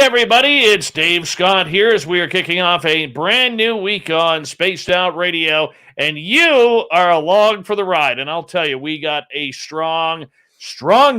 everybody, it's Dave Scott here as we are kicking off a brand new week on Spaced Out Radio, and you are along for the ride. And I'll tell you, we got a strong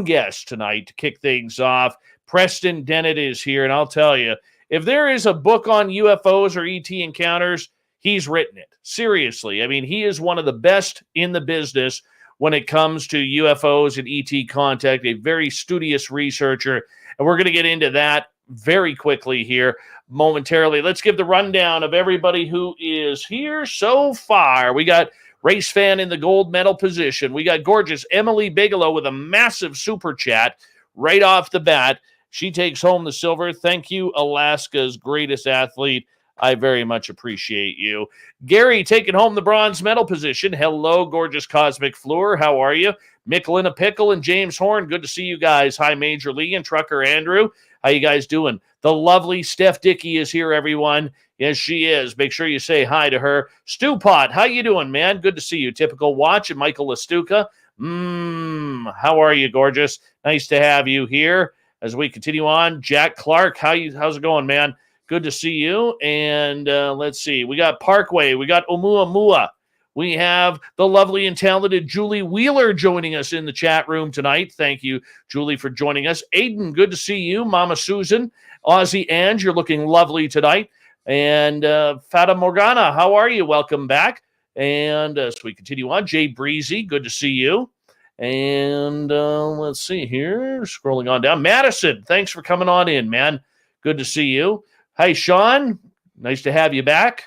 guest tonight to kick things off. Preston Dennett is here, and I'll tell you, if there is a book on UFOs or ET encounters, he's written it. Seriously. I mean, he is one of the best in the business when it comes to UFOs and ET contact, a very studious researcher, and we're going to get into that very quickly here momentarily. Let's give the rundown of everybody who is here so far. We got Race Fan in the gold medal position. We got gorgeous Emily Bigelow with a massive super chat right off the bat. She takes home the silver. Thank you, Alaska's greatest athlete. I very much appreciate you. Gary taking home the bronze medal position. Hello, gorgeous Cosmic Fleur. How are you? Mickle in a Pickle and James Horn. Good to see you guys. Hi, Major Lee and Trucker Andrew. How you guys doing? The lovely Steph Dickey is here, everyone. Yes, she is. Make sure you say hi to her. Stu Pot, how you doing, man? Good to see you. Typical Watch and Michael Lastuca. How are you, gorgeous? Nice to have you here as we continue on. Jack Clark, how's it going, man? Good to see you. And let's see. We got Parkway. We got Oumuamua. We have the lovely and talented Julie Wheeler joining us in the chat room tonight. Thank you, Julie, for joining us. Aiden, good to see you. Mama Susan. Aussie Ange, you're looking lovely tonight. And Fata Morgana, how are you? Welcome back. And as we continue on, Jay Breezy, good to see you. And let's see here. Scrolling on down. Madison, thanks for coming on in, man. Good to see you. Hi, Sean. Nice to have you back.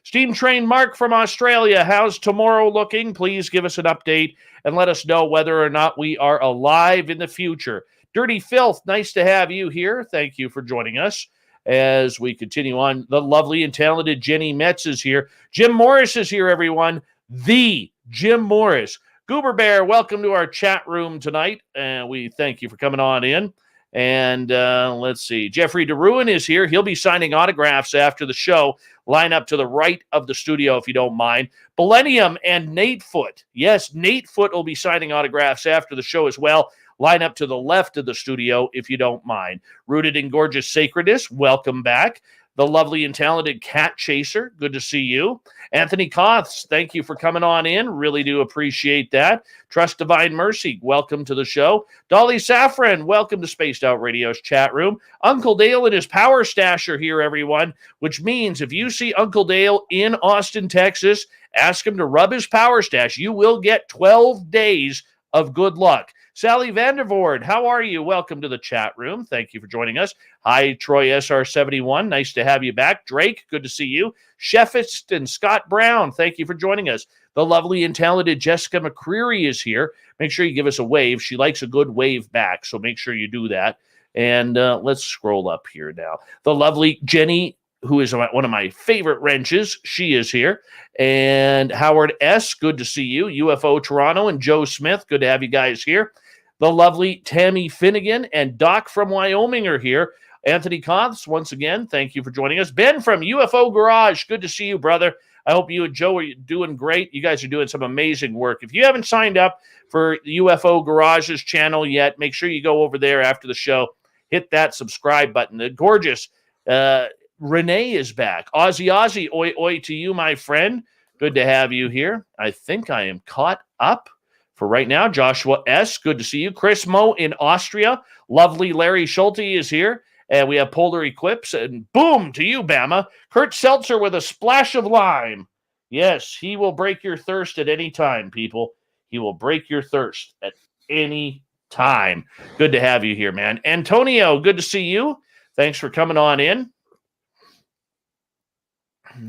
Steam Train Mark from Australia, how's tomorrow looking? Please give us an update and let us know whether or not we are alive in the future. Dirty Filth, nice to have you here. Thank you for joining us as we continue on. The lovely and talented Jenny Metz is here. Jim Morris is here, everyone. The Jim Morris. Goober Bear, welcome to our chat room tonight, and we thank you for coming on in. And let's see. Jeffrey DeRuin is here. He'll be signing autographs after the show. Line up to the right of the studio if you don't mind. Millennium and Nate Foot. Yes, Nate Foot will be signing autographs after the show as well. Line up to the left of the studio if you don't mind. Rooted in Gorgeous Sacredness, welcome back. The lovely and talented Cat Chaser, good to see you. Anthony Koths, thank you for coming on in. Really do appreciate that. Trust Divine Mercy, welcome to the show. Dolly Safran, welcome to Spaced Out Radio's chat room. Uncle Dale and his Power Stash are here, everyone, which means if you see Uncle Dale in Austin, Texas, ask him to rub his Power Stash. You will get 12 days of good luck. Sally Vandervoort, how are you? Welcome to the chat room. Thank you for joining us. Hi, Troy SR71. Nice to have you back. Drake, good to see you. Sheffist and Scott Brown, thank you for joining us. The lovely and talented Jessica McCreary is here. Make sure you give us a wave. She likes a good wave back, so make sure you do that. And let's scroll up here now. The lovely Jenny, who is one of my favorite wrenches, she is here. And Howard S., good to see you. UFO Toronto and Joe Smith, good to have you guys here. The lovely Tammy Finnegan and Doc from Wyoming are here. Anthony Koths, once again, thank you for joining us. Ben from UFO Garage, good to see you, brother. I hope you and Joe are doing great. You guys are doing some amazing work. If you haven't signed up for UFO Garage's channel yet, make sure you go over there after the show. Hit that subscribe button. The gorgeous Renee is back. Ozzy, oi, oi to you, my friend. Good to have you here. I think I am caught up for right now. Joshua S., good to see you. Chris Moe in Austria. Lovely Larry Schulte is here. And we have Polar Eclipse. And boom, to you, Bama. Kurt Seltzer with a splash of lime. Yes, he will break your thirst at any time, people. He will break your thirst at any time. Good to have you here, man. Antonio, good to see you. Thanks for coming on in.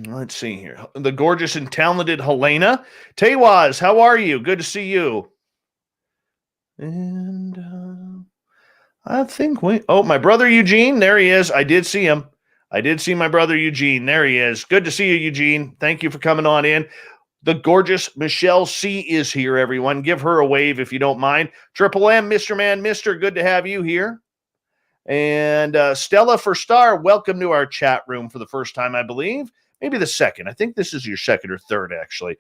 Let's see here. The gorgeous and talented Helena. Tewaz, how are you? Good to see you. And I think my brother Eugene, there he is. I did see him. I did see my brother Eugene. There he is. Good to see you, Eugene. Thank you for coming on in. The gorgeous Michelle C. is here, everyone. Give her a wave if you don't mind. Triple M, Mr. Man, Mr. Good to have you here. And Stella for Star, welcome to our chat room for the first time, I believe. Maybe the second. I think this is your second or third, actually.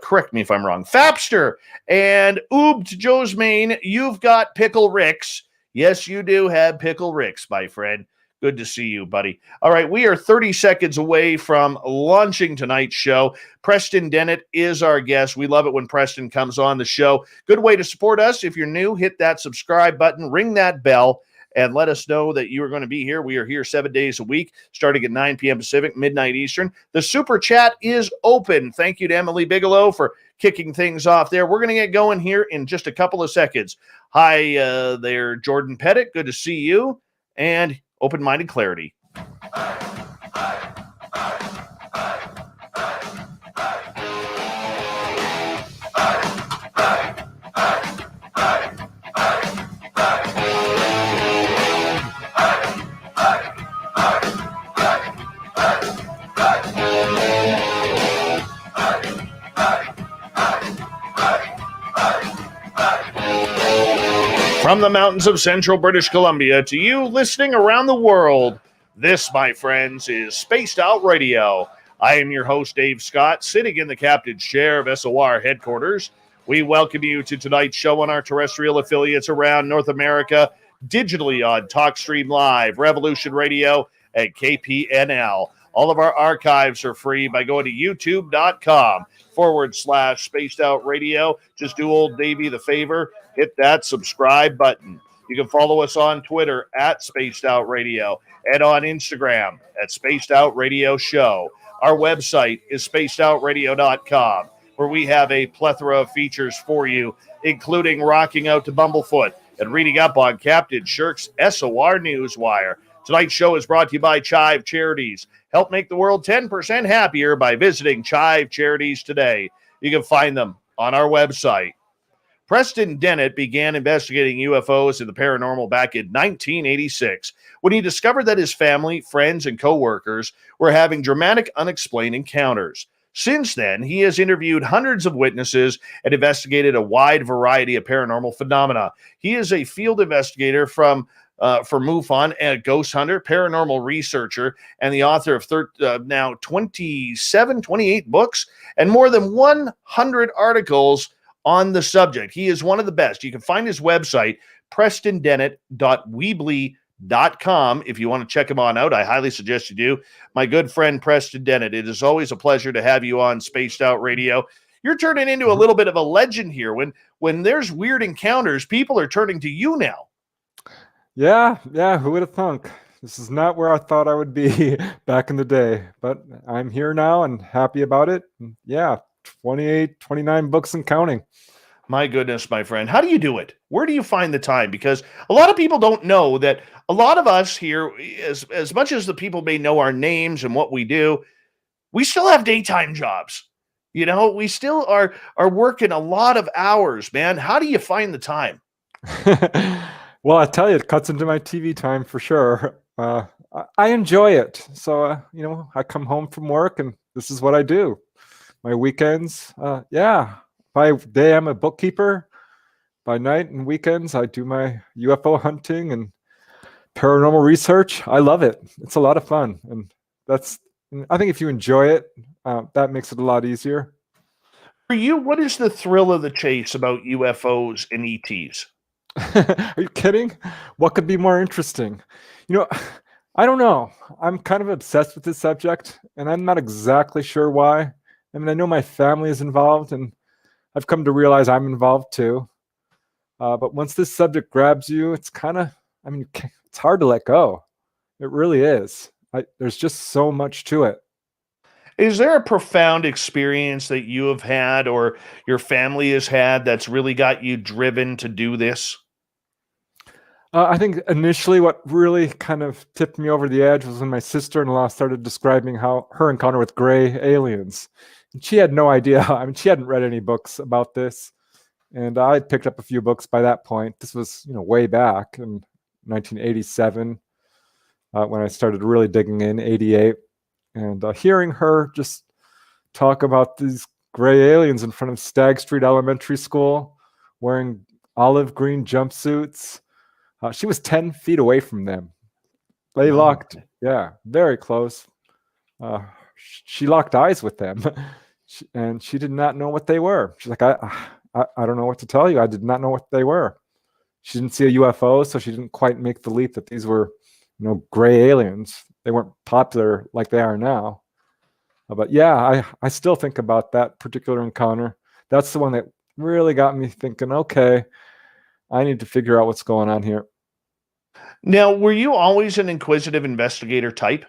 Correct me if I'm wrong. Fapster and Oob to Joe's Main. You've got Pickle Ricks. Yes, you do have Pickle Ricks, my friend. Good to see you, buddy. All right, we are 30 seconds away from launching tonight's show. Preston Dennett is our guest. We love it when Preston comes on the show. Good way to support us. If you're new, hit that subscribe button, ring that bell, and let us know that you are going to be here. We are here 7 days a week, starting at 9 p.m. Pacific, midnight Eastern. The super chat is open. Thank you to Emily Bigelow for kicking things off there. We're going to get going here in just a couple of seconds. Hi there, Jordan Pettit. Good to see you. And open-minded clarity. From the mountains of central British Columbia to you listening around the world, this, my friends, is Spaced Out Radio. I am your host, Dave Scott, sitting in the captain's chair of SOR headquarters. We welcome you to tonight's show on our terrestrial affiliates around North America, digitally on TalkStream Live, Revolution Radio, and KPNL. All of our archives are free by going to youtube.com/Spaced Out Radio. Just do old Davey the favor. Hit that subscribe button. You can follow us on Twitter at Spaced Out Radio and on Instagram at Spaced Out Radio Show. Our website is spacedoutradio.com, where we have a plethora of features for you, including rocking out to Bumblefoot and reading up on Captain Shirk's SOR Newswire. Tonight's show is brought to you by Chive Charities. Help make the world 10% happier by visiting Chive Charities today. You can find them on our website. Preston Dennett began investigating UFOs and the paranormal back in 1986 when he discovered that his family, friends, and co-workers were having dramatic unexplained encounters. Since then, he has interviewed hundreds of witnesses and investigated a wide variety of paranormal phenomena. He is a field investigator for MUFON, and a ghost hunter, paranormal researcher, and the author of now 28 books and more than 100 articles on the subject. He is one of the best. You can find his website, prestondennett.weebly.com. If you want to check him on out, I highly suggest you do. My good friend, Preston Dennett, it is always a pleasure to have you on Spaced Out Radio. You're turning into a little bit of a legend here. When there's weird encounters, people are turning to you now. Yeah, who would have thunk? This is not where I thought I would be back in the day, but I'm here now and happy about it. Yeah, 29 books and counting. My goodness, my friend. How do you do it? Where do you find the time? Because a lot of people don't know that a lot of us here, as much as the people may know our names and what we do, we still have daytime jobs. You know, we still are working a lot of hours, man. How do you find the time? Well, I tell you, it cuts into my TV time for sure. I enjoy it. So, I come home from work and this is what I do. My weekends, by day I'm a bookkeeper. By night and weekends, I do my UFO hunting and paranormal research. I love it. It's a lot of fun. And I think if you enjoy it, that makes it a lot easier. For you, what is the thrill of the chase about UFOs and ETs? Are you kidding? What could be more interesting? I don't know. I'm kind of obsessed with this subject, and I'm not exactly sure why. I mean, I know my family is involved, and I've come to realize I'm involved too. But once this subject grabs you, it's it's hard to let go. It really is. There's just so much to it. Is there a profound experience that you have had or your family has had that's really got you driven to do this? I think initially what really kind of tipped me over the edge was when my sister-in-law started describing her encounter with gray aliens. And she had no idea. I mean, she hadn't read any books about this. And I had picked up a few books by that point. This was, way back in 1987 when I started really digging in, 88. And hearing her just talk about these gray aliens in front of Stagg Street Elementary School wearing olive green jumpsuits. She was 10 feet away from them. They locked, very close. She locked eyes with them, and she did not know what they were. She's like, I don't know what to tell you. I did not know what they were. She didn't see a UFO, so she didn't quite make the leap that these were gray aliens. They weren't popular like they are now. But yeah, I still think about that particular encounter. That's the one that really got me thinking, okay, I need to figure out what's going on here. Now, were you always an inquisitive investigator type?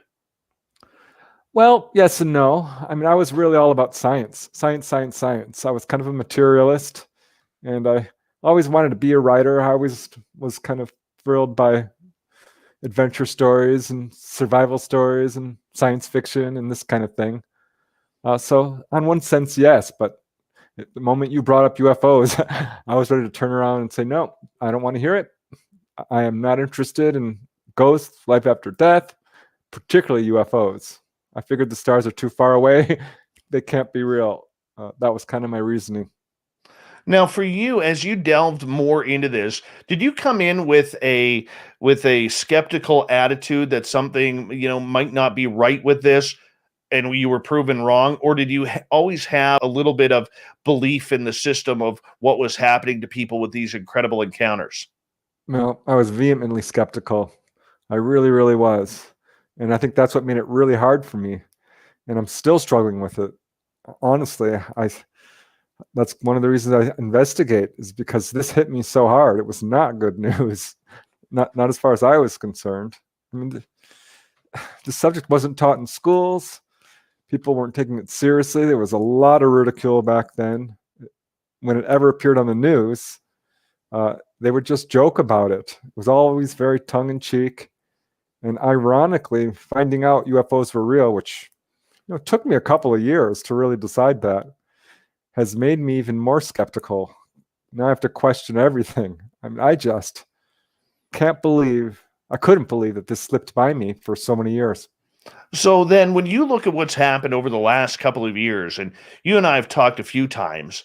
Well, yes and no. I mean, I was really all about science. I was kind of a materialist, and I always wanted to be a writer. I always was kind of thrilled by adventure stories and survival stories and science fiction and this kind of thing. So, on one sense, yes, but at the moment you brought up UFOs, I was ready to turn around and say, no, I don't want to hear it. I am not interested in ghosts, life after death, particularly UFOs. I figured the stars are too far away. They can't be real. That was kind of my reasoning. Now, for you, as you delved more into this, did you come in with a skeptical attitude that something might not be right with this, and you were proven wrong, or did you always have a little bit of belief in the system of what was happening to people with these incredible encounters? No, I was vehemently skeptical. I really, really was. And I think that's what made it really hard for me. And I'm still struggling with it. Honestly, that's one of the reasons I investigate, is because this hit me so hard. It was not good news. Not as far as I was concerned. I mean, the subject wasn't taught in schools. People weren't taking it seriously. There was a lot of ridicule back then. When it ever appeared on the news, they would just joke about it. It was always very tongue-in-cheek. And ironically, finding out UFOs were real, which took me a couple of years to really decide that, has made me even more skeptical. Now I have to question everything. I mean, I just couldn't believe that this slipped by me for so many years. So then, when you look at what's happened over the last couple of years, and you and I have talked a few times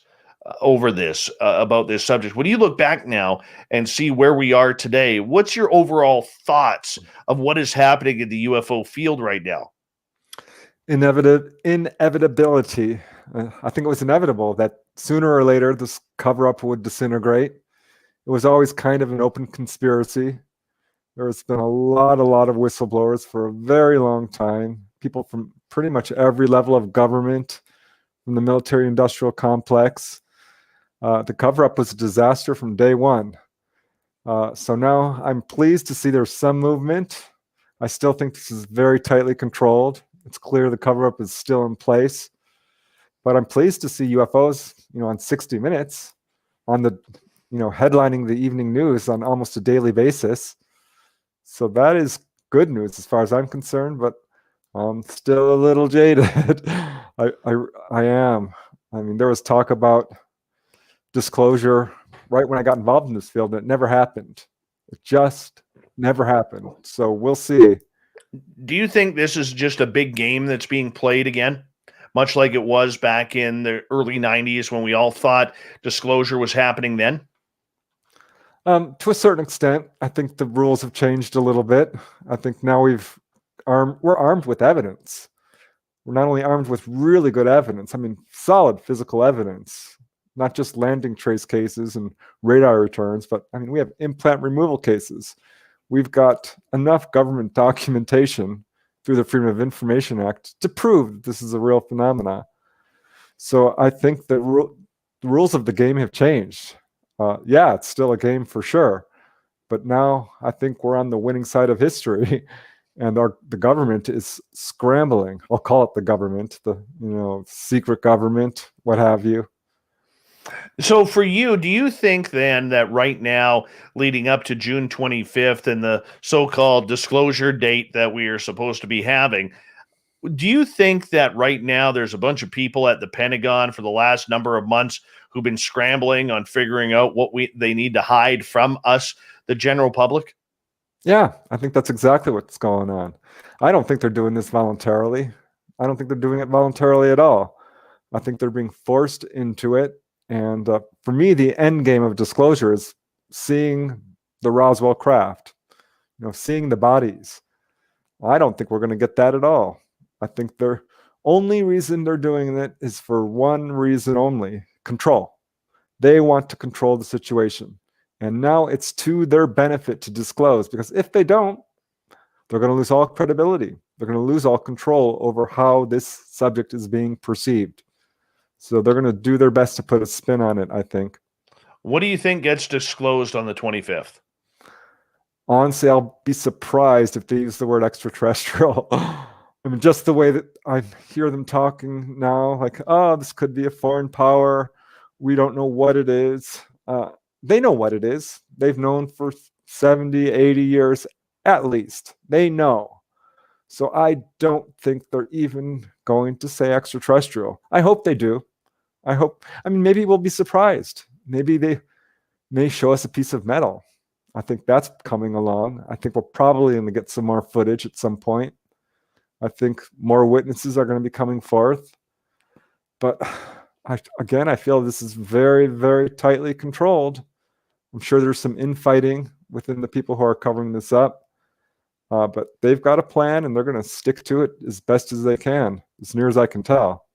over this about this subject, when you look back now and see where we are today, what's your overall thoughts of what is happening in the UFO field right now? Inevitability. I think it was inevitable that sooner or later this cover-up would disintegrate. It was always kind of an open conspiracy. There's been a lot of whistleblowers for a very long time. People from pretty much every level of government, from the military-industrial complex. The cover-up was a disaster from day one. So now I'm pleased to see there's some movement. I still think this is very tightly controlled. It's clear the cover-up is still in place. But I'm pleased to see UFOs, on 60 Minutes, on the, headlining the evening news on almost a daily basis. So that is good news as far as I'm concerned, but I'm still a little jaded. I am. I mean, there was talk about disclosure right when I got involved in this field, and it never happened. It just never happened. So we'll see. Do you think this is just a big game that's being played again, much like it was back in the early 90s when we all thought disclosure was happening then? To a certain extent, I think the rules have changed a little bit. I think now we're armed with evidence. We're not only armed with really good evidence, I mean, solid physical evidence, not just landing trace cases and radar returns, but I mean, we have implant removal cases. We've got enough government documentation through the Freedom of Information Act to prove that this is a real phenomena. So I think the rules of the game have changed. Yeah, it's still a game for sure, but now I think we're on the winning side of history, and the government is scrambling. I'll call it the government, the secret government, what have you. So for you, do you think then that right now, leading up to June 25th and the so-called disclosure date that we are supposed to be having, do you think that right now there's a bunch of people at the Pentagon for the last number of months who've been scrambling on figuring out what they need to hide from us, the general public? Yeah, I think that's exactly what's going on. I don't think they're doing this voluntarily. I don't think they're doing it voluntarily at all. I think they're being forced into it. And for me, the end game of disclosure is seeing the Roswell craft, seeing the bodies. I don't think we're going to get that at all. I think the only reason they're doing it is for one reason only: control. They want to control the situation. And now it's to their benefit to disclose, because if they don't, they're going to lose all credibility. They're going to lose all control over how this subject is being perceived. So they're going to do their best to put a spin on it, I think. What do you think gets disclosed on the 25th? Honestly, I'll be surprised if they use the word extraterrestrial. I mean, just the way that I hear them talking now, like, oh, this could be a foreign power. We don't know what it is. They know what it is. They've known for 70, 80 years at least. They know. So I don't think they're even going to say extraterrestrial. I hope they do. I mean, maybe we'll be surprised. Maybe they may show us a piece of metal. I think that's coming along. I think we're probably going to get some more footage at some point. I think more witnesses are going to be coming forth. But I feel this is very, very tightly controlled. I'm sure there's some infighting within the people who are covering this up. But they've got a plan, and they're going to stick to it as best as they can, as near as I can tell.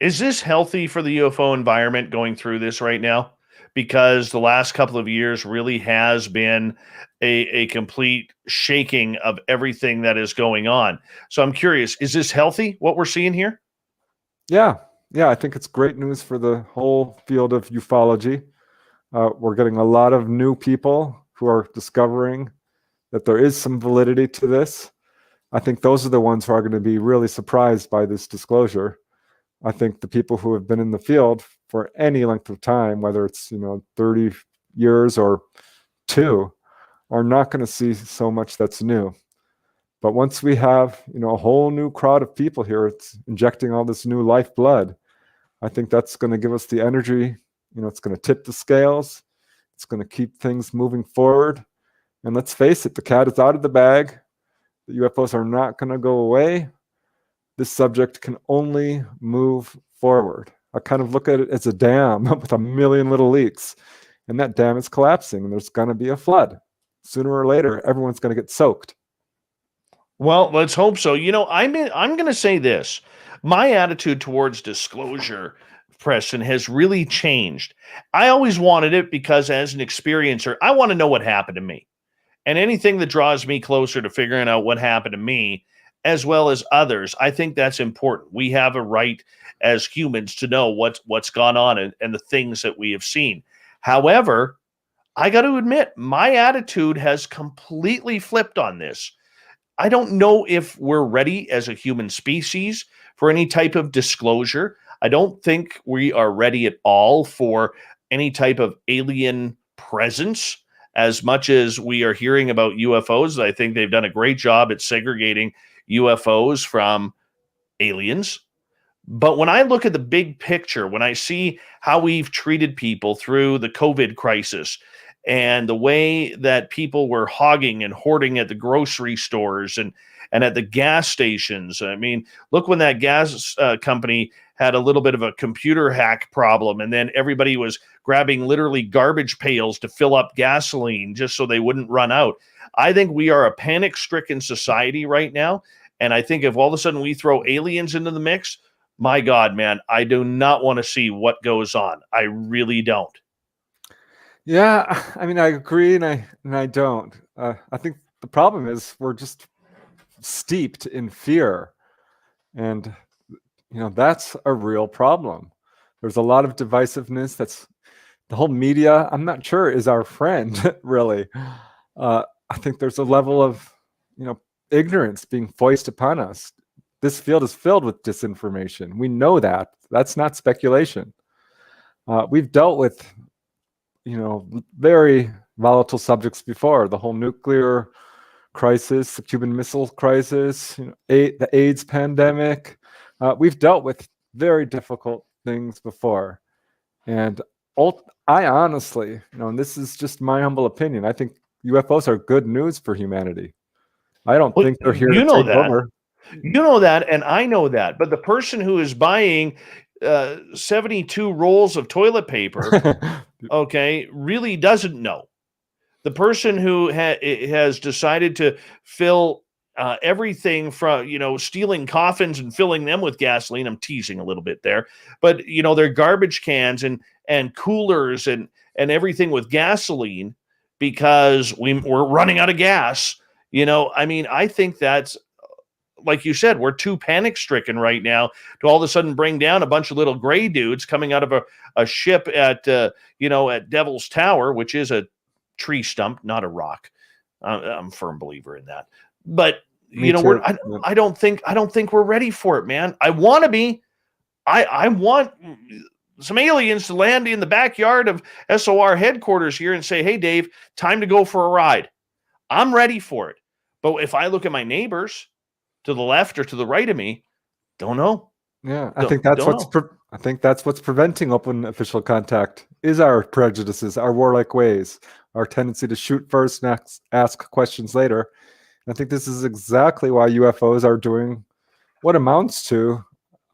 Is this healthy for the UFO environment going through this right now? Because the last couple of years really has been a complete shaking of everything that is going on. So I'm curious, is this healthy, what we're seeing here? Yeah, I think it's great news for the whole field of ufology. We're getting a lot of new people who are discovering that there is some validity to this. I think those are the ones who are going to be really surprised by this disclosure. I think the people who have been in the field for any length of time, whether it's 30 years or 2, are not going to see so much that's new. But once we have a whole new crowd of people here, it's injecting all this new lifeblood. I think that's going to give us the energy. It's going to tip the scales. It's going to keep things moving forward. And let's face it, the cat is out of the bag. The UFOs are not going to go away. This subject can only move forward. I kind of look at it as a dam with a million little leaks, and that dam is collapsing, and there's going to be a flood. Sooner or later, everyone's going to get soaked. Well, let's hope so. I'm going to say this. My attitude towards disclosure, Preston, has really changed. I always wanted it because as an experiencer, I want to know what happened to me. And anything that draws me closer to figuring out what happened to me, as well as others, I think that's important. We have a right as humans to know what's gone on and the things that we have seen. However, I got to admit, my attitude has completely flipped on this. I don't know if we're ready as a human species for any type of disclosure. I don't think we are ready at all for any type of alien presence. As much as we are hearing about UFOs, I think they've done a great job at segregating UFOs from aliens. But when I look at the big picture, when I see how we've treated people through the COVID crisis and the way that people were hogging and hoarding at the grocery stores and at the gas stations. I mean, look when that gas company had a little bit of a computer hack problem, and then everybody was grabbing literally garbage pails to fill up gasoline just so they wouldn't run out. I think we are a panic-stricken society right now, and I think if all of a sudden we throw aliens into the mix, my God, man, I do not want to see what goes on. I really don't. Yeah, I mean, I agree, and I don't. I think the problem is we're just steeped in fear, and that's a real problem. There's a lot of divisiveness. That's the whole media. I'm not sure is our friend really. I think there's a level of ignorance being foisted upon us. This field is filled with disinformation. We know that. That's not speculation. We've dealt with very volatile subjects before. The whole nuclear crisis, the Cuban Missile Crisis, the AIDS pandemic. We've dealt with very difficult things before. And I honestly, and this is just my humble opinion, I think UFOs are good news for humanity. I don't think they're here to take over. You know that, and I know that. But the person who is buying 72 rolls of toilet paper, okay, really doesn't know. The person who has decided to fill everything from, stealing coffins and filling them with gasoline. I'm teasing a little bit there, but their garbage cans and coolers and everything with gasoline because we're running out of gas. I mean, I think that's, like you said, we're too panic stricken right now to all of a sudden bring down a bunch of little gray dudes coming out of a ship at, at Devil's Tower, which is a tree stump, not a rock. I'm a firm believer in that. But, Me too. I don't think we're ready for it, man. I want to be. I want some aliens to land in the backyard of SOR headquarters here and say, hey, Dave, time to go for a ride. I'm ready for it. But if I look at my neighbors to the left or to the right of me, don't know. Yeah, I think that's what's preventing open official contact is our prejudices, our warlike ways, our tendency to shoot first and ask questions later. And I think this is exactly why UFOs are doing what amounts to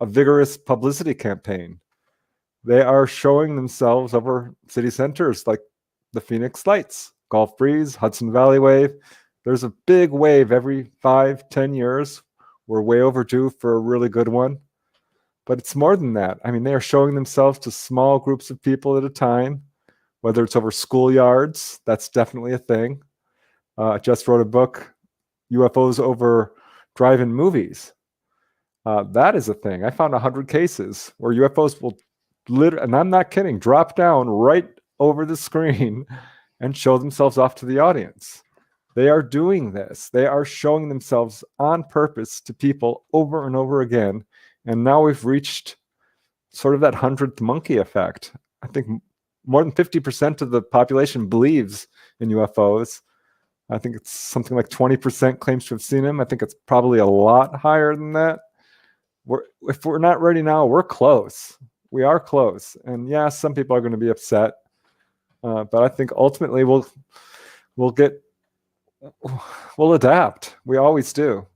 a vigorous publicity campaign. They are showing themselves over city centers like the Phoenix Lights, Gulf Breeze, Hudson Valley Wave. There's a big wave every 5-10 years. We're way overdue for a really good one. But it's more than that. I mean, they are showing themselves to small groups of people at a time, whether it's over schoolyards. That's definitely a thing. I just wrote a book, UFOs over drive-in movies. That is a thing. I found 100 cases where UFOs will and I'm not kidding, drop down right over the screen and show themselves off to the audience. They are doing this. They are showing themselves on purpose to people over and over again. And now we've reached sort of that 100th monkey effect. I think more than 50% of the population believes in UFOs. I think it's something like 20% claims to have seen them. I think it's probably a lot higher than that. If we're not ready now, we're close. We are close. And yeah, some people are going to be upset. But I think ultimately we'll adapt. We always do.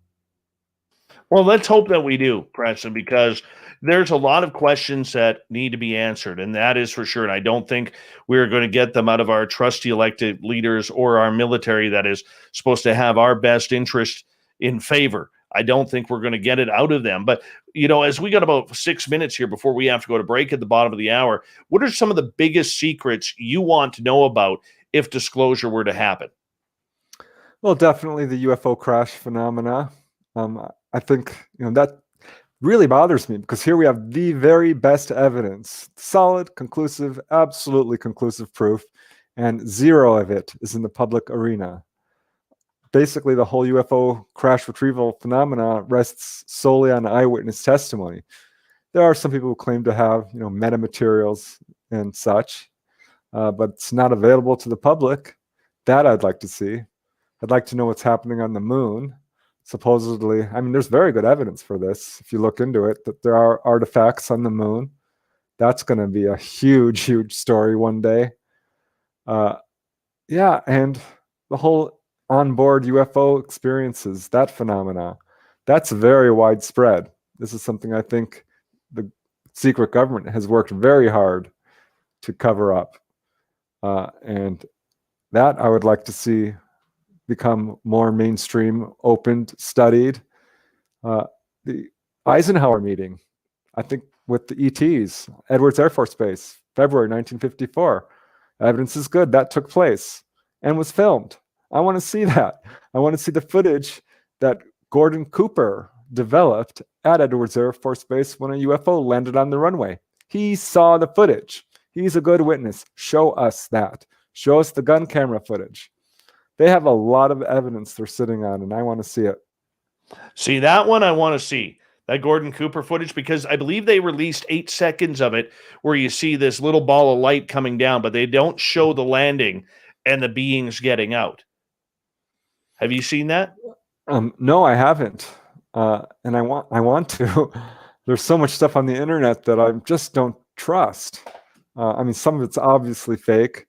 Well, let's hope that we do, Preston, because there's a lot of questions that need to be answered, and that is for sure. And I don't think we're going to get them out of our trusty elected leaders or our military that is supposed to have our best interest in favor. I don't think we're going to get it out of them. But, as we got about 6 minutes here before we have to go to break at the bottom of the hour, what are some of the biggest secrets you want to know about if disclosure were to happen? Well, definitely the UFO crash phenomena. I think, that really bothers me because here we have the very best evidence, solid, conclusive, absolutely conclusive proof, and zero of it is in the public arena. Basically, the whole UFO crash retrieval phenomena rests solely on eyewitness testimony. There are some people who claim to have, metamaterials and such, but it's not available to the public. That I'd like to see. I'd like to know what's happening on the moon. Supposedly, I mean, there's very good evidence for this. If you look into it, that there are artifacts on the moon. That's going to be a huge, huge story one day. Yeah, and the whole onboard UFO experiences, that phenomena, that's very widespread. This is something I think the secret government has worked very hard to cover up. And that I would like to see become more mainstream, opened, studied. The Eisenhower meeting, I think with the ETs, Edwards Air Force Base, February 1954. Evidence is good. That took place and was filmed. I want to see that. I want to see the footage that Gordon Cooper developed at Edwards Air Force Base when a UFO landed on the runway. He saw the footage. He's a good witness. Show us that. Show us the gun camera footage. They have a lot of evidence they're sitting on, and I want to see it. See, that one I want to see, that Gordon Cooper footage, because I believe they released 8 seconds of it where you see this little ball of light coming down, but they don't show the landing and the beings getting out. Have you seen that? No, I haven't. And I want to. There's so much stuff on the internet that I just don't trust. I mean, some of it's obviously fake.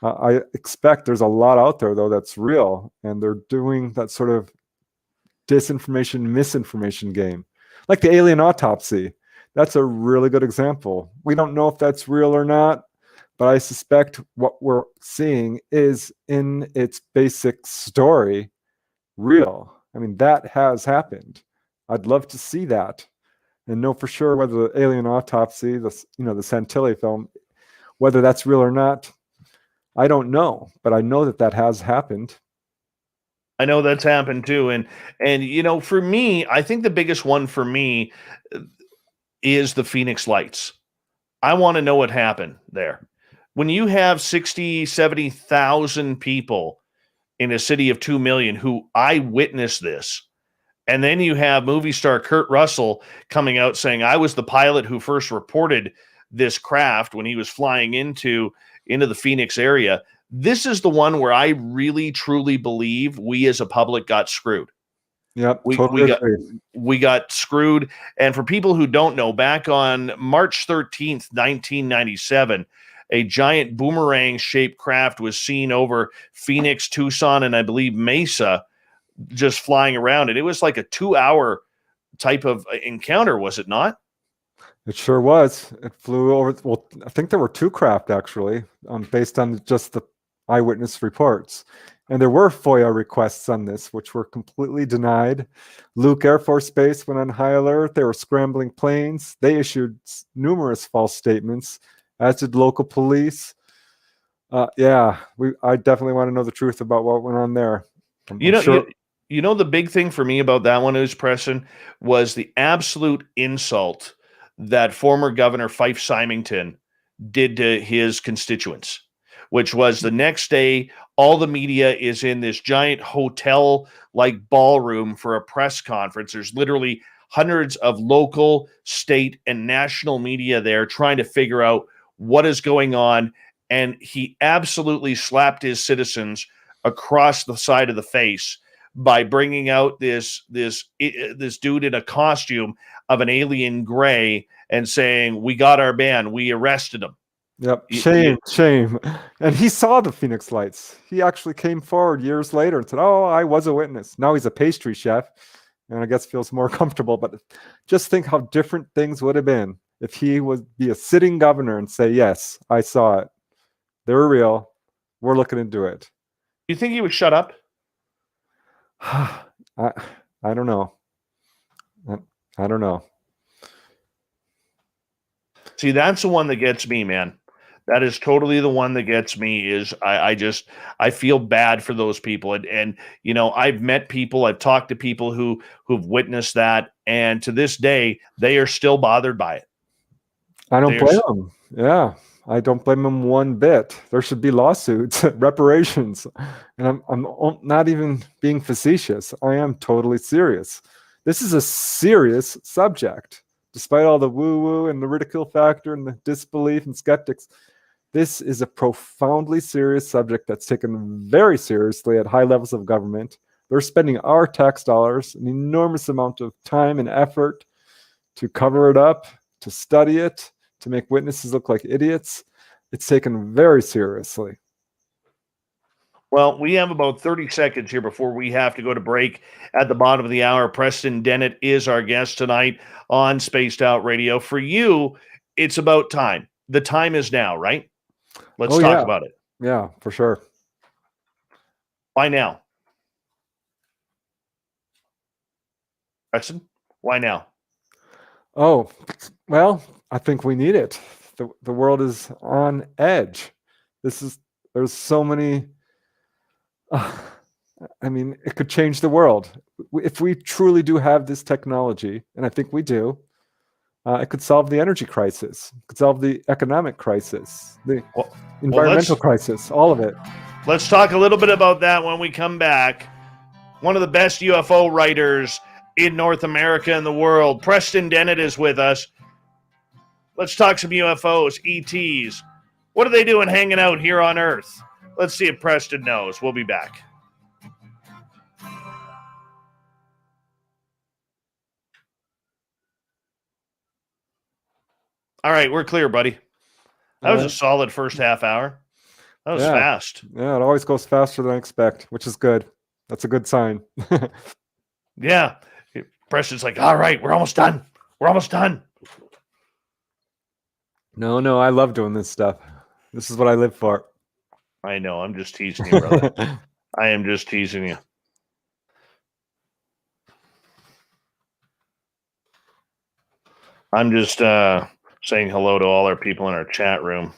I expect there's a lot out there, though, that's real. And they're doing that sort of disinformation, misinformation game. Like the alien autopsy. That's a really good example. We don't know if that's real or not, but I suspect what we're seeing is, in its basic story, real. I mean, that has happened. I'd love to see that and know for sure whether the alien autopsy, the Santilli film, whether that's real or not. I don't know, but I know that has happened. I know that's happened too. And you know, for me, I think the biggest one for me is the Phoenix Lights. I want to know what happened there. When you have 60, 70,000 people in a city of 2 million who eyewitnessed this, and then you have movie star Kurt Russell coming out saying, I was the pilot who first reported this craft when he was flying into the Phoenix area. This is the one where I really truly believe we as a public got screwed. Yep, We totally got agree. we got screwed. And for people who don't know, back on March 13th, 1997, a giant boomerang-shaped craft was seen over Phoenix, Tucson, and I believe Mesa, just flying around. And it was like a 2-hour type of encounter, was it not? It sure was. It flew over. Well, I think there were two craft actually, based on just the eyewitness reports. And there were FOIA requests on this, which were completely denied. Luke Air Force Base went on high alert. They were scrambling planes. They issued numerous false statements, as did local police. Yeah, I definitely want to know the truth about what went on there. You know, the big thing for me about that one is, Preston, was the absolute insult that former Governor Fife Symington did to his constituents, which was the next day, all the media is in this giant hotel-like ballroom for a press conference. There's literally hundreds of local, state, and national media there trying to figure out what is going on. And he absolutely slapped his citizens across the side of the face by bringing out this dude in a costume of an alien gray and saying, "We got our man. We arrested him." Yep. Shame. And he saw the Phoenix Lights. He actually came forward years later and said, "Oh, I was a witness." Now he's a pastry chef, and I guess feels more comfortable. But just think how different things would have been if he would be a sitting governor and say, "Yes, I saw it. They were real. We're looking into it." You think he would shut up? I don't know. I don't know. See, that's the one that gets me, man. That is totally the one that gets me. Is I feel bad for those people, and you know, I've met people, I've talked to people who've witnessed that, and to this day they are still bothered by it. I don't blame them. Yeah, I don't blame them one bit. There should be lawsuits, reparations, and I'm not even being facetious. I am totally serious. This is a serious subject, despite all the woo-woo and the ridicule factor and the disbelief and skeptics. This is a profoundly serious subject that's taken very seriously at high levels of government. They're spending our tax dollars an enormous amount of time and effort to cover it up, to study it, to make witnesses look like idiots. It's taken very seriously. Well, we have about 30 seconds here before we have to go to break at the bottom of the hour. Preston Dennett is our guest tonight on Spaced Out Radio. For you, it's about time. The time is now, right? Let's talk about it. Yeah, for sure. Why now? Preston, why now? Oh, well, I think we need it. The world is on edge. There's so many. I mean, it could change the world. If we truly do have this technology, and I think we do, it could solve the energy crisis. It could solve the economic crisis, the environmental crisis, all of it. Let's talk a little bit about that when we come back. One of the best UFO writers in North America and the world, Preston Dennett, is with us. Let's talk some UFOs, ETs. What are they doing hanging out here on Earth? Let's see if Preston knows. We'll be back. All right, we're clear, buddy. That was a solid first half hour. That was fast. Yeah, it always goes faster than I expect, which is good. That's a good sign. Yeah. Preston's like, all right, we're almost done. We're almost done. No, I love doing this stuff. This is what I live for. I know. I'm just teasing you, brother. I am just teasing you. I'm just saying hello to all our people in our chat room.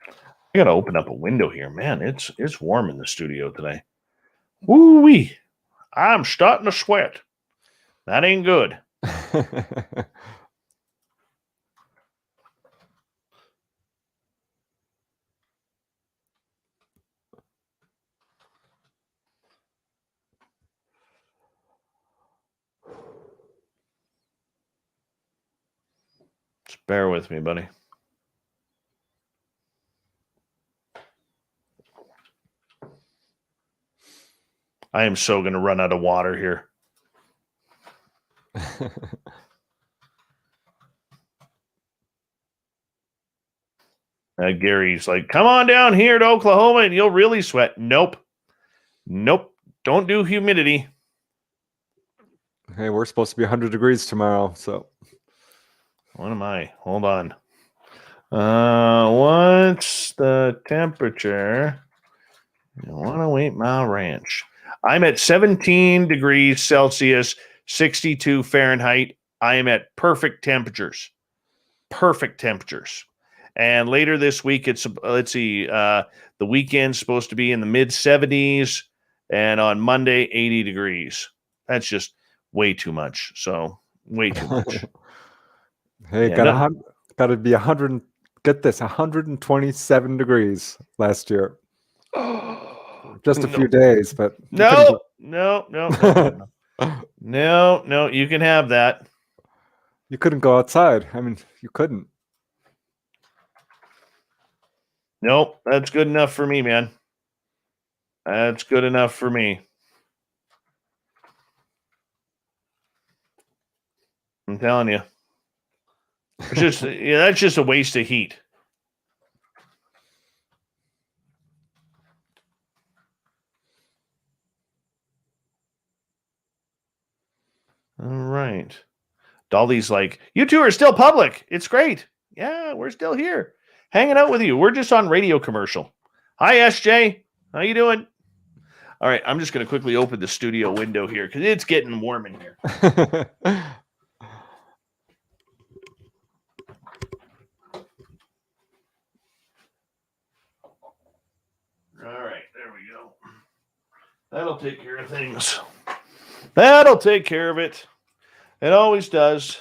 I got to open up a window here. Man, it's warm in the studio today. Woo-wee. I'm starting to sweat. That ain't good. Just bear with me, buddy. I am so going to run out of water here. Gary's like, come on down here to Oklahoma and you'll really sweat. Nope. Don't do humidity. Hey, we're supposed to be 100 degrees tomorrow, so. What am I? Hold on. What's the temperature? 108 Mile Ranch. I'm at 17 degrees Celsius, 62 Fahrenheit. I am at perfect temperatures. Perfect temperatures. And later this week, it's, let's see, the weekend's supposed to be in the mid 70s, and on Monday, 80 degrees. That's just way too much. So, way too much. Hey, Yeah, got to be 100. Get this, 127 degrees last year. Just a few days, but no. You can have that. You couldn't go outside. I mean, you couldn't. Nope, that's good enough for me, man. That's good enough for me. I'm telling you. It's just that's just a waste of heat. All right. Dolly's like, you two are still public. It's great. Yeah, we're still here. Hanging out with you. We're just on radio commercial. Hi, SJ. How you doing? All right, I'm just going to quickly open the studio window here because it's getting warm in here. All right, there we go. That'll take care of things. That'll take care of it. It always does.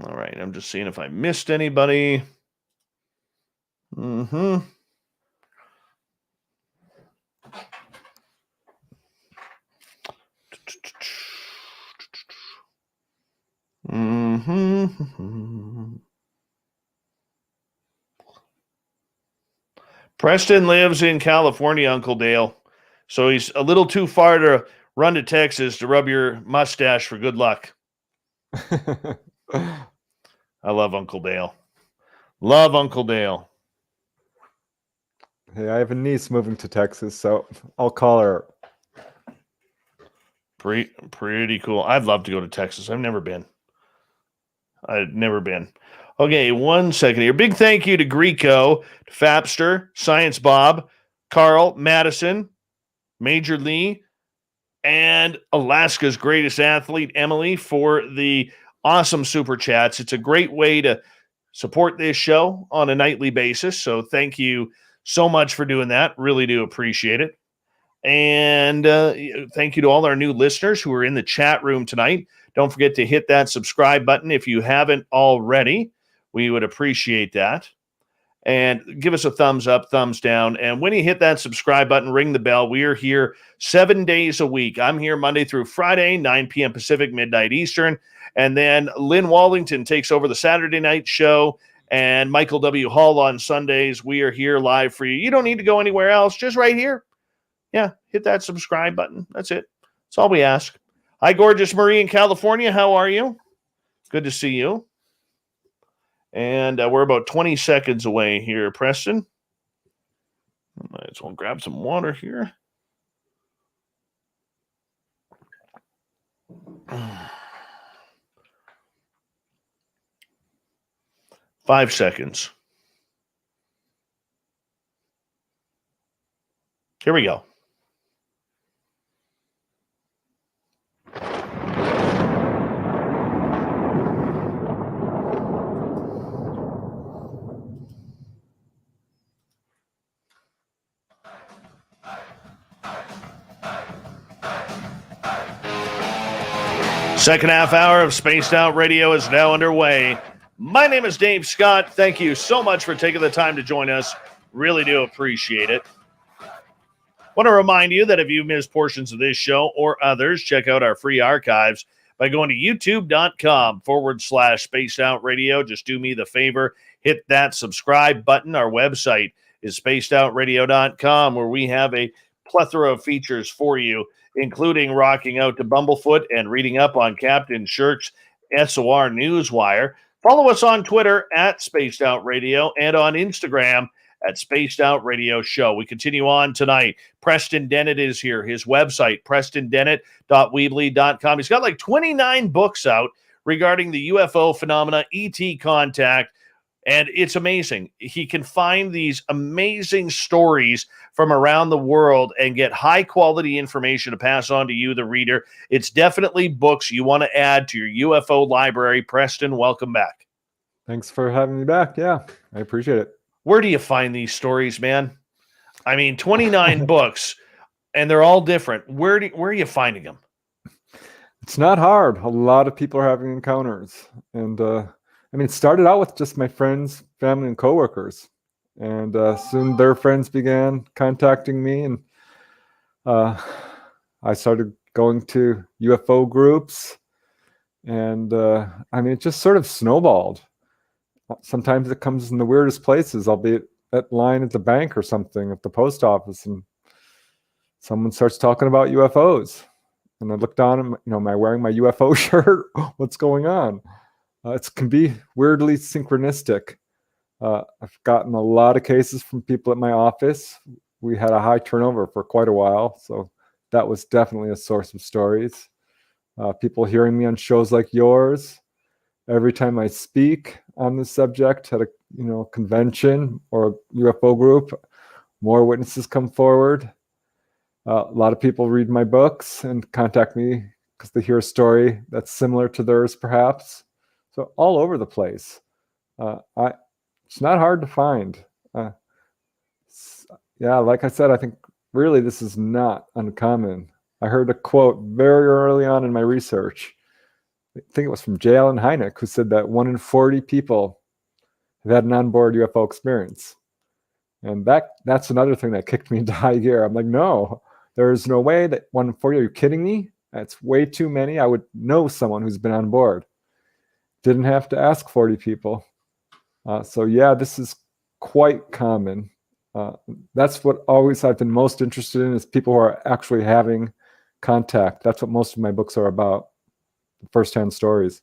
All right, I'm just seeing if I missed anybody. Mm-hmm. Mm-hmm. Preston lives in California, Uncle Dale. So he's a little too far to run to Texas to rub your mustache for good luck. I love Uncle Dale. Love Uncle Dale. Hey, I have a niece moving to Texas, so I'll call her. Pretty cool. I'd love to go to Texas. I've never been. Okay, 1 second here. Big thank you to Greco, to Fapster, Science Bob, Carl, Madison, Major Lee, and Alaska's greatest athlete, Emily, for the awesome super chats. It's a great way to support this show on a nightly basis. So thank you so much for doing that. Really do appreciate it. And thank you to all our new listeners who are in the chat room tonight. Don't forget to hit that subscribe button if you haven't already. We would appreciate that. And give us a thumbs up, thumbs down. And when you hit that subscribe button, ring the bell. We are here 7 days a week. I'm here Monday through Friday, 9 p.m. Pacific, midnight Eastern. And then Lynn Wallington takes over the Saturday night show, and Michael W. Hall on Sundays. We are here live for you. You don't need to go anywhere else, just right here. Yeah, hit that subscribe button. That's it. That's all we ask. Hi, gorgeous Marie in California. How are you? Good to see you. And we're about 20 seconds away here, Preston. Might as well grab some water here. Five seconds. Here we go. Second half hour of Spaced Out Radio is now underway. My name is Dave Scott. Thank you so much for taking the time to join us. Really do appreciate it. Want to remind you that if you missed portions of this show or others, check out our free archives by going to youtube.com/Spaced Out Radio. Just do me the favor, hit that subscribe button. Our website is spacedoutradio.com, where we have a plethora of features for you, including rocking out to Bumblefoot and reading up on Captain Shirk's SOR Newswire. Follow us on Twitter at Spaced Out Radio and on Instagram at Spaced Out Radio Show. We continue on tonight. Preston Dennett is here. His website, prestondennett.weebly.com. He's got like 29 books out regarding the UFO phenomena, ET contact, and it's amazing. He can find these amazing stories from around the world and get high-quality information to pass on to you, the reader. It's definitely books you want to add to your UFO library. Preston, welcome back. Thanks for having me back. Yeah, I appreciate it. Where do you find these stories, man? I mean, 29 books, and they're all different. Where are you finding them? It's not hard. A lot of people are having encounters. And it started out with just my friends, family, and coworkers. And soon their friends began contacting me. And I started going to UFO groups. And it just sort of snowballed. Sometimes it comes in the weirdest places. I'll be at line at the bank or something at the post office, and someone starts talking about UFOs. And I look down and, am I wearing my UFO shirt? What's going on? It can be weirdly synchronistic. I've gotten a lot of cases from people at my office. We had a high turnover for quite a while, so that was definitely a source of stories. People hearing me on shows like yours. Every time I speak on this subject at a convention or a UFO group, more witnesses come forward. A lot of people read my books and contact me because they hear a story that's similar to theirs, perhaps. So all over the place. It's not hard to find. Like I said, I think really this is not uncommon. I heard a quote very early on in my research. I think it was from J. Allen Hynek, who said that 1 in 40 people have had an onboard UFO experience. And that's another thing that kicked me into high gear. I'm like, no, there's no way that 1 in 40, are you kidding me? That's way too many. I would know someone who's been on board. Didn't have to ask 40 people. This is quite common. That's what always I've been most interested in, is people who are actually having contact. That's what most of my books are about. First-hand stories.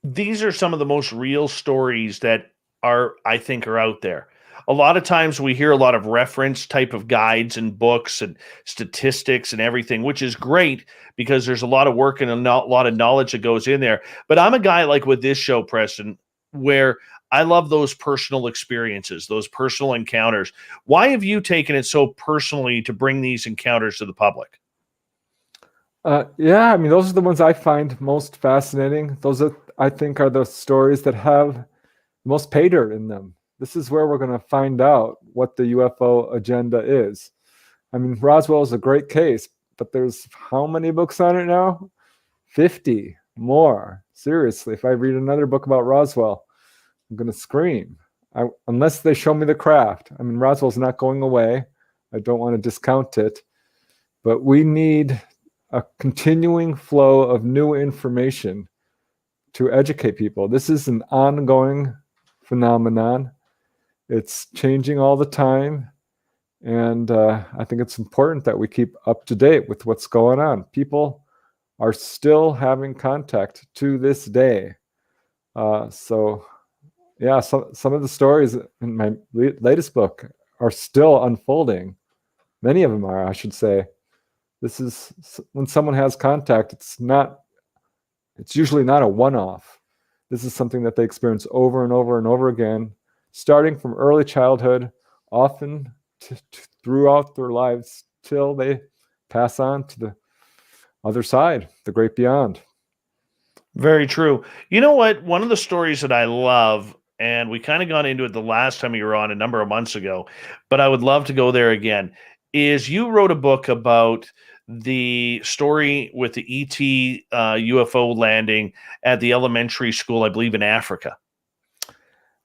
These are some of the most real stories that I think are out there. A lot of times we hear a lot of reference type of guides and books and statistics and everything, which is great because there's a lot of work and a lot of knowledge that goes in there. But I'm a guy like with this show, Preston, where I love those personal experiences, those personal encounters. Why have you taken it so personally to bring these encounters to the public? Those are the ones I find most fascinating. Those I think are the stories that have the most pay dirt in them. This is where we're going to find out what the UFO agenda is. Roswell is a great case, but there's how many books on it now? 50 more. Seriously, if I read another book about Roswell, I'm going to scream. Unless they show me the craft. Roswell's not going away. I don't want to discount it, but we need a continuing flow of new information to educate people. This is an ongoing phenomenon. It's changing all the time. And I think it's important that we keep up to date with what's going on. People are still having contact to this day. Some of the stories in my latest book are still unfolding. Many of them are, I should say. This is when someone has contact, it's usually not a one-off. This is something that they experience over and over and over again, starting from early childhood, often throughout their lives till they pass on to the other side, the great beyond. Very true. You know what? One of the stories that I love, and we kind of got into it the last time you were on a number of months ago, but I would love to go there again, is you wrote a book about the story with the ET UFO landing at the elementary school, I believe, in Africa.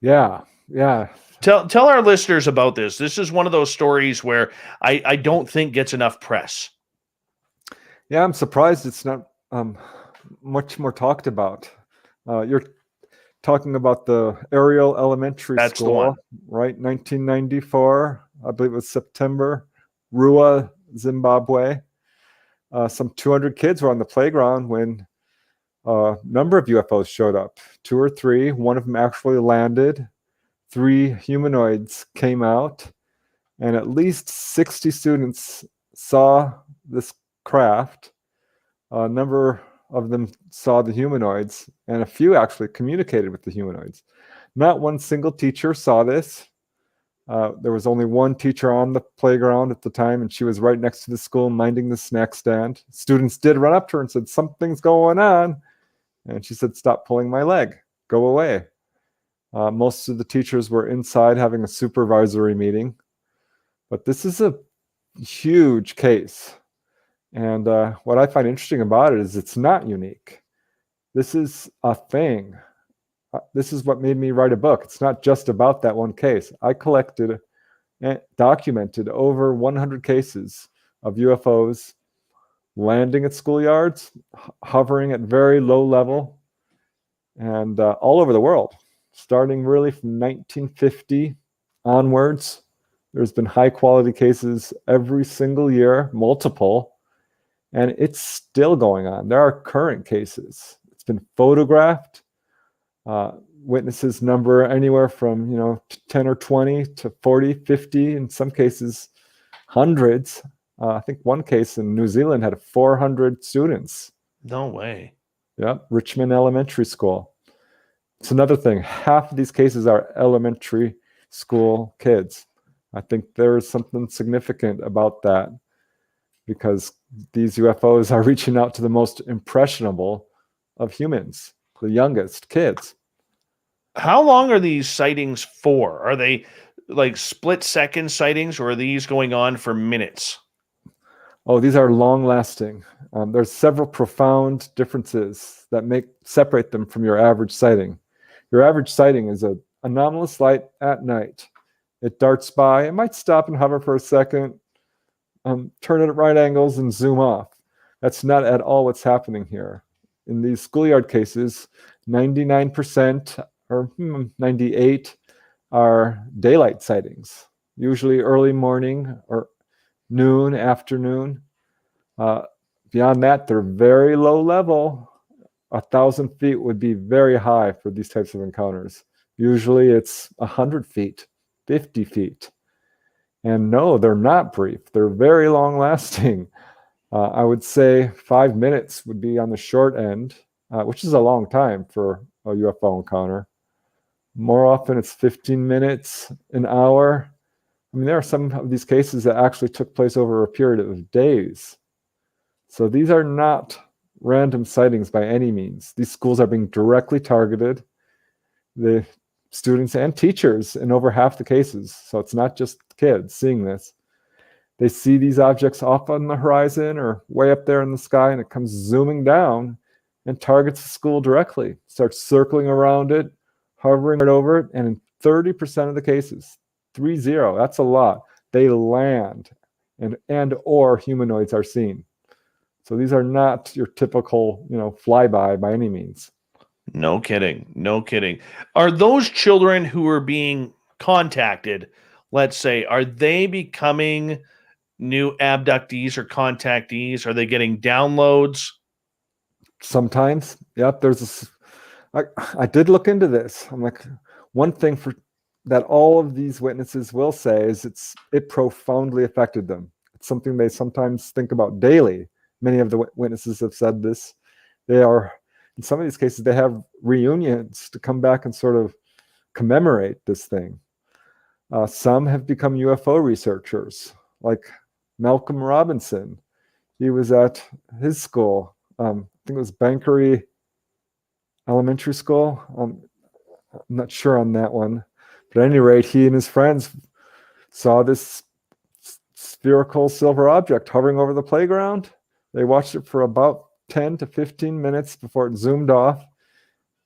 Yeah. Tell our listeners about this. This is one of those stories where I don't think gets enough press. Yeah, I'm surprised it's not much more talked about. You're talking about the Ariel Elementary That's the School, one. right? 1994, I believe it was September, Rua, Zimbabwe. Some 200 kids were on the playground when a number of UFOs showed up, 2 or 3. One of them actually landed. 3 humanoids came out, and at least 60 students saw this craft. A number of them saw the humanoids, and a few actually communicated with the humanoids. Not one single teacher saw this. There was only one teacher on the playground at the time, and she was right next to the school minding the snack stand. Students did run up to her and said, "Something's going on." And she said, "Stop pulling my leg. Go away." Most of the teachers were inside having a supervisory meeting. But this is a huge case. And what I find interesting about it is it's not unique. This is a thing. This is what made me write a book. It's not just about that one case. I collected and documented over 100 cases of UFOs landing at schoolyards, hovering at very low level, and all over the world, starting really from 1950 onwards. There's been high quality cases every single year, multiple, and it's still going on. There are current cases. It's been photographed. Witnesses number anywhere from 10 or 20 to 40, 50, in some cases hundreds. I think one case in New Zealand had 400 students. No way. Yeah, Richmond Elementary School. It's another thing. Half of these cases are elementary school kids. I think there is something significant about that, because these UFOs are reaching out to the most impressionable of humans, the youngest kids. How long are these sightings for? Are they like split-second sightings, or are these going on for minutes? Oh, these are long-lasting. There's several profound differences that separate them from your average sighting. Your average sighting is an anomalous light at night. It darts by. It might stop and hover for a second, turn it at right angles, and zoom off. That's not at all what's happening here. In these schoolyard cases, 99% or 98 are daylight sightings, usually early morning or noon, afternoon. Beyond that, they're very low level. 1,000 feet would be very high for these types of encounters. Usually it's 100 feet, 50 feet. And no, they're not brief. They're very long lasting. I would say 5 minutes would be on the short end, which is a long time for a UFO encounter. More often it's 15 minutes, an hour. I mean, there are some of these cases that actually took place over a period of days. So these are not random sightings by any means. These schools are being directly targeted, the students and teachers in over half the cases. So it's not just kids seeing this. They see these objects off on the horizon or way up there in the sky, and it comes zooming down and targets the school directly, starts circling around it, hovering right over it, and in 30% of the cases, 30, that's a lot, they land and or humanoids are seen. So these are not your typical, flyby by any means. No kidding. No kidding. Are those children who are being contacted, let's say, are they becoming new abductees or contactees? Are they getting downloads? Sometimes. Yep. I did look into this. I'm like, one thing that all of these witnesses will say is it profoundly affected them. It's something they sometimes think about daily. Many of the witnesses have said this. In some of these cases, they have reunions to come back and sort of commemorate this thing. Some have become UFO researchers, like Malcolm Robinson. He was at his school, I think it was Bankery Elementary School. I'm not sure on that one. But at any rate, he and his friends saw this spherical silver object hovering over the playground. They watched it for about 10 to 15 minutes before it zoomed off,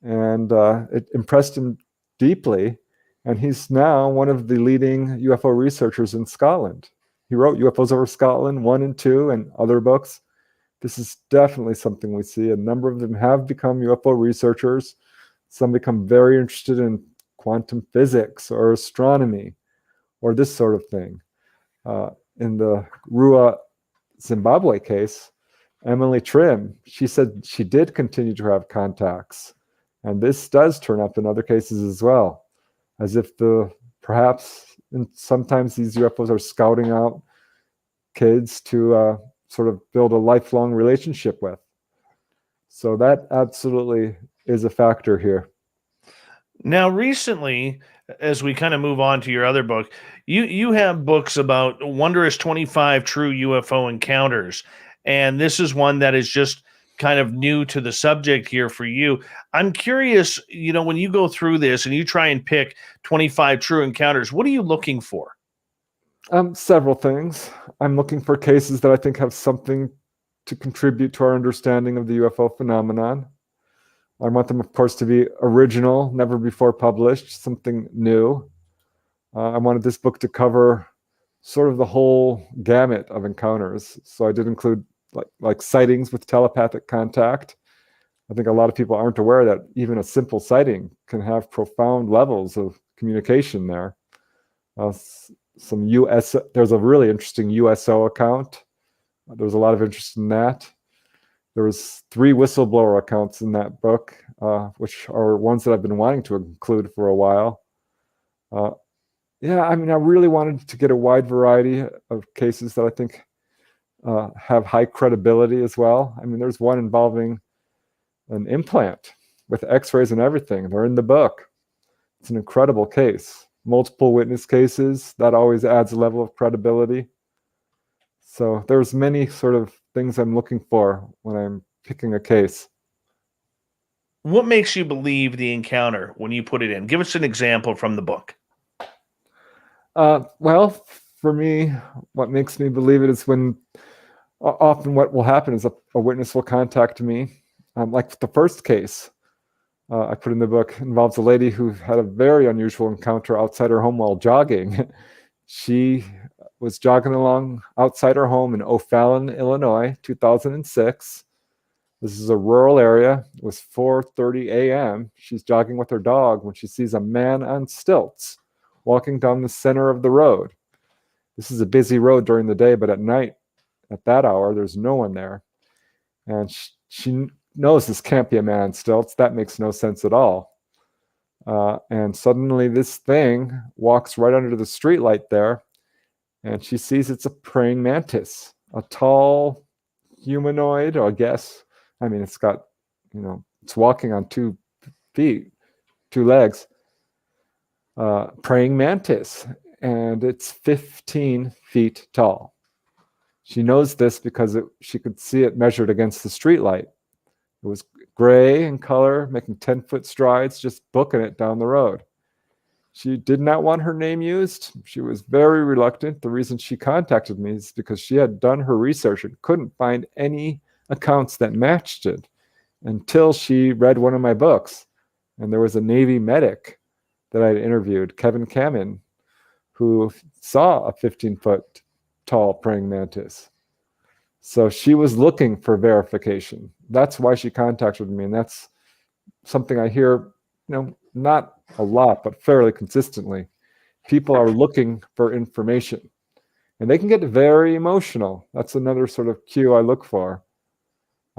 and it impressed him deeply. And he's now one of the leading UFO researchers in Scotland. He wrote UFOs Over Scotland 1 and 2 and other books. This is definitely something we see. A number of them have become UFO researchers. Some become very interested in quantum physics or astronomy or this sort of thing. In the Rua, Zimbabwe case, Emily Trim, she said she did continue to have contacts. And this does turn up in other cases as well, as if sometimes these UFOs are scouting out kids to sort of build a lifelong relationship with. So that absolutely is a factor here. Now, recently, as we kind of move on to your other book, you have books about wondrous 25 true UFO encounters. And this is one that is just kind of new to the subject here for you. I'm curious, when you go through this and you try and pick 25 true encounters, what are you looking for? Several things. I'm looking for cases that I think have something to contribute to our understanding of the UFO phenomenon. I want them, of course, to be original, never before published, something new. I wanted this book to cover sort of the whole gamut of encounters. So I did include like sightings with telepathic contact. I think a lot of people aren't aware that even a simple sighting can have profound levels of communication there. There's a really interesting USO account. There's a lot of interest in that. There was 3 whistleblower accounts in that book, which are ones that I've been wanting to include for a while. I really wanted to get a wide variety of cases that I think have high credibility as well. I mean, there's one involving an implant with x-rays and everything. They're in the book. It's an incredible case. Multiple witness cases, that always adds a level of credibility. So there's many sort of things I'm looking for when I'm picking a case. What makes you believe the encounter when you put it in? Give us an example from the book. Well, for me, what makes me believe it is when often what will happen is a witness will contact me. Like the first case I put in the book involves a lady who had a very unusual encounter outside her home while jogging. She was jogging along outside her home in O'Fallon, Illinois, 2006. This is a rural area. It was 4:30 a.m. She's jogging with her dog when she sees a man on stilts walking down the center of the road. This is a busy road during the day, but at night, at that hour, there's no one there. And she knows this can't be a man on stilts. That makes no sense at all. And suddenly this thing walks right under the streetlight there, and she sees it's a praying mantis, a tall humanoid, I guess. I mean, it's got, it's walking on 2 legs, praying mantis, and it's 15 feet tall. She knows this because she could see it measured against the streetlight. It was gray in color, making 10-foot strides, just booking it down the road. She did not want her name used. She was very reluctant. The reason she contacted me is because she had done her research and couldn't find any accounts that matched it until she read one of my books. And there was a Navy medic that I had interviewed, Kevin Kamen, who saw a 15-foot tall praying mantis. So she was looking for verification. That's why she contacted me. And that's something I hear, not a lot, but fairly consistently. People are looking for information, and they can get very emotional. That's another sort of cue I look for.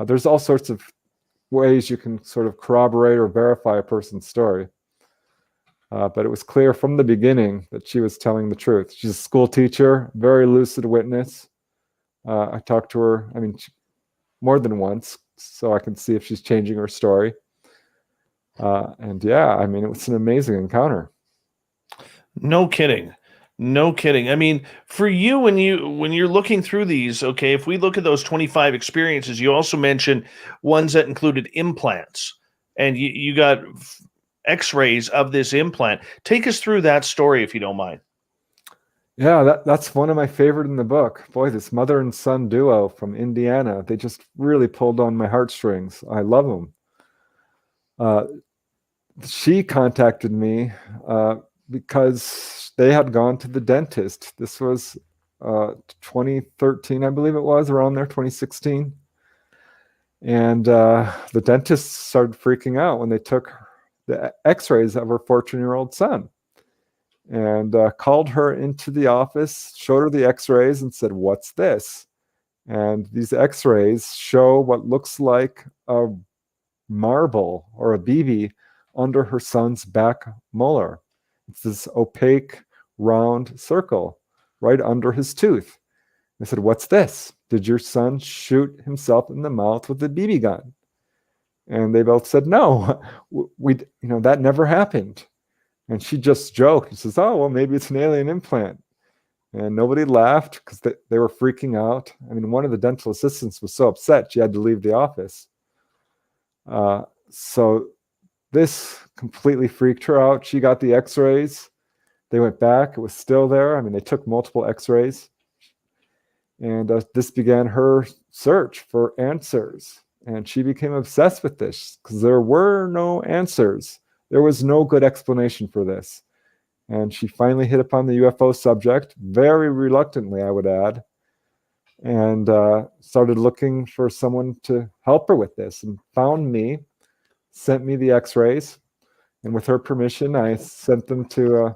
There's all sorts of ways you can sort of corroborate or verify a person's story. But it was clear from the beginning that she was telling the truth. She's a school teacher, very lucid witness. I talked to her, more than once, so I can see if she's changing her story. It was an amazing encounter. No kidding. I mean, for you, when you're looking through these, okay, if we look at those 25 experiences, you also mentioned ones that included implants, and you got x-rays of this implant. Take us through that story, if you don't mind. Yeah, that's one of my favorite in the book. Boy, this mother and son duo from Indiana, they just really pulled on my heartstrings. I love them. Uh, she contacted me because they had gone to the dentist. This was 2013, I believe it was, around there, 2016. And the dentist started freaking out when they took the x-rays of her 14-year-old son, and called her into the office, showed her the x-rays, and said, "What's this?" And these x-rays show what looks like a marble or a BB under her son's back molar. It's this opaque, round circle right under his tooth. I said, "What's this? Did your son shoot himself in the mouth with a BB gun?" And they both said, "No, that never happened." And she just joked and says, "Oh, well, maybe it's an alien implant." And nobody laughed because they were freaking out. I mean, one of the dental assistants was so upset she had to leave the office. So this completely freaked her out. She got the x-rays. They went back. It was still there. I mean, they took multiple x-rays. And this began her search for answers. And she became obsessed with this because there were no answers. There was no good explanation for this. And she finally hit upon the UFO subject, very reluctantly, I would add, and started looking for someone to help her with this, and found me, sent me the x-rays, and with her permission, I sent them to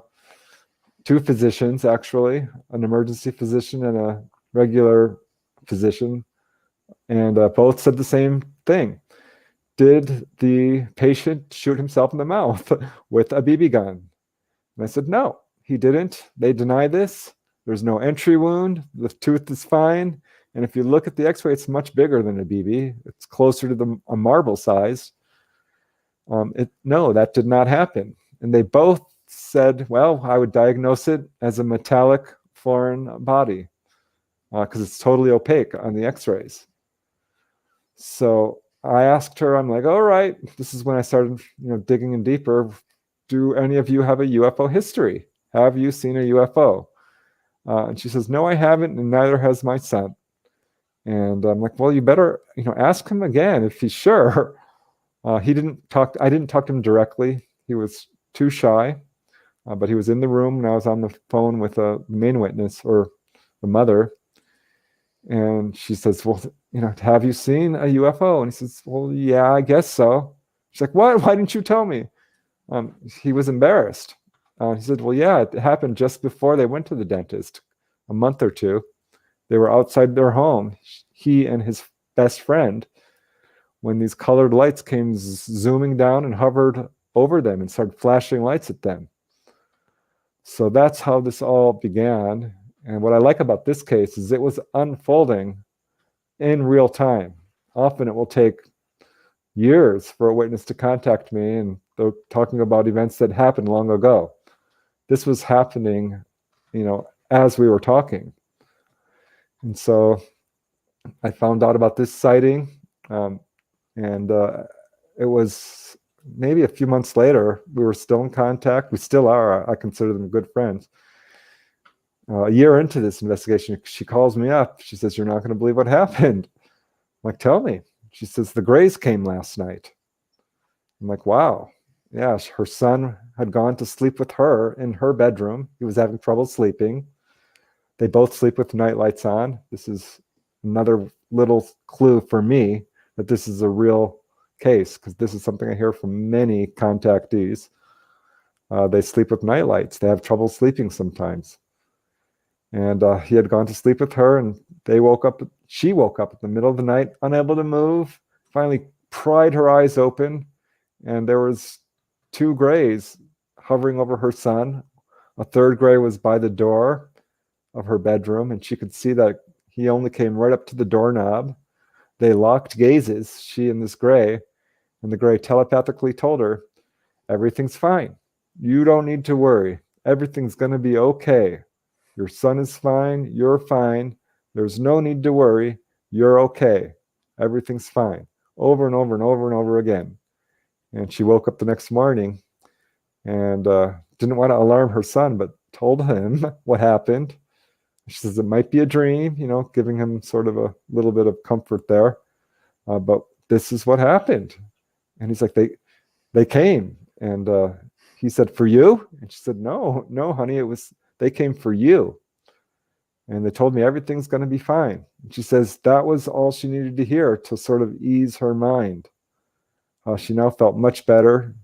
two physicians, actually, an emergency physician and a regular physician, and both said the same thing. Did the patient shoot himself in the mouth with a BB gun? And I said, "No, he didn't. They deny this. There's no entry wound. The tooth is fine. And if you look at the x-ray, it's much bigger than a BB. It's closer to a marble size." No, that did not happen. And they both said, well, I would diagnose it as a metallic foreign body because it's totally opaque on the x-rays. So I asked her, I'm like, all right, this is when I started digging in deeper. Do any of you have a UFO history? Have you seen a UFO? And she says, "No, I haven't, and neither has my son." And I'm like, well, you better ask him again if he's sure. I didn't talk to him directly. He was too shy, but he was in the room, and I was on the phone with the main witness, or the mother. And she says, well, have you seen a UFO? And he says, well, yeah, I guess so. She's like, what? Why didn't you tell me? He was embarrassed. He said, well, yeah, it happened just before they went to the dentist, a month or two. They were outside their home, he and his best friend, when these colored lights came zooming down and hovered over them and started flashing lights at them. So that's how this all began. And what I like about this case is it was unfolding in real time. Often it will take years for a witness to contact me, and they're talking about events that happened long ago. This was happening, as we were talking. And so I found out about this sighting, and it was maybe a few months later. We were still in contact. We still are. I consider them good friends. A year into this investigation, she calls me up. She says, "You're not going to believe what happened." I'm like, "Tell me." She says, "The Greys came last night." I'm like, wow. Yeah, her son had gone to sleep with her in her bedroom. He was having trouble sleeping. They both sleep with night lights on. This is another little clue for me that this is a real case, because this is something I hear from many contactees. They sleep with night lights. They have trouble sleeping sometimes. And he had gone to sleep with her, and she woke up in the middle of the night, unable to move, finally pried her eyes open, and there was two Greys hovering over her son. A third Grey was by the door of her bedroom, and she could see that he only came right up to the doorknob. They locked gazes, she and this Grey, and the Grey telepathically told her, "Everything's fine. You don't need to worry. Everything's going to be okay. Your son is fine. You're fine. There's no need to worry. You're okay. Everything's fine." Over and over and over and over again. And she woke up the next morning and didn't want to alarm her son, but told him what happened. She says it might be a dream, giving him sort of a little bit of comfort there. But this is what happened. And he's like, they came. And he said, for you? And she said, no, honey, they came for you. And they told me everything's going to be fine. And she says that was all she needed to hear to sort of ease her mind. She now felt much better.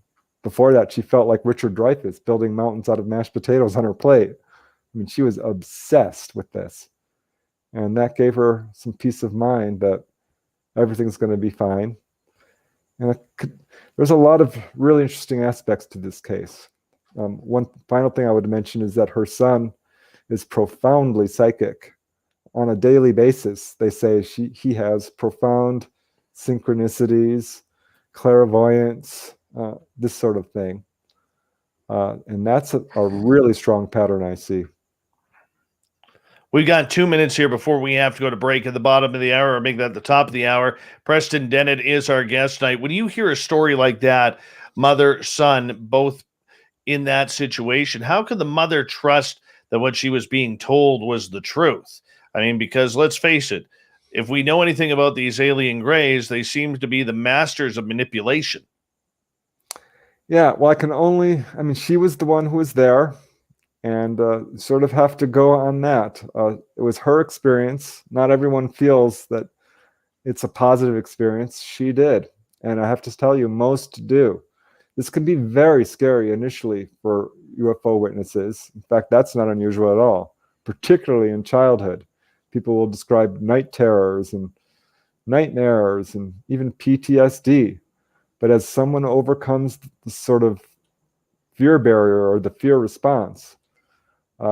Before that, she felt like Richard Dreyfuss building mountains out of mashed potatoes on her plate. I mean, she was obsessed with this. And that gave her some peace of mind that everything's going to be fine. And there's a lot of really interesting aspects to this case. One final thing I would mention is that her son is profoundly psychic. On a daily basis, they say he has profound synchronicities, clairvoyance, this sort of thing. And that's a really strong pattern I see. We've got 2 minutes here before we have to go to break at the bottom of the hour, or make that the top of the hour. Preston Dennett is our guest tonight. When you hear a story like that, mother, son, both in that situation, how could the mother trust that what she was being told was the truth? I mean, because let's face it, if we know anything about these alien grays, they seem to be the masters of manipulation. Yeah, well, she was the one who was there, and sort of have to go on that. It was her experience. Not everyone feels that it's a positive experience. She did. And I have to tell you, most do. This can be very scary initially for UFO witnesses. In fact, that's not unusual at all, particularly in childhood. People will describe night terrors and nightmares and even PTSD. But as someone overcomes the sort of fear barrier or the fear response,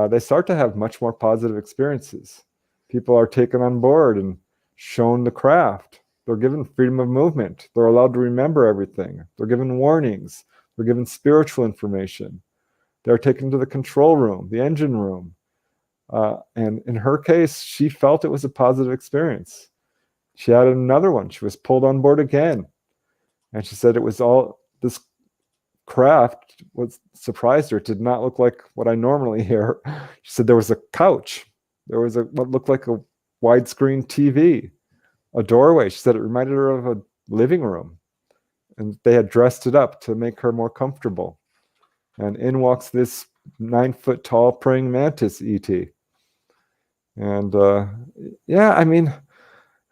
they start to have much more positive experiences. People are taken on board and shown the craft. They're given freedom of movement. They're allowed to remember everything. They're given warnings. They're given spiritual information. They're taken to the control room, the engine room. And in her case, she felt it was a positive experience. She had another one. She was pulled on board again. And she said it was all this craft was surprised her. It did not look like what I normally hear. She said there was a couch. There was what looked like a widescreen TV, a doorway. She said it reminded her of a living room. And they had dressed it up to make her more comfortable. And in walks this 9-foot tall praying mantis ET. And I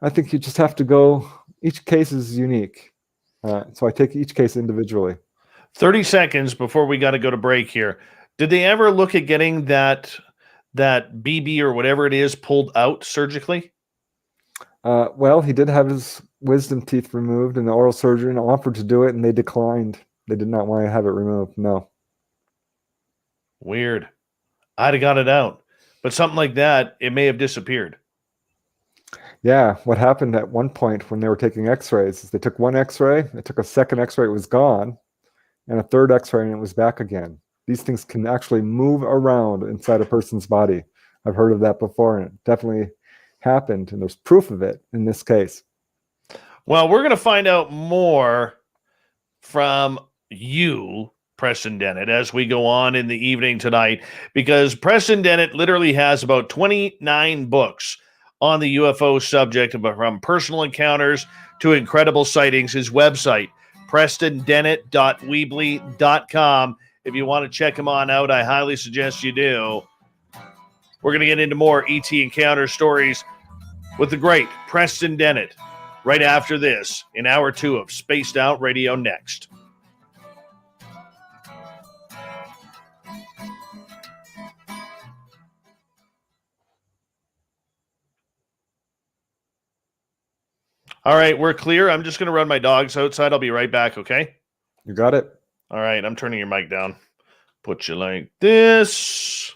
think you just have to go. Each case is unique. So I take each case individually. 30 seconds before we got to go to break here. Did they ever look at getting that BB or whatever it is pulled out surgically? Well, he did have his wisdom teeth removed, and the oral surgeon offered to do it, and they declined. They did not want to have it removed. No. Weird. I'd have got it out. But something like that, it may have disappeared. Yeah, what happened at one point when they were taking x-rays is they took one x-ray, they took a second x-ray, it was gone, and a third x-ray, and it was back again. These things can actually move around inside a person's body. I've heard of that before, and it definitely happened, and there's proof of it in this case. Well, we're going to find out more from you, Preston Dennett, as we go on in the evening tonight, because Preston Dennett literally has about 29 books on the UFO subject, from personal encounters to incredible sightings. His website, prestondennett.weebly.com. If you want to check him on out, I highly suggest you do. We're going to get into more ET encounter stories with the great Preston Dennett right after this in hour 2 of Spaced Out Radio next. All right, we're clear. I'm just going to run my dogs outside. I'll be right back, okay? You got it. All right, I'm turning your mic down. Put you like this.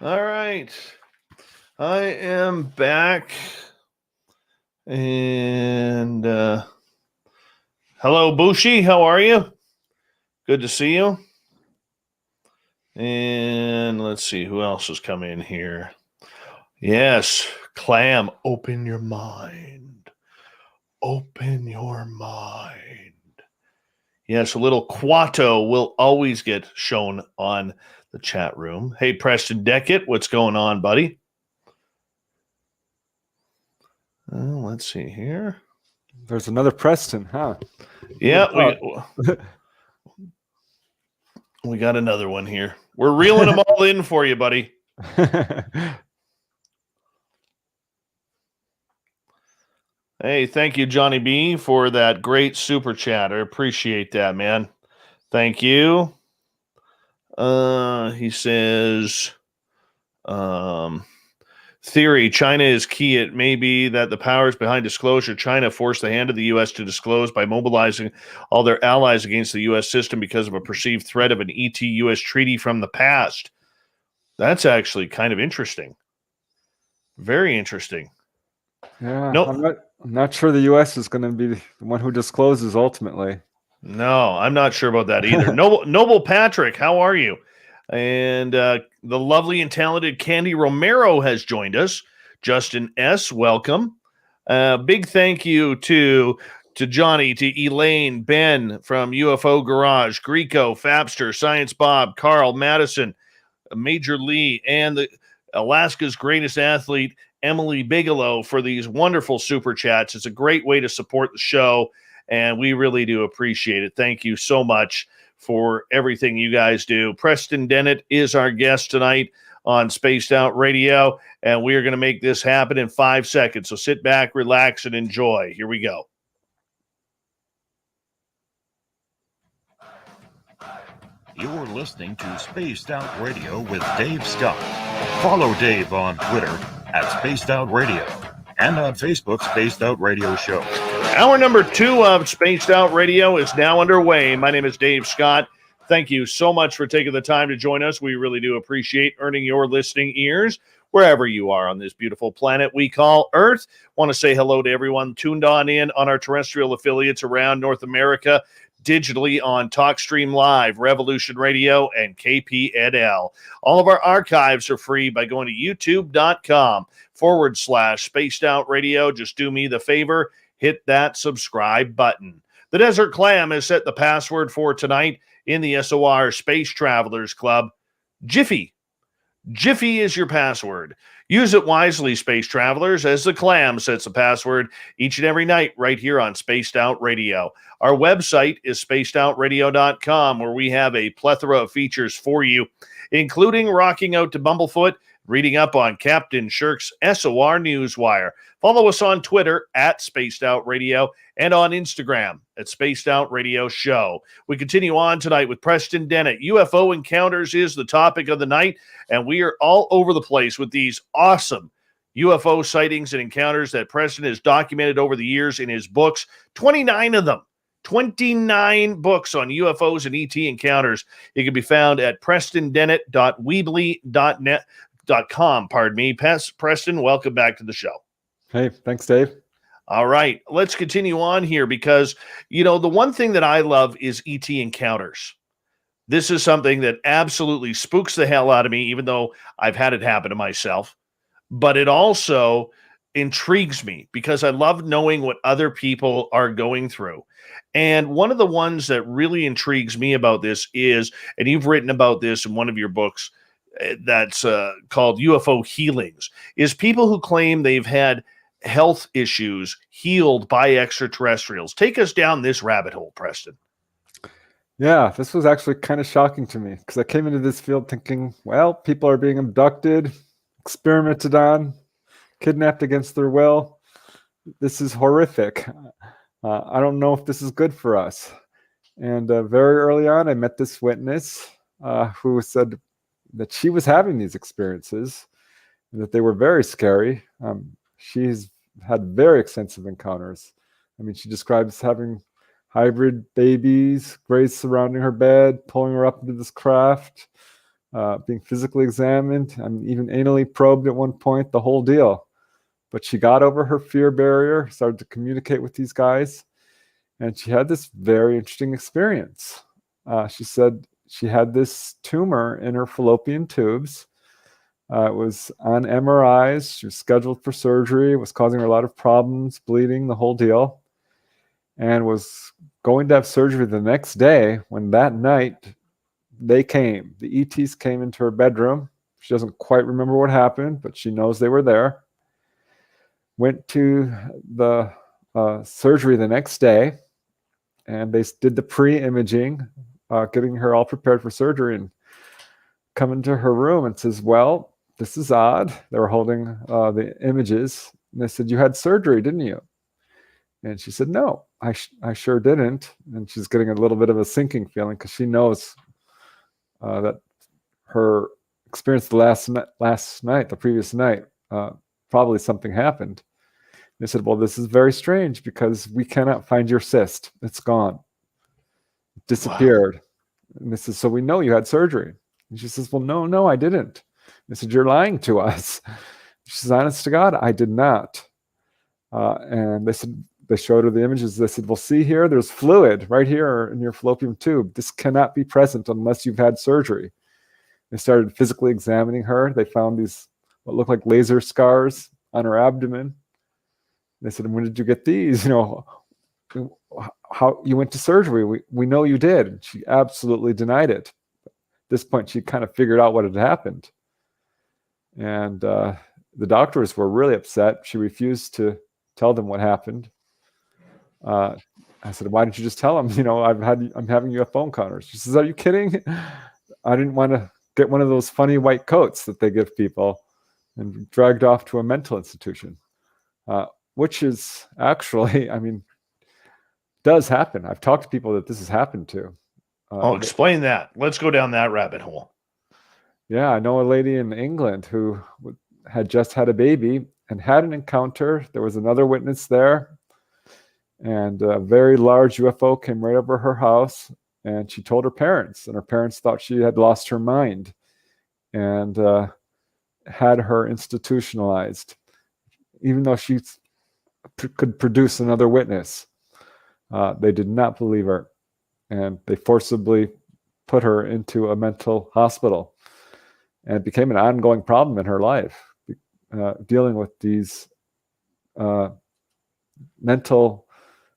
All right. I am back. And hello, Bushi. How are you? Good to see you. And let's see who else has come in here. Yes, Clam, open your mind. Open your mind. Yes, a little Quato will always get shown on the chat room. Hey, Preston Dennett, what's going on, buddy? Let's see here. There's another Preston, huh? Yeah, we got another one here. We're reeling them all in for you, buddy. Hey, thank you, Johnny B, for that great super chat. I appreciate that, man. Thank you. He says, theory, China is key. It may be that the powers behind disclosure, China forced the hand of the U.S. to disclose by mobilizing all their allies against the U.S. system because of a perceived threat of an ET-U.S. treaty from the past. That's actually kind of interesting. Very interesting. Yeah, I'm not sure the U.S. is going to be the one who discloses ultimately. No, I'm not sure about that either. Noble Patrick, how are you? And the lovely and talented Candy Romero has joined us. Justin S., welcome. Big thank you to Johnny, to Elaine, Ben from UFO Garage, Greco, Fabster, Science Bob, Carl, Madison, Major Lee, and the Alaska's greatest athlete, Emily Bigelow, for these wonderful super chats. It's a great way to support the show, and we really do appreciate it. Thank you so much for everything you guys do. Preston Dennett is our guest tonight on Spaced Out Radio, and we are going to make this happen in 5 seconds. So sit back, relax, and enjoy. Here we go. You're listening to Spaced Out Radio with Dave Scott. Follow Dave on Twitter at Spaced Out Radio and on Facebook, Spaced Out Radio Show. Hour number 2 of Spaced Out Radio is now underway. My name is Dave Scott. Thank you so much for taking the time to join us. We really do appreciate earning your listening ears wherever you are on this beautiful planet we call Earth. Want to say hello to everyone tuned on in on our terrestrial affiliates around North America, digitally on TalkStream Live, Revolution Radio, and KPNL. All of our archives are free by going to youtube.com/Spaced Out Radio. Just do me the favor, hit that subscribe button. The Desert Clam has set the password for tonight in the SOR Space Travelers Club. Jiffy. Jiffy is your password. Use it wisely, Space Travelers, as the Clam sets the password each and every night right here on Spaced Out Radio. Our website is spacedoutradio.com, where we have a plethora of features for you, including rocking out to Bumblefoot, reading up on Captain Shirk's SOR Newswire. Follow us on Twitter at Spaced Out Radio and on Instagram at Spaced Out Radio Show. We continue on tonight with Preston Dennett. UFO encounters is the topic of the night, and we are all over the place with these awesome UFO sightings and encounters that Preston has documented over the years in his books, 29 of them. 29 books on UFOs and ET encounters. It can be found at prestondennett.weebly.com. Pardon me. Preston, welcome back to the show. Hey, thanks, Dave. All right, let's continue on here because, the one thing that I love is ET encounters. This is something that absolutely spooks the hell out of me, even though I've had it happen to myself. But it also intrigues me because I love knowing what other people are going through. And one of the ones that really intrigues me about this is, and you've written about this in one of your books that's called UFO Healings, is people who claim they've had health issues healed by extraterrestrials. Take us down this rabbit hole, Preston. Yeah, this was actually kind of shocking to me because I came into this field thinking, well, people are being abducted, experimented on, kidnapped against their will. This is horrific. I don't know if this is good for us. And very early on, I met this witness who said that she was having these experiences and that they were very scary. She's had very extensive encounters. I mean, she describes having hybrid babies, grays surrounding her bed, pulling her up into this craft. being physically examined, and even anally probed at one point, the whole deal. But she got over her fear barrier, started to communicate with these guys, and she had this very interesting experience. She said she had this tumor in her fallopian tubes. It was on MRIs. She was scheduled for surgery. It was causing her a lot of problems, bleeding, the whole deal, and was going to have surgery the next day when that night they came. The ETs came into her bedroom. She doesn't quite remember what happened, but she knows they were there. Went to the surgery the next day, and they did the pre-imaging, getting her all prepared for surgery, and come into her room and says, well, this is odd. They were holding the images, and they said, you had surgery, didn't you? And she said, no, I sure didn't. And she's getting a little bit of a sinking feeling because she knows that her experience the previous night, probably something happened. They said, well, this is very strange because we cannot find your cyst. It's gone. It disappeared. Wow. And they said, so we know you had surgery. And she says, well, no, I didn't. They said, you're lying to us. She says, honest to God, I did not. And they said, they showed her the images. They said, well, see here, there's fluid right here in your fallopian tube. This cannot be present unless you've had surgery. They started physically examining her. They found these, what looked like laser scars on her abdomen. They said, when did you get these? How you went to surgery? We know you did. And she absolutely denied it. At this point, she kind of figured out what had happened. And the doctors were really upset. She refused to tell them what happened. I said, why didn't you just tell them? I'm having UFO encounters. She says, are you kidding? I didn't want to get one of those funny white coats that they give people and dragged off to a mental institution, which is actually, does happen. I've talked to people that this has happened to. Explain that. Let's go down that rabbit hole. Yeah, I know a lady in England who had just had a baby and had an encounter. There was another witness there, and a very large UFO came right over her house, and she told her parents, and her parents thought she had lost her mind and had her institutionalized, even though she could produce another witness. They did not believe her, and they forcibly put her into a mental hospital. And it became an ongoing problem in her life, dealing with these mental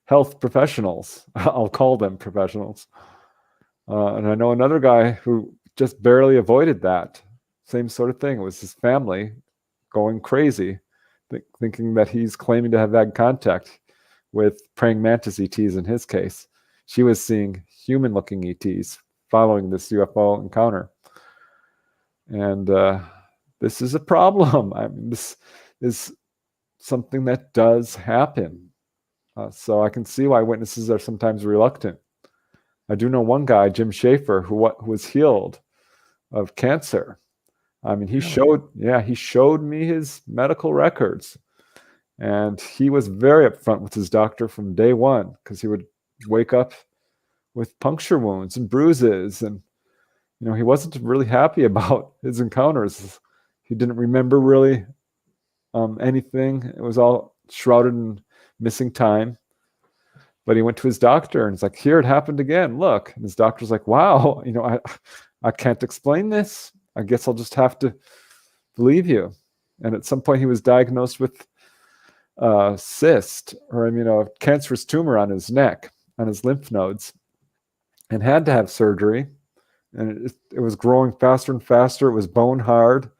health professionals. I'll call them professionals. And I know another guy who just barely avoided that. Same sort of thing. It was his family going crazy, thinking that he's claiming to have had contact with praying mantis ETs in his case. She was seeing human-looking ETs following this UFO encounter. And this is a problem. This is something that does happen. So I can see why witnesses are sometimes reluctant. I do know one guy, Jim Schaefer, who was healed of cancer. He showed me his medical records, and he was very upfront with his doctor from day one, because he would wake up with puncture wounds and bruises, and he wasn't really happy about his encounters. He didn't remember really anything. It was all shrouded in missing time. But he went to his doctor and it's like, here, it happened again. Look. And his doctor's like, wow, I can't explain this. I guess I'll just have to believe you. And at some point he was diagnosed with cyst, or a cancerous tumor on his neck, on his lymph nodes, and had to have surgery. And it was growing faster and faster. It was bone hard.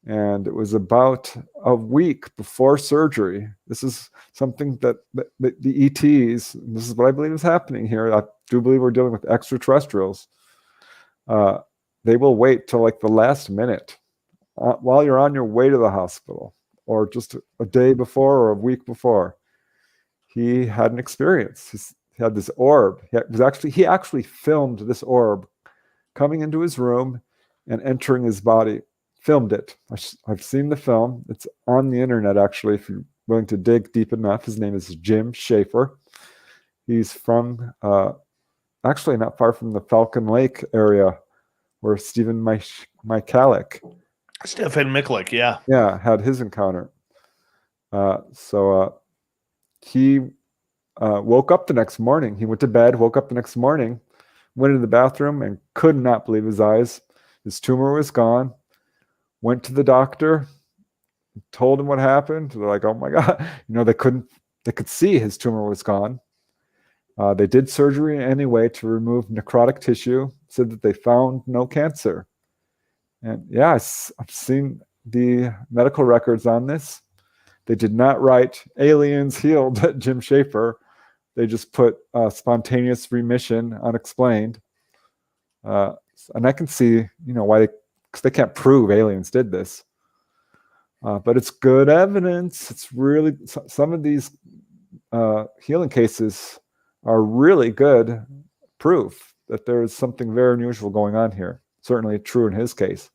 And it was about a week before surgery. This is something that the ETs, and this is what I believe is happening here. I do believe we're dealing with extraterrestrials. They will wait till like the last minute while you're on your way to the hospital, or just a day before or a week before. He had an experience. He had this orb. He actually filmed this orb coming into his room and entering his body. Filmed it. I've seen the film. It's on the internet, actually, if you're willing to dig deep enough. His name is Jim Schaefer. He's from, actually not far from the Falcon Lake area where Stephen Michalik, Stefan Miklik, yeah. had his encounter. So he woke up the next morning. He went to bed, woke up the next morning, went into the bathroom and could not believe his eyes. His tumor was gone. Went to the doctor, told him what happened. They're like, oh my God. They could see his tumor was gone. They did surgery anyway to remove necrotic tissue, said that they found no cancer. And yeah, I've seen the medical records on this. They did not write aliens healed Jim Schaefer. They just put spontaneous remission, unexplained. And I can see, why because they can't prove aliens did this. But it's good evidence. It's really, some of these healing cases are really good proof that there is something very unusual going on here. Certainly true in his case.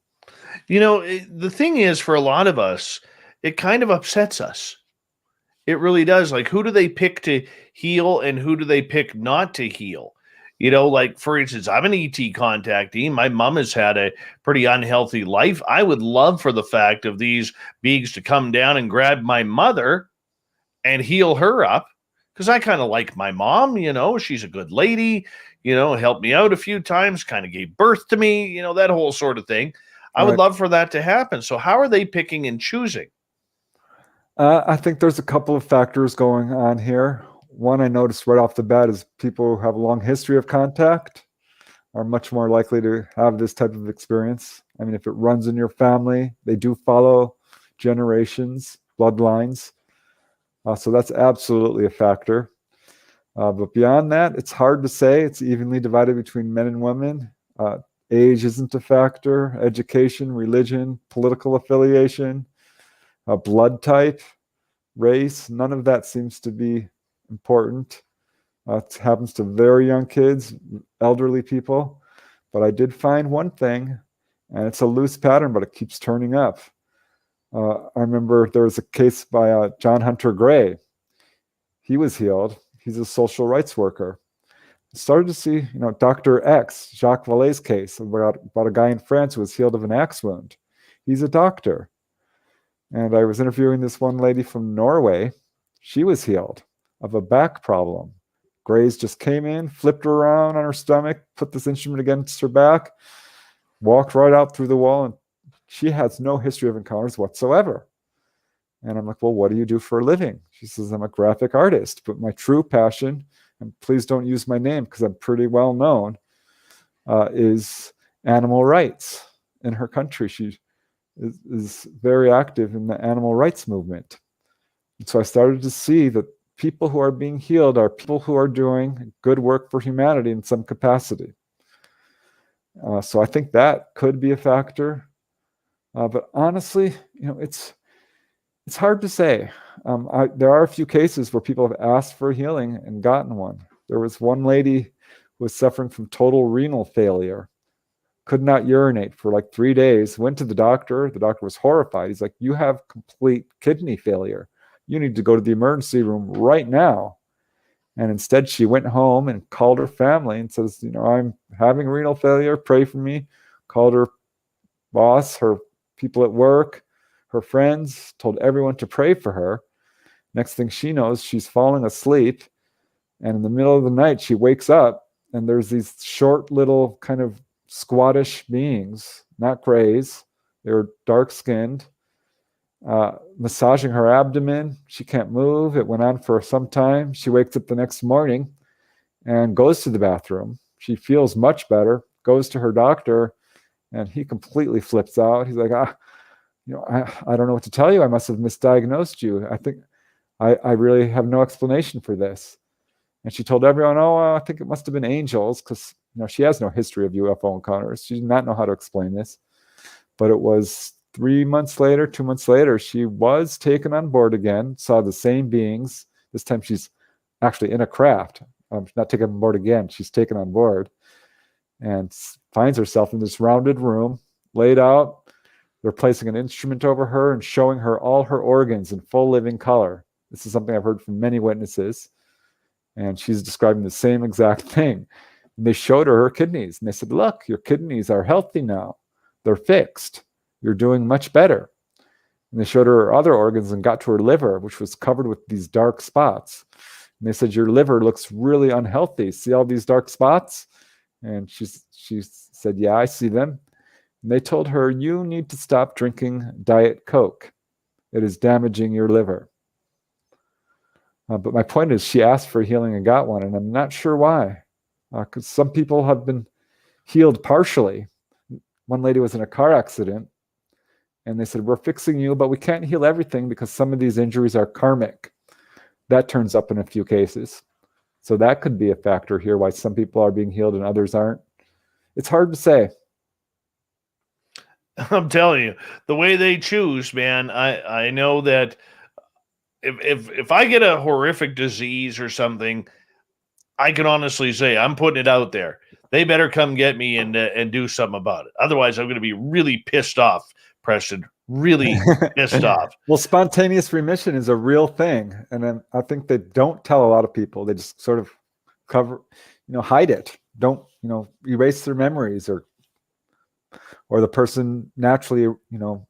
The thing is, for a lot of us, it kind of upsets us. It really does. Like, who do they pick to heal and who do they pick not to heal? Like, for instance, I'm an ET contactee. My mom has had a pretty unhealthy life. I would love for the fact of these beings to come down and grab my mother and heal her up, because I kind of like my mom. She's a good lady, helped me out a few times, kind of gave birth to me, that whole sort of thing. I would love for that to happen. So how are they picking and choosing? I think there's a couple of factors going on here. One I noticed right off the bat is people who have a long history of contact are much more likely to have this type of experience. I mean, if it runs in your family, they do follow generations, bloodlines. So that's absolutely a factor. But beyond that, it's hard to say. It's evenly divided between men and women. Age isn't a factor. Education, religion, political affiliation, blood type, race, none of that seems to be important. It happens to very young kids, elderly people. But I did find one thing, and it's a loose pattern, but it keeps turning up. I remember there was a case by John Hunter Gray. He was healed. He's a social rights worker. Started to see, Dr. X, Jacques Vallée's case about a guy in France who was healed of an axe wound. He's a doctor. And I was interviewing this one lady from Norway. She was healed of a back problem. Gray's just came in, flipped her around on her stomach, put this instrument against her back, walked right out through the wall, and she has no history of encounters whatsoever. And I'm like, well, what do you do for a living? She says, I'm a graphic artist, but my true passion, and please don't use my name because I'm pretty well known, is animal rights in her country. She is very active in the animal rights movement. And so I started to see that people who are being healed are people who are doing good work for humanity in some capacity. So I think that could be a factor. But honestly, it's hard to say. There are a few cases where people have asked for healing and gotten one. There was one lady who was suffering from total renal failure, could not urinate for like 3 days, went to the doctor. The doctor was horrified. He's like, you have complete kidney failure. You need to go to the emergency room right now. And instead, she went home and called her family and says, I'm having renal failure. Pray for me. Called her boss, her people at work, her friends, told everyone to pray for her. Next thing she knows, she's falling asleep. And in the middle of the night, she wakes up and there's these short little kind of squattish beings, not grays. They were dark-skinned, massaging her abdomen. She can't move. It went on for some time. She wakes up the next morning and goes to the bathroom. She feels much better, goes to her doctor, and he completely flips out. He's like, I don't know what to tell you. I must have misdiagnosed you. I think I really have no explanation for this. And she told everyone, I think it must have been angels, because she has no history of UFO encounters. She did not know how to explain this. But it was 2 months later, she was taken on board again, saw the same beings. This time she's actually in a craft. Not taken on board again. She's taken on board and finds herself in this rounded room, laid out. They're placing an instrument over her and showing her all her organs in full living color. This is something I've heard from many witnesses. And she's describing the same exact thing. And they showed her kidneys, and they said, look, your kidneys are healthy now. They're fixed. You're doing much better. And they showed her other organs and got to her liver, which was covered with these dark spots. And they said, your liver looks really unhealthy. See all these dark spots? And she said, yeah, I see them. And they told her, you need to stop drinking Diet Coke. It is damaging your liver. But my point is, she asked for healing and got one, and I'm not sure why. Because some people have been healed partially. One lady was in a car accident, and they said, we're fixing you, but we can't heal everything because some of these injuries are karmic. That turns up in a few cases. So that could be a factor here, why some people are being healed and others aren't. It's hard to say. I'm telling you, the way they choose, man, I know that if I get a horrific disease or something, I can honestly say I'm putting it out there. They better come get me and do something about it. Otherwise, I'm going to be really pissed off, Preston. Really pissed off. Well, spontaneous remission is a real thing, and then I think they don't tell a lot of people. They just sort of hide it. Don't erase their memories, or the person naturally,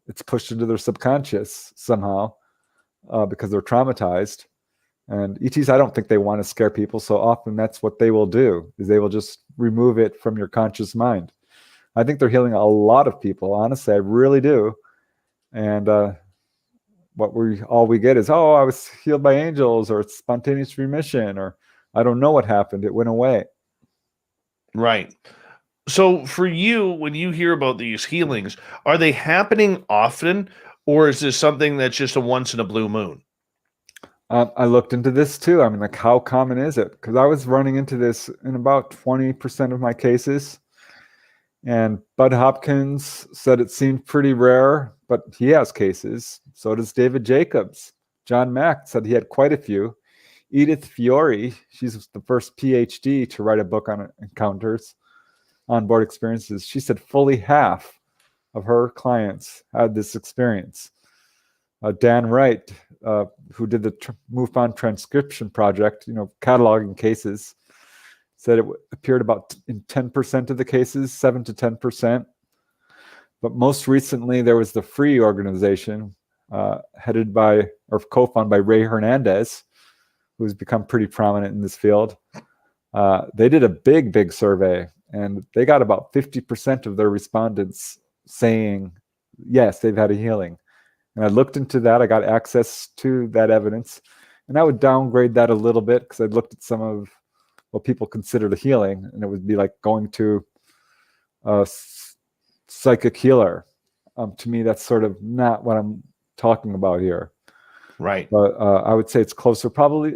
it's pushed into their subconscious somehow because they're traumatized. And ETs, I don't think they want to scare people, so often that's what they will do, is they will just remove it from your conscious mind. I think they're healing a lot of people, honestly, I really do. And all we get is, oh, I was healed by angels, or it's spontaneous remission, or I don't know what happened, it went away. Right. So for you, when you hear about these healings, are they happening often, or is this something that's just a once in a blue moon? I looked into this too. I mean, like, how common is it? Because I was running into this in about 20% of my cases. And Bud Hopkins said it seemed pretty rare, but he has cases. So does David Jacobs. John Mack said he had quite a few. Edith Fiore, she's the first PhD to write a book on encounters, onboard experiences. She said fully half of her clients had this experience. Dan Wright, who did the MUFON transcription project, cataloging cases, said it appeared about in 10% of the cases, 7 to 10%. But most recently, there was the Free organization headed by, or co-founded by Ray Hernandez, who's become pretty prominent in this field. They did a big survey, and they got about 50% of their respondents saying, yes, they've had a healing. And I looked into that. I got access to that evidence. And I would downgrade that a little bit because I looked at some of what people considered a healing. And it would be like going to a psychic healer. To me, that's sort of not what I'm talking about here. Right. But I would say it's closer, probably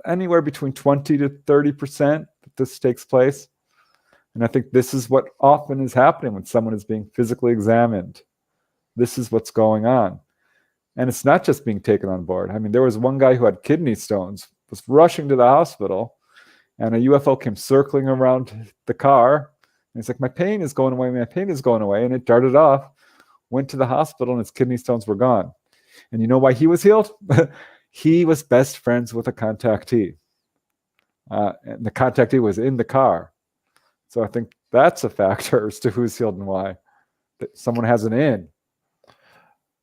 anywhere between 20 to 30% that this takes place. And I think this is what often is happening when someone is being physically examined. This is what's going on. And it's not just being taken on board. I mean, there was one guy who had kidney stones, was rushing to the hospital, and a UFO came circling around the car. And he's like, my pain is going away, my pain is going away. And it darted off, went to the hospital, and his kidney stones were gone. And you know why he was healed? He was best friends with a contactee. And the contactee was in the car. So I think that's a factor as to who's healed and why. That someone has an in.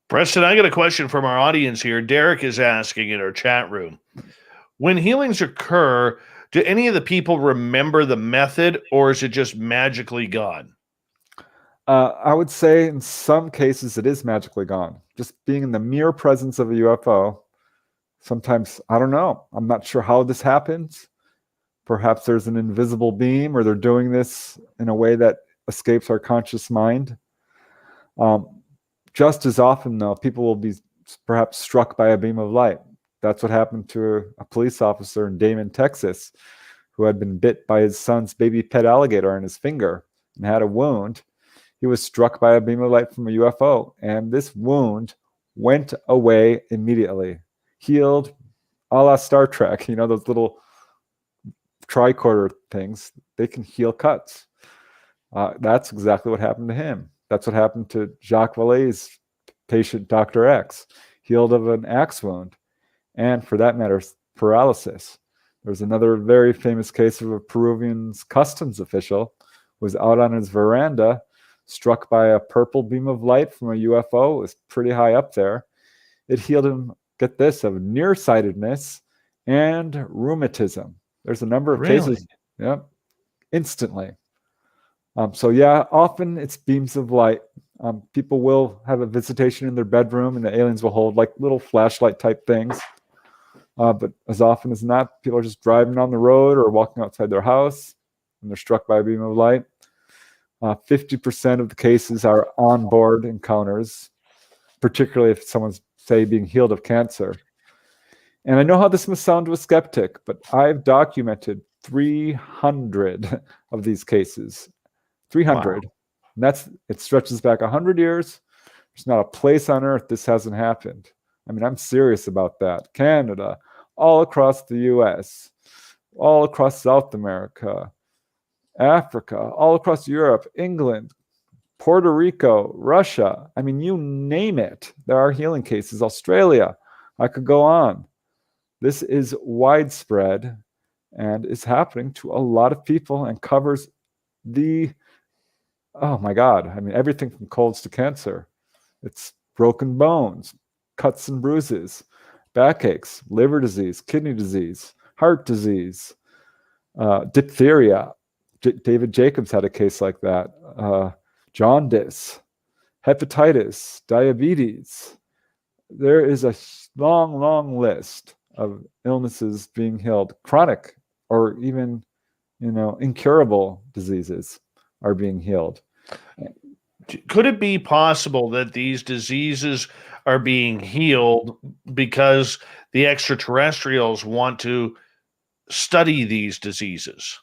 Preston, I got a question from our audience here. Derek is asking in our chat room. When healings occur, do any of the people remember the method, or is it just magically gone? I would say in some cases it is magically gone. Just being in the mere presence of a UFO. Sometimes, I don't know. I'm not sure how this happens. Perhaps there's an invisible beam, or they're doing this in a way that escapes our conscious mind. Just as often, though, people will be perhaps struck by a beam of light. That's what happened to a police officer in Damon, Texas, who had been bit by his son's baby pet alligator on his finger and had a wound. He was struck by a beam of light from a UFO, and this wound went away immediately. Healed, a la Star Trek, those little tricorder things, they can heal cuts. That's exactly what happened to him. That's what happened to Jacques Vallée's patient, Dr. X, healed of an axe wound, and for that matter, paralysis. There's another very famous case of a Peruvian customs official who was out on his veranda, struck by a purple beam of light from a UFO. It was pretty high up there. It healed him, get this, of nearsightedness and rheumatism. There's a number of cases, instantly. So yeah, often it's beams of light. People will have a visitation in their bedroom, and the aliens will hold like little flashlight type things. But as often as not, people are just driving on the road or walking outside their house, and they're struck by a beam of light. 50% of the cases are onboard encounters, particularly if someone's, say, being healed of cancer. And I know how this must sound to a skeptic, but I've documented 300 of these cases. 300. Wow. And it stretches back 100 years. There's not a place on earth this hasn't happened. I mean, I'm serious about that. Canada, all across the US, all across South America, Africa, all across Europe, England, Puerto Rico, Russia. I mean, you name it. There are healing cases. Australia. I could go on. This is widespread and is happening to a lot of people and covers oh my God. I mean, everything from colds to cancer. It's broken bones, cuts and bruises, backaches, liver disease, kidney disease, heart disease, diphtheria. David Jacobs had a case like that. Jaundice, hepatitis, diabetes. There is a long, long list of illnesses being healed. Chronic or even, incurable diseases are being healed. Could it be possible that these diseases are being healed because the extraterrestrials want to study these diseases?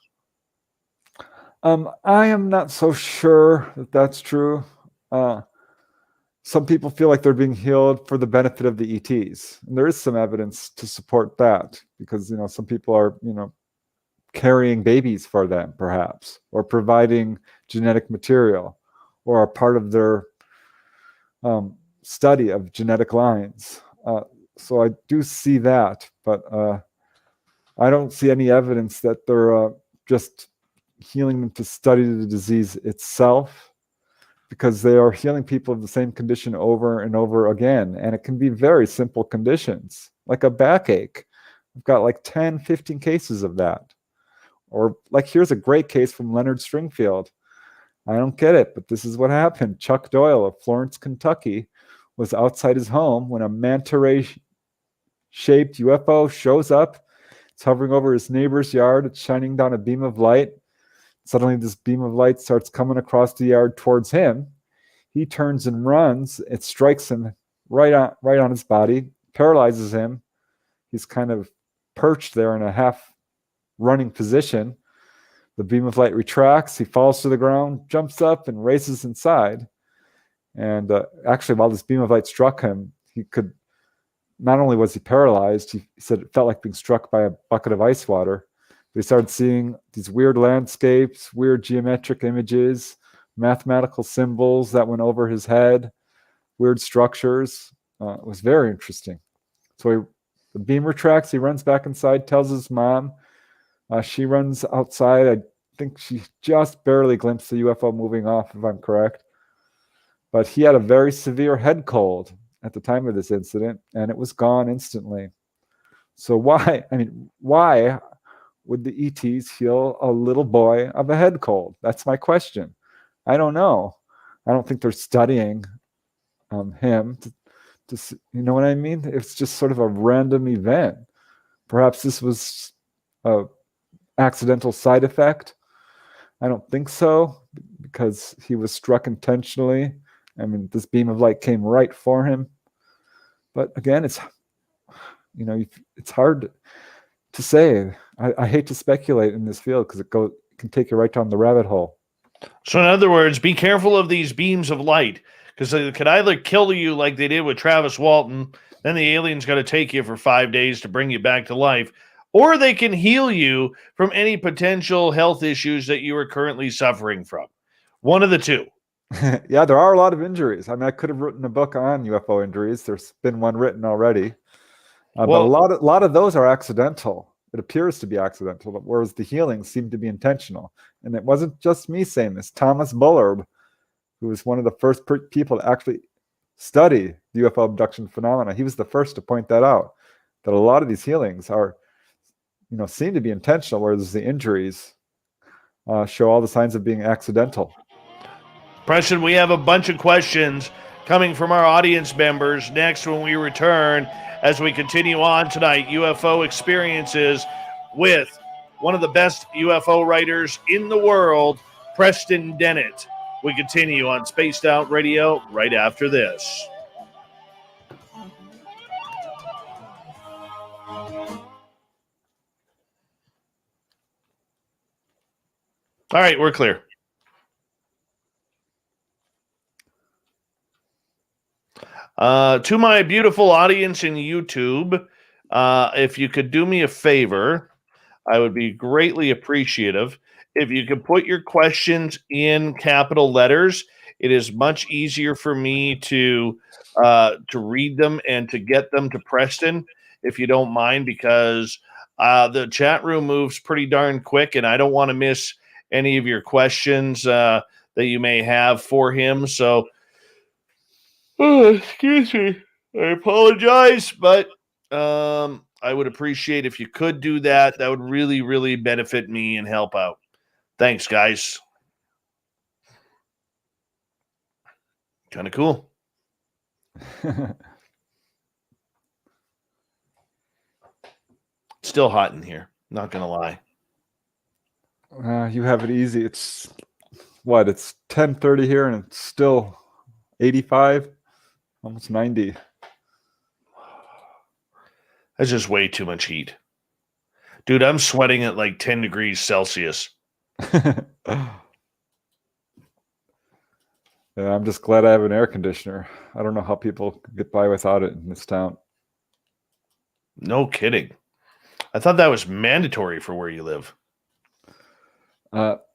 I am not so sure that that's true. Some people feel like they're being healed for the benefit of the ETs. And there is some evidence to support that because, some people are, carrying babies for them, perhaps, or providing genetic material, or are part of their study of genetic lines. So I do see that, but I don't see any evidence that they're just healing them to study the disease itself, because they are healing people of the same condition over and over again. And it can be very simple conditions, like a backache. I've got like 10, 15 cases of that. Or like, here's a great case from Leonard Stringfield. I don't get it, but this is what happened. Chuck Doyle of Florence, Kentucky, was outside his home when a manta ray-shaped UFO shows up. It's hovering over his neighbor's yard. It's shining down a beam of light. Suddenly, this beam of light starts coming across the yard towards him. He turns and runs. It strikes him right on his body, paralyzes him. He's kind of perched there in a half-running position. The beam of light retracts. He falls to the ground, jumps up, and races inside. And actually, while this beam of light struck him, not only was he paralyzed, he said it felt like being struck by a bucket of ice water. They started seeing these weird landscapes, weird geometric images, mathematical symbols that went over his head, weird structures. It was very interesting. So the beam retracts. He runs back inside, tells his mom. She runs outside. I think she just barely glimpsed the UFO moving off, if I'm correct. But he had a very severe head cold at the time of this incident, and it was gone instantly. So why would the ETs heal a little boy of a head cold? That's my question. I don't know. I don't think they're studying him to you know what I mean? It's just sort of a random event. Perhaps this was a accidental side effect. I don't think so, because he was struck intentionally. I mean, this beam of light came right for him. But again, it's hard to say. I hate to speculate in this field because it can take you right down the rabbit hole. So in other words, be careful of these beams of light, because they could either kill you like they did with Travis Walton, then the alien's got to take you for 5 days to bring you back to life, or they can heal you from any potential health issues that you are currently suffering from. One of the two. Yeah, there are a lot of injuries. I mean, I could have written a book on UFO injuries. There's been one written already. But a lot of those are accidental. it appears to be accidental, whereas the healings seem to be intentional. And it wasn't just me saying this. Thomas Bullard, who was one of the first people to actually study the UFO abduction phenomena, he was the first to point that out, that a lot of these healings are, seem to be intentional, whereas the injuries show all the signs of being accidental. Preston, we have a bunch of questions coming from our audience members next when we return as we continue on tonight, UFO experiences with one of the best UFO writers in the world, Preston Dennett. We continue on Spaced Out Radio right after this. All right, we're clear. To my beautiful audience in YouTube, if you could do me a favor, I would be greatly appreciative. If you could put your questions in capital letters, it is much easier for me to read them and to get them to Preston, if you don't mind, because the chat room moves pretty darn quick, and I don't want to miss any of your questions that you may have for him. So, excuse me, I apologize, but I would appreciate if you could do that. That would really, really benefit me and help out. Thanks, guys. Kind of cool. Still hot in here. Not going to lie. You have it easy. It's 10:30 here, and it's still 85, almost 90. That's just way too much heat. Dude, I'm sweating at like 10 degrees Celsius. Yeah, I'm just glad I have an air conditioner. I don't know how people get by without it in this town. No kidding. I thought that was mandatory for where you live.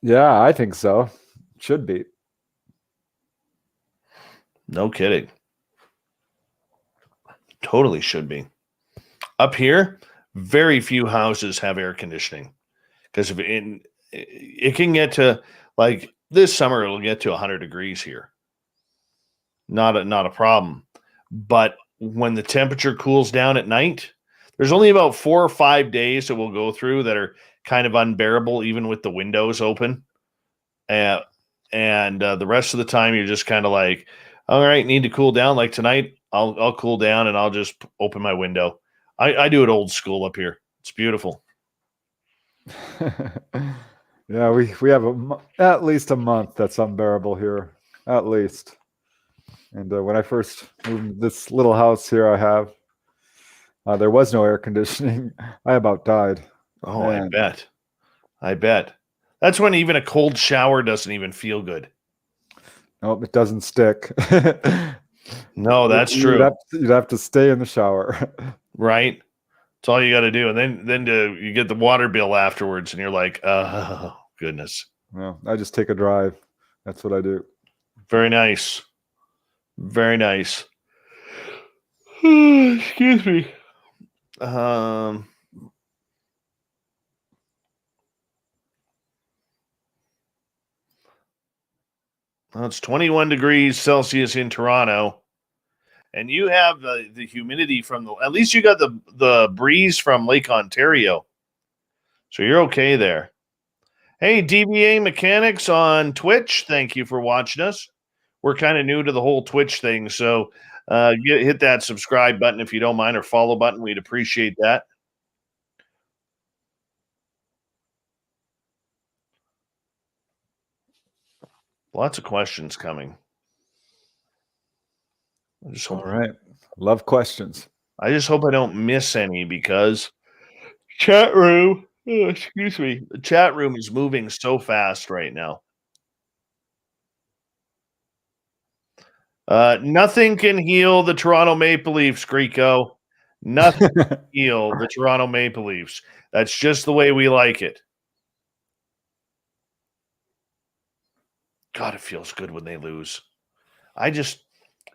Yeah, I think so. Should be. No kidding. Totally should be. Up here, very few houses have air conditioning because it can get to, like, this summer it'll get to 100 degrees here. Not a problem. But when the temperature cools down at night, there's only about 4 or 5 days that we'll go through that are kind of unbearable, even with the windows open. And the rest of the time, you're just kind of like, all right, need to cool down. Like tonight, I'll cool down and I'll just open my window. I do it old school up here. It's beautiful. Yeah, we have at least a month that's unbearable here, at least. And when I first moved this little house here, there was no air conditioning. I about died. Oh, man. I bet. That's when even a cold shower doesn't even feel good. Nope, it doesn't stick. No, that's true. You'd have to stay in the shower. Right? That's all you got to do. And then you get the water bill afterwards, and you're like, oh, goodness. Well, I just take a drive. That's what I do. Very nice. Very nice. Excuse me. Well, it's 21 degrees Celsius in Toronto, and you have the humidity from at least you got the breeze from Lake Ontario, so you're okay there. Hey, DBA Mechanics on Twitch, thank you for watching us. We're kind of new to the whole Twitch thing, so hit that subscribe button if you don't mind, or follow button. We'd appreciate that. Lots of questions coming. All right. Love questions. I just hope I don't miss any, because chat room, excuse me, the chat room is moving so fast right now. Nothing can heal the Toronto Maple Leafs, Greco. Nothing can heal the Toronto Maple Leafs. That's just the way we like it. God, it feels good when they lose.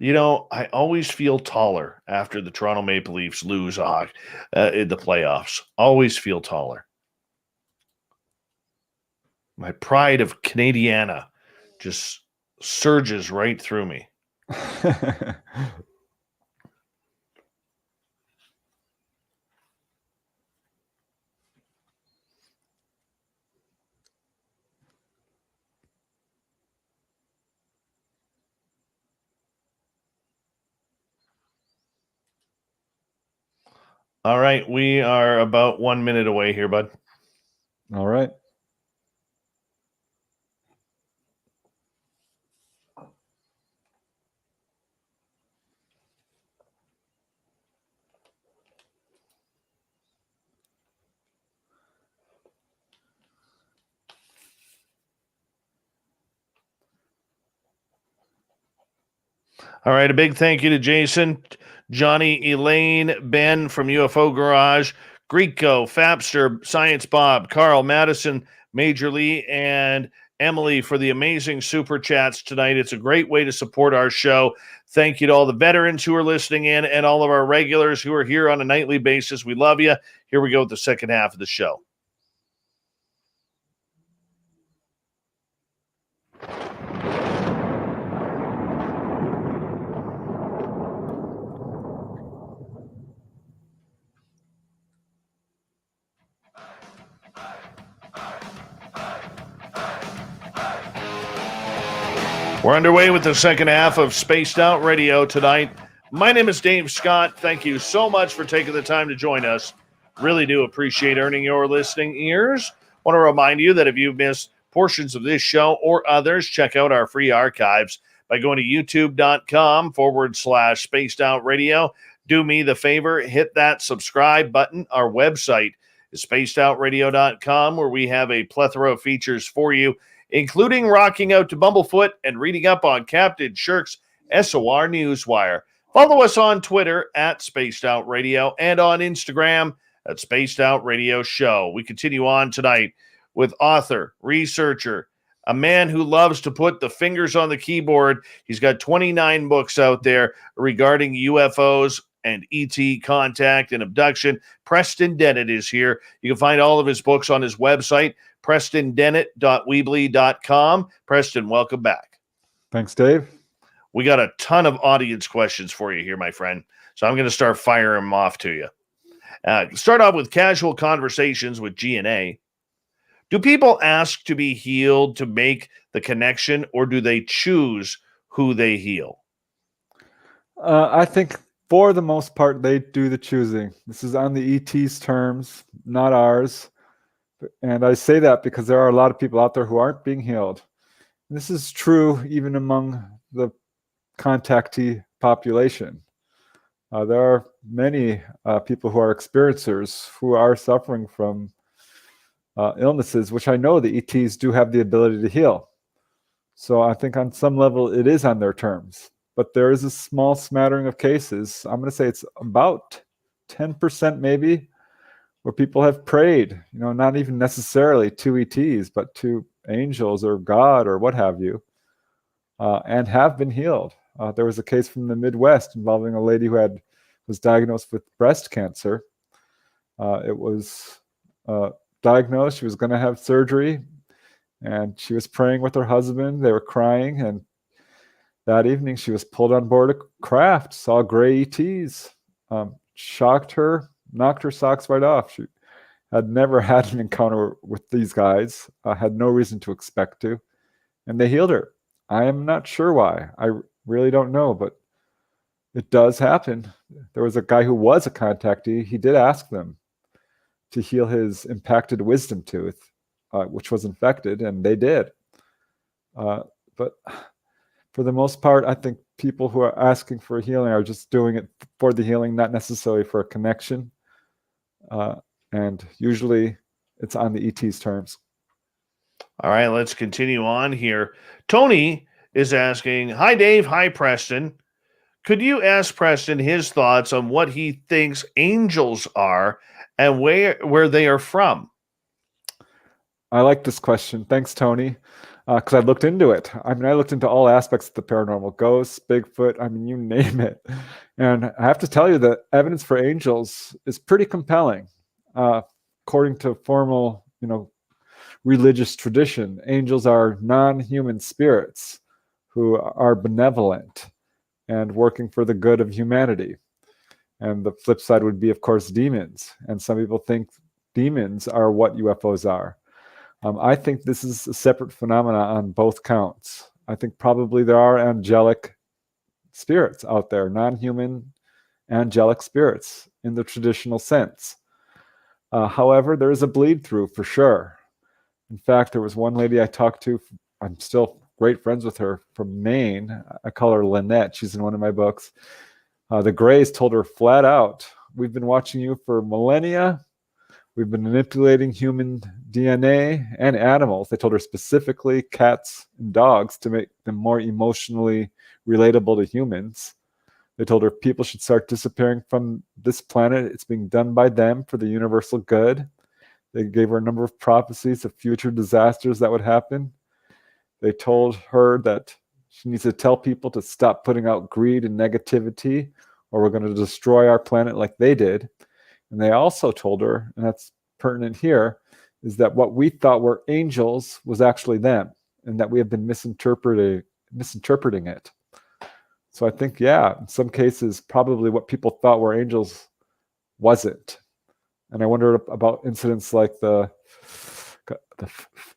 I always feel taller after the Toronto Maple Leafs lose in the playoffs. Always feel taller. My pride of Canadiana just surges right through me. All right, we are about 1 minute away here, bud. All right. All right, a big thank you to Jason, Johnny, Elaine, Ben from UFO Garage, Greco, Fapster, Science Bob, Carl, Madison, Major Lee, and Emily for the amazing super chats tonight. It's a great way to support our show. Thank you to all the veterans who are listening in and all of our regulars who are here on a nightly basis. We love you. Here we go with the second half of the show. We're underway with the second half of Spaced Out Radio tonight. My name is Dave Scott. Thank you so much for taking the time to join us. Really do appreciate earning your listening ears. Want to remind you that if you've missed portions of this show or others, check out our free archives by going to youtube.com/Spaced Out Radio. Do me the favor, hit that subscribe button. Our website is spacedoutradio.com, where we have a plethora of features for you, including rocking out to Bumblefoot and reading up on Captain Shirk's SOR Newswire. Follow us on Twitter at Spaced Out Radio and on Instagram at Spaced Out Radio Show. We continue on tonight with author, researcher, a man who loves to put the fingers on the keyboard. He's got 29 books out there regarding UFOs and ET contact and abduction. Preston Dennett is here. You can find all of his books on his website, PrestonDennett.weebly.com. Preston, welcome back. Thanks, Dave. We got a ton of audience questions for you here, my friend. So I'm going to start firing them off to you. Start off with casual conversations with G&A. Do people ask to be healed to make the connection, or do they choose who they heal? I think for the most part, they do the choosing. This is on the ET's terms, not ours. And I say that because there are a lot of people out there who aren't being healed. This is true even among the contactee population. There are many people who are experiencers who are suffering from illnesses, which I know the ETs do have the ability to heal. So I think on some level it is on their terms. But there is a small smattering of cases. I'm going to say it's about 10% maybe, where people have prayed, not even necessarily to ETs, but to angels or God or what have you, and have been healed. There was a case from the Midwest involving a lady who was diagnosed with breast cancer. It was diagnosed. She was going to have surgery, and she was praying with her husband. They were crying, and that evening she was pulled on board a craft, saw gray ETs, shocked her, knocked her socks right off. She had never had an encounter with these guys, had no reason to expect to, and they healed her. I am not sure why. I really don't know, but it does happen. There was a guy who was a contactee. He did ask them to heal his impacted wisdom tooth, which was infected, and they did. But for the most part, I think people who are asking for healing are just doing it for the healing, not necessarily for a connection. And usually it's on the ET's terms. All right, let's continue on here. Tony is asking, hi, Dave. Hi, Preston. Could you ask Preston his thoughts on what he thinks angels are and where they are from? I like this question. Thanks, Tony. Because I looked into it. I mean, I looked into all aspects of the paranormal, ghosts, Bigfoot, I mean, you name it. And I have to tell you that evidence for angels is pretty compelling. According to formal, religious tradition, angels are non-human spirits who are benevolent and working for the good of humanity. And the flip side would be, of course, demons. And some people think demons are what UFOs are. I think this is a separate phenomena on both counts. I think probably there are angelic spirits out there, non-human angelic spirits in the traditional sense. However, there is a bleed through for sure. In fact, there was one lady I talked to, I'm still great friends with her, from Maine. I call her Lynette. She's in one of my books. The Greys told her flat out, we've been watching you for millennia. We've been manipulating human DNA and animals. They told her specifically cats and dogs to make them more emotionally relatable to humans. They told her people should start disappearing from this planet. It's being done by them for the universal good. They gave her a number of prophecies of future disasters that would happen. They told her that she needs to tell people to stop putting out greed and negativity, or we're going to destroy our planet like they did. And they also told her, and that's pertinent here, is that what we thought were angels was actually them, and that we have been misinterpreting it. So I think, yeah, in some cases, probably what people thought were angels wasn't. And I wonder about incidents like the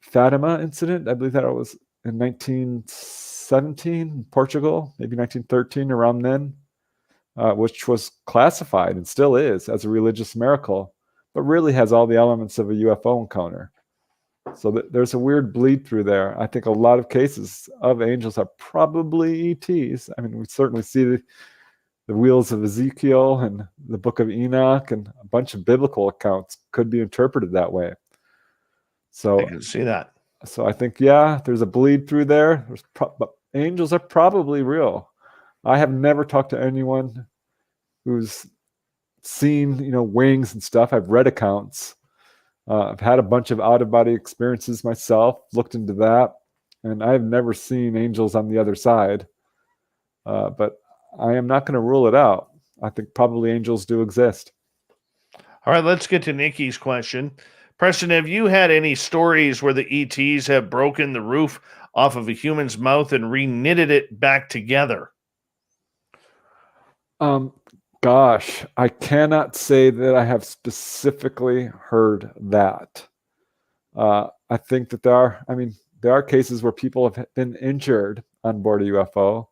Fatima incident. I believe that it was in 1917 in Portugal, maybe 1913, around then. Which was classified and still is as a religious miracle, but really has all the elements of a UFO encounter. So there's a weird bleed through there. I think a lot of cases of angels are probably ETs. I mean, we certainly see the wheels of Ezekiel and the book of Enoch, and a bunch of biblical accounts could be interpreted that way. So I can see that. So I think, yeah, there's a bleed through there. But angels are probably real. I have never talked to anyone who's seen, wings and stuff. I've read accounts. I've had a bunch of out-of-body experiences myself, looked into that, and I've never seen angels on the other side. But I am not going to rule it out. I think probably angels do exist. All right, let's get to Nikki's question. Preston, have you had any stories where the ETs have broken the roof off of a human's mouth and re-knitted it back together? Gosh, I cannot say that I have specifically heard that. I think that there are cases where people have been injured on board a UFO.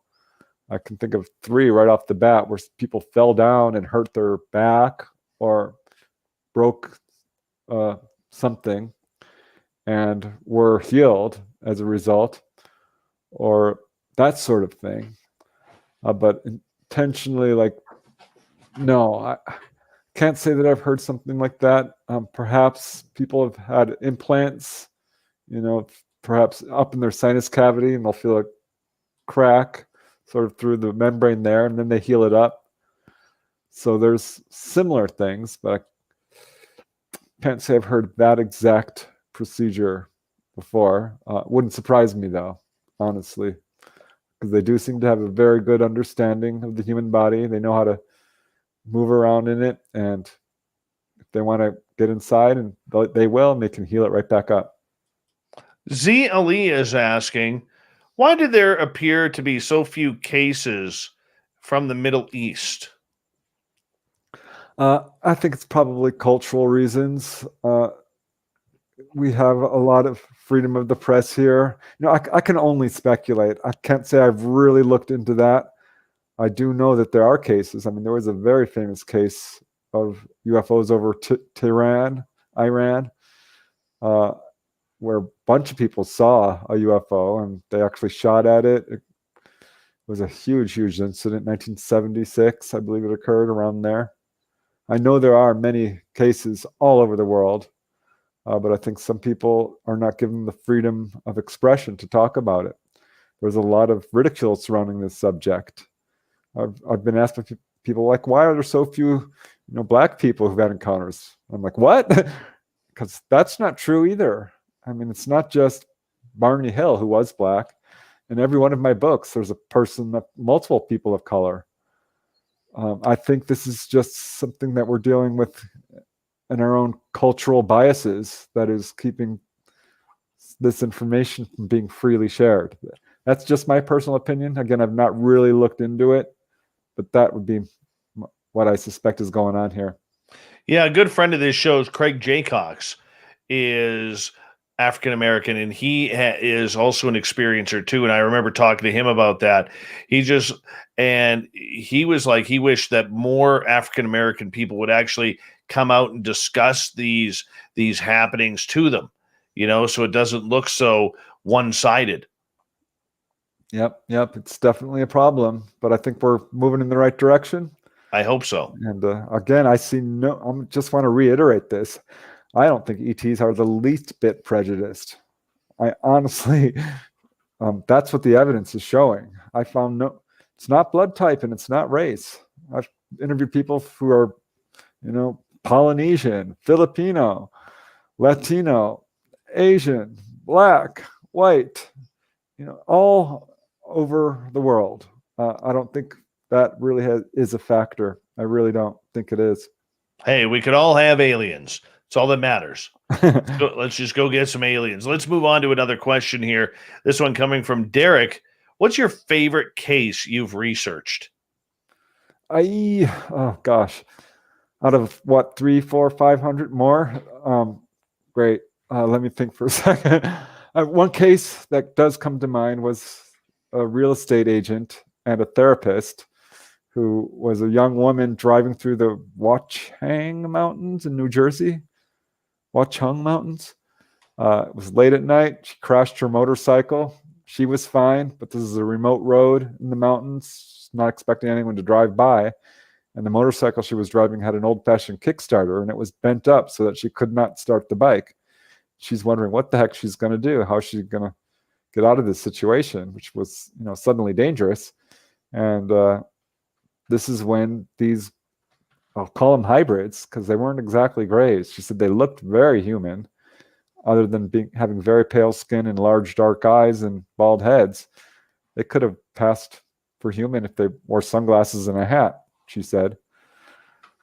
I can think of 3 right off the bat where people fell down and hurt their back or broke something and were healed as a result, or that sort of thing. But intentionally, no, I can't say that I've heard something like that. Perhaps people have had implants, perhaps up in their sinus cavity, and they'll feel a crack sort of through the membrane there, and then they heal it up. So there's similar things, but I can't say I've heard that exact procedure before. Wouldn't surprise me, though, honestly, because they do seem to have a very good understanding of the human body. They know how to move around in it, and if they want to get inside, and they will, and they can heal it right back up. Z. Ali is asking, why do there appear to be so few cases from the Middle East? I think it's probably cultural reasons. We have a lot of freedom of the press here. I can only speculate. I can't say I've really looked into that. I do know that there are cases. I mean, there was a very famous case of UFOs over Iran, where a bunch of people saw a UFO and they actually shot at it. It was a huge incident. 1976, I believe it occurred around there. I know there are many cases all over the world, but I think some people are not given the freedom of expression to talk about it. There's a lot of ridicule surrounding this subject. I've been asked by people why are there so few, black people who've had encounters? I'm like, what? Because that's not true either. I mean, it's not just Barney Hill, who was black. In every one of my books, there's a person, multiple people of color. I think this is just something that we're dealing with in our own cultural biases that is keeping this information from being freely shared. That's just my personal opinion. Again, I've not really looked into it, but that would be what I suspect is going on here. Yeah, a good friend of this show is Craig Jaycox, is African American, and he is also an experiencer too. And I remember talking to him about that. He was like, he wished that more African American people would actually come out and discuss these happenings to them, so it doesn't look so one-sided. Yep, it's definitely a problem, but I think we're moving in the right direction. I hope so. And again, I just want to reiterate this. I don't think ETs are the least bit prejudiced. I honestly, that's what the evidence is showing. I found it's not blood type and it's not race. I've interviewed people who are, Polynesian, Filipino, Latino, Asian, black, white, all over the world. I don't think that really is a factor. I really don't think it is. Hey, we could all have aliens. It's all that matters. Let's just go get some aliens. Let's move on to another question here. This one coming from Derek. What's your favorite case you've researched? Oh gosh, out of what, 300, 400, 500 more? Great. Let me think for a second. One case that does come to mind was a real estate agent and a therapist who was a young woman driving through the Watchung Mountains in New Jersey. Watchung Mountains. It was late at night. She crashed her motorcycle. She was fine, but this is a remote road in the mountains, not expecting anyone to drive by. And the motorcycle she was driving had an old-fashioned Kickstarter, and it was bent up so that she could not start the bike. She's wondering what the heck she's going to do, how she's going to get out of this situation, which was, suddenly dangerous. And this is when these, I'll call them hybrids, because they weren't exactly grays. She said they looked very human, other than having very pale skin and large dark eyes and bald heads. They could have passed for human if they wore sunglasses and a hat, she said.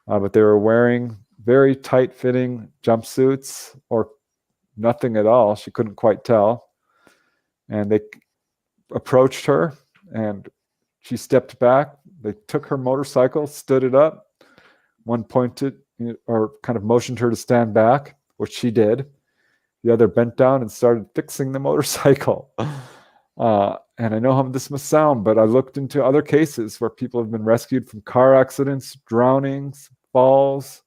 But they were wearing very tight-fitting jumpsuits or nothing at all. She couldn't quite tell. And they approached her, and she stepped back. They took her motorcycle, stood it up. One pointed or kind of motioned her to stand back, which she did. The other bent down and started fixing the motorcycle. And I know how this must sound, but I looked into other cases where people have been rescued from car accidents, drownings, falls,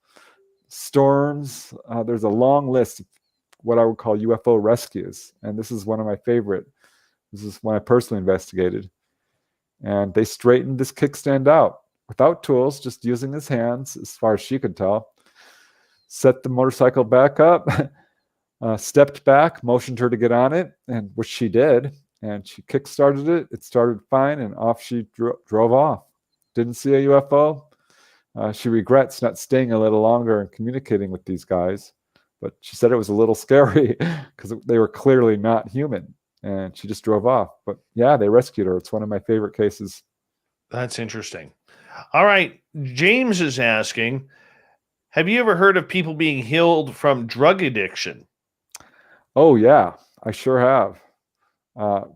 storms. There's a long list of what I would call UFO rescues. And this is one of my favorite. This is one I personally investigated. And they straightened this kickstand out without tools, just using his hands, as far as she could tell. Set the motorcycle back up, stepped back, motioned her to get on it, and which she did. And she kick-started it. It started fine, and off she drove off. Didn't see a UFO. She regrets not staying a little longer and communicating with these guys. But she said it was a little scary because they were clearly not human. And she just drove off. But yeah, they rescued her. It's one of my favorite cases. That's interesting. All right. James is asking, have you ever heard of people being healed from drug addiction? Oh, yeah, I sure have.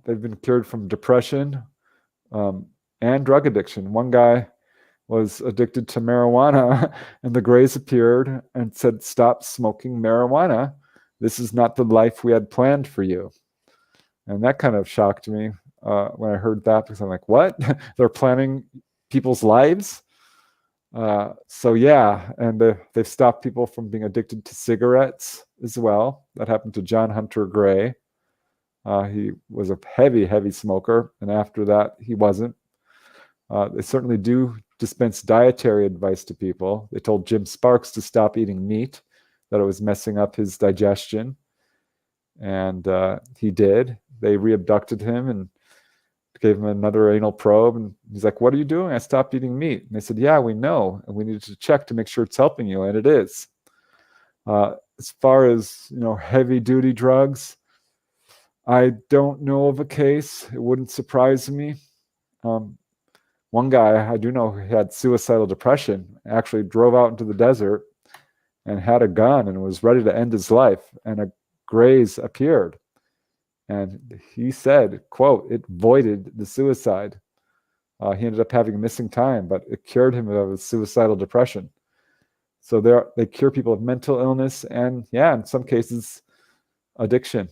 They've been cured from depression and drug addiction. One guy was addicted to marijuana, and the Greys appeared and said, "Stop smoking marijuana. This is not the life we had planned for you." And that kind of shocked me when I heard that, because I'm like, what? They're planning people's lives? So yeah, and they've stopped people from being addicted to cigarettes as well. That happened to John Hunter Gray. He was a heavy smoker, and after that, he wasn't. They certainly do dispense dietary advice to people. They told Jim Sparks to stop eating meat, that it was messing up his digestion. And he did. They reabducted him and gave him another anal probe. And he's like, "What are you doing?" "I stopped eating meat." And they said, "Yeah, we know. And we needed to check to make sure it's helping you." And it is. as far as, heavy duty drugs, I don't know of a case. It wouldn't surprise me. One guy I do know who had suicidal depression, actually drove out into the desert and had a gun and was ready to end his life, and a graze appeared. And he said, quote, it voided the suicide. He ended up having missing time, but it cured him of his suicidal depression. So they cure people of mental illness and, in some cases, addiction.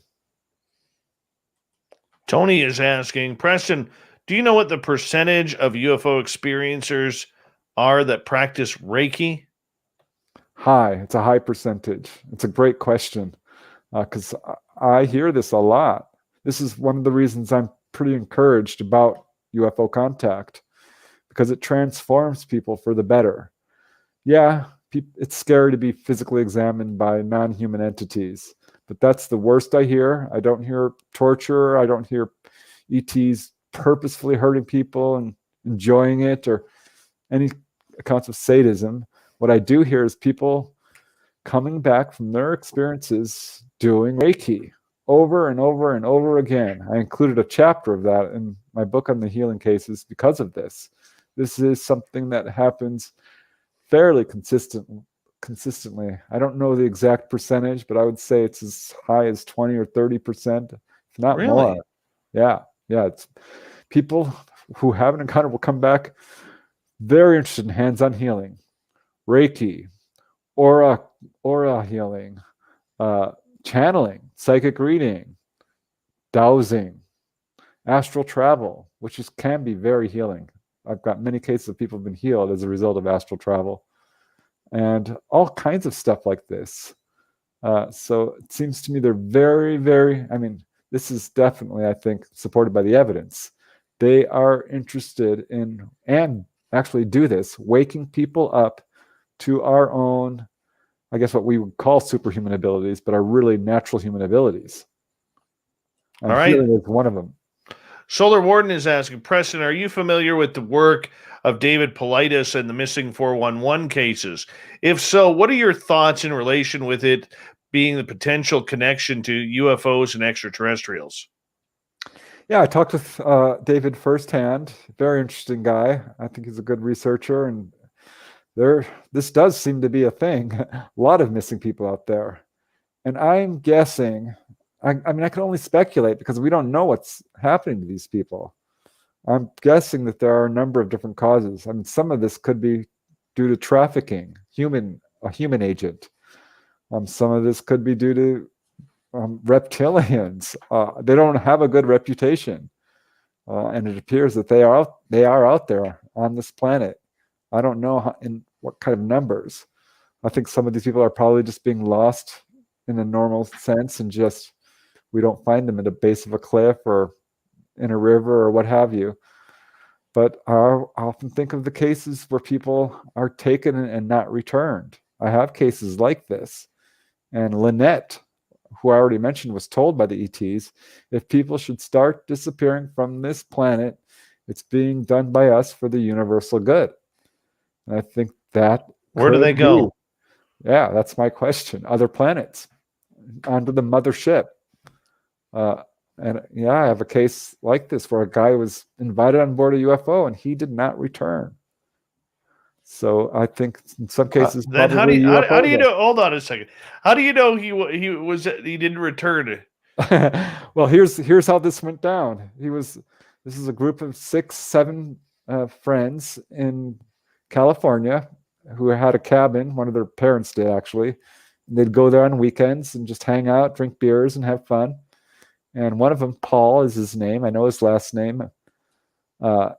Tony is asking, Preston, do you know what the percentage of UFO experiencers are that practice Reiki? High. It's a high percentage. It's a great question because I hear this a lot. This is one of the reasons I'm pretty encouraged about UFO contact, because it transforms people for the better. Yeah, it's scary to be physically examined by non-human entities, but that's the worst I hear. I don't hear torture. I don't hear ETs purposefully hurting people and enjoying it, or any accounts of sadism. What I do hear is people coming back from their experiences doing Reiki over and over and over again. I included a chapter of that in my book on the healing cases because of this. This is something that happens fairly consistently. I don't know the exact percentage, but I would say it's as high as 20 or 30%, if not more. Yeah. It's people who have an encounter will come back very interested in hands-on healing, Reiki, aura healing, channeling, psychic reading, dowsing, astral travel, which can be very healing. I've got many cases of people who've been healed as a result of astral travel, and all kinds of stuff like this. So it seems to me they're very, very, this is definitely, I think, supported by the evidence. They are interested in, and actually do this, waking people up to our own, I guess what we would call superhuman abilities, but are really natural human abilities. And all right. healing is one of them. Solar Warden is asking, Preston, are you familiar with the work of David Paulides and the missing 411 cases? If so, what are your thoughts in relation with it being the potential connection to UFOs and extraterrestrials? Yeah, I talked with David firsthand. Very interesting guy. I think he's a good researcher, and this does seem to be a thing. A lot of missing people out there. And I'm guessing, I can only speculate because we don't know what's happening to these people. I'm guessing that there are a number of different causes. Some of this could be due to trafficking, a human agent. Some of this could be due to reptilians. They don't have a good reputation. And it appears that they are out there on this planet. I don't know in what kind of numbers. I think some of these people are probably just being lost in a normal sense, and just we don't find them at the base of a cliff or in a river or what have you. But I often think of the cases where people are taken and not returned. I have cases like this. And Lynette, who I already mentioned, was told by the ETs, if people should start disappearing from this planet, it's being done by us for the universal good. And I think that where do they go? Yeah, that's my question. Other planets, onto the mothership. And I have a case like this where a guy was invited on board a UFO and he did not return. So I think in some cases, then how do you know? Hold on a second. How do you know he didn't return? Well, here's how this went down. This is a group of 6-7 friends in California who had a cabin. One of their parents did, actually. And they'd go there on weekends and just hang out, drink beers, and have fun. And one of them, Paul is his name. I know his last name.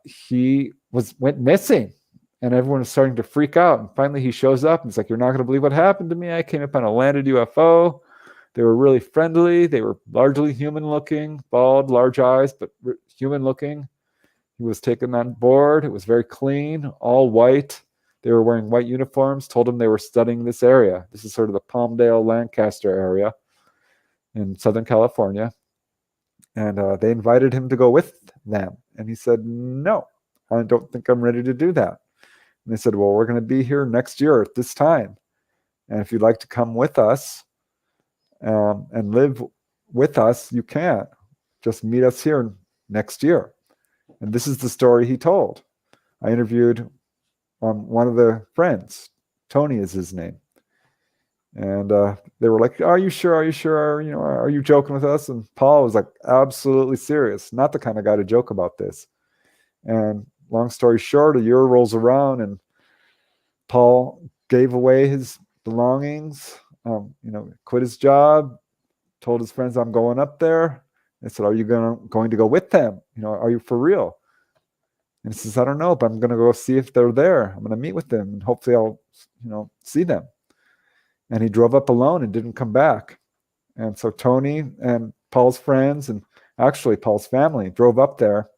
He went missing. And everyone was starting to freak out. And finally he shows up and he's like, you're not going to believe what happened to me. I came up on a landed UFO. They were really friendly. They were largely human looking, bald, large eyes, but human looking. He was taken on board. It was very clean, all white. They were wearing white uniforms, told him they were studying this area. This is sort of the Palmdale, Lancaster area in Southern California. And they invited him to go with them. And he said, no, I don't think I'm ready to do that. And they said, well, we're going to be here next year at this time. And if you'd like to come with us, and live with us, you can't. Just meet us here next year. And this is the story he told. I interviewed one of the friends. Tony is his name. And they were like, are you sure? Are you sure? You know, are you joking with us? And Paul was like, absolutely serious. Not the kind of guy to joke about this. And long story short, a year rolls around and Paul gave away his belongings, quit his job, told his friends, I'm going up there. They said, are you going to go with them? You know, are you for real? And he says, I don't know, but I'm going to go see if they're there. I'm going to meet with them and hopefully I'll, see them. And he drove up alone and didn't come back. And so Tony and Paul's friends and actually Paul's family drove up there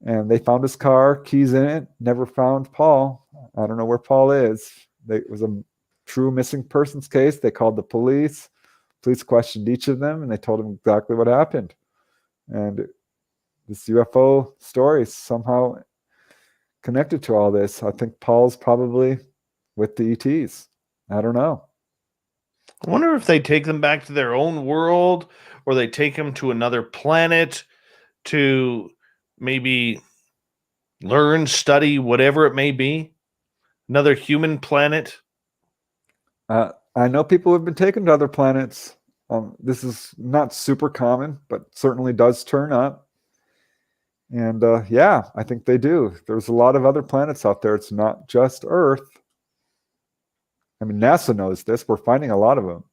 and they found his car, keys in it, never found Paul. I don't know where Paul is. It was a true missing persons case. They called the police. Police questioned each of them and they told them exactly what happened. And this UFO story is somehow connected to all this. I think Paul's probably with the ETs. I don't know. I wonder if they take them back to their own world or they take them to another planet to maybe learn, study, whatever it may be. Another human planet. I know people have been taken to other planets. This is not super common, but certainly does turn up. And yeah, I think they do. There's a lot of other planets out there. It's not just Earth. I mean, NASA knows this. We're finding a lot of them.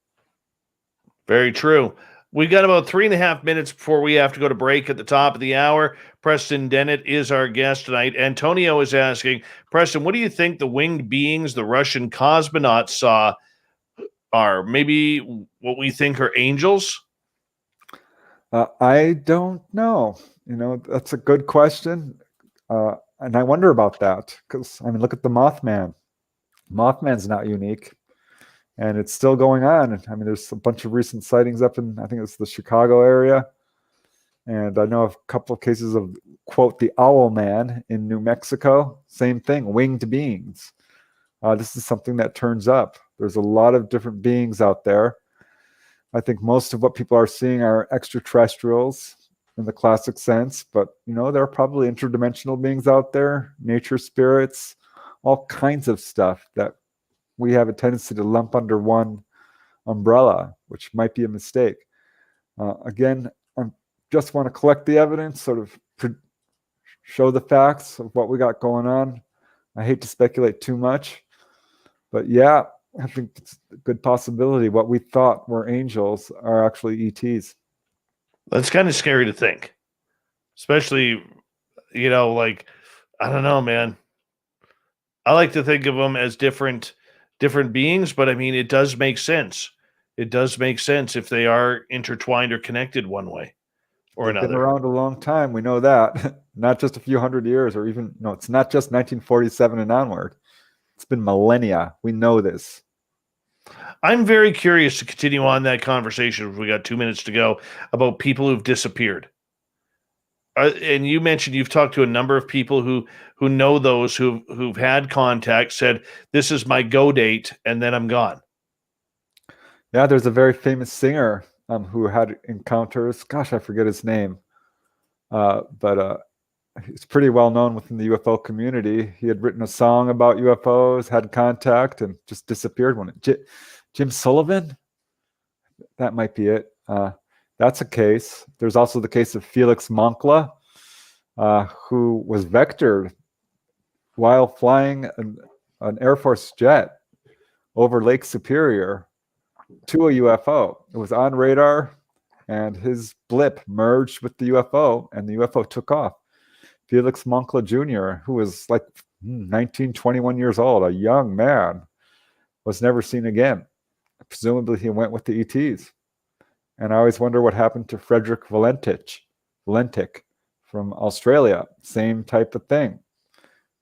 Very true. We got about 3.5 minutes before we have to go to break at the top of the hour. Preston Dennett is our guest tonight. Antonio is asking, Preston, what do you think the winged beings the Russian cosmonauts saw are? Maybe what we think are angels? I don't know. That's a good question. And I wonder about that because, I mean, look at the Mothman. Mothman's not unique. And it's still going on. I mean, there's a bunch of recent sightings up in, I think it's the Chicago area. And I know of a couple of cases of, quote, the Owl Man in New Mexico. Same thing, winged beings. This is something that turns up. There's a lot of different beings out there. I think most of what people are seeing are extraterrestrials in the classic sense. But, there are probably interdimensional beings out there, nature spirits, all kinds of stuff that we have a tendency to lump under one umbrella, which might be a mistake. Again, I just want to collect the evidence, sort of show the facts of what we got going on. I hate to speculate too much, but yeah, I think it's a good possibility. What we thought were angels are actually ETs. That's kind of scary to think, especially, like, I don't know, man. I like to think of them as different beings, but I mean, it does make sense. It does make sense if they are intertwined or connected one way or another. Been around a long time. We know that. Not just a few hundred years or even, it's not just 1947 and onward. It's been millennia. We know this. I'm very curious to continue on that conversation. We got 2 minutes to go about people who've disappeared. And you mentioned you've talked to a number of people who know those who've had contact, said, this is my go date, and then I'm gone. Yeah, there's a very famous singer who had encounters. Gosh, I forget his name. But he's pretty well known within the UFO community. He had written a song about UFOs, had contact, and just disappeared. Jim Sullivan? That might be it. That's a case. There's also the case of Felix Moncla, who was vectored while flying an Air Force jet over Lake Superior to a UFO. It was on radar, and his blip merged with the UFO, and the UFO took off. Felix Moncla Jr., who was like 19, 21 years old, a young man, was never seen again. Presumably, he went with the ETs. And I always wonder what happened to Frederick Valentic from Australia. Same type of thing.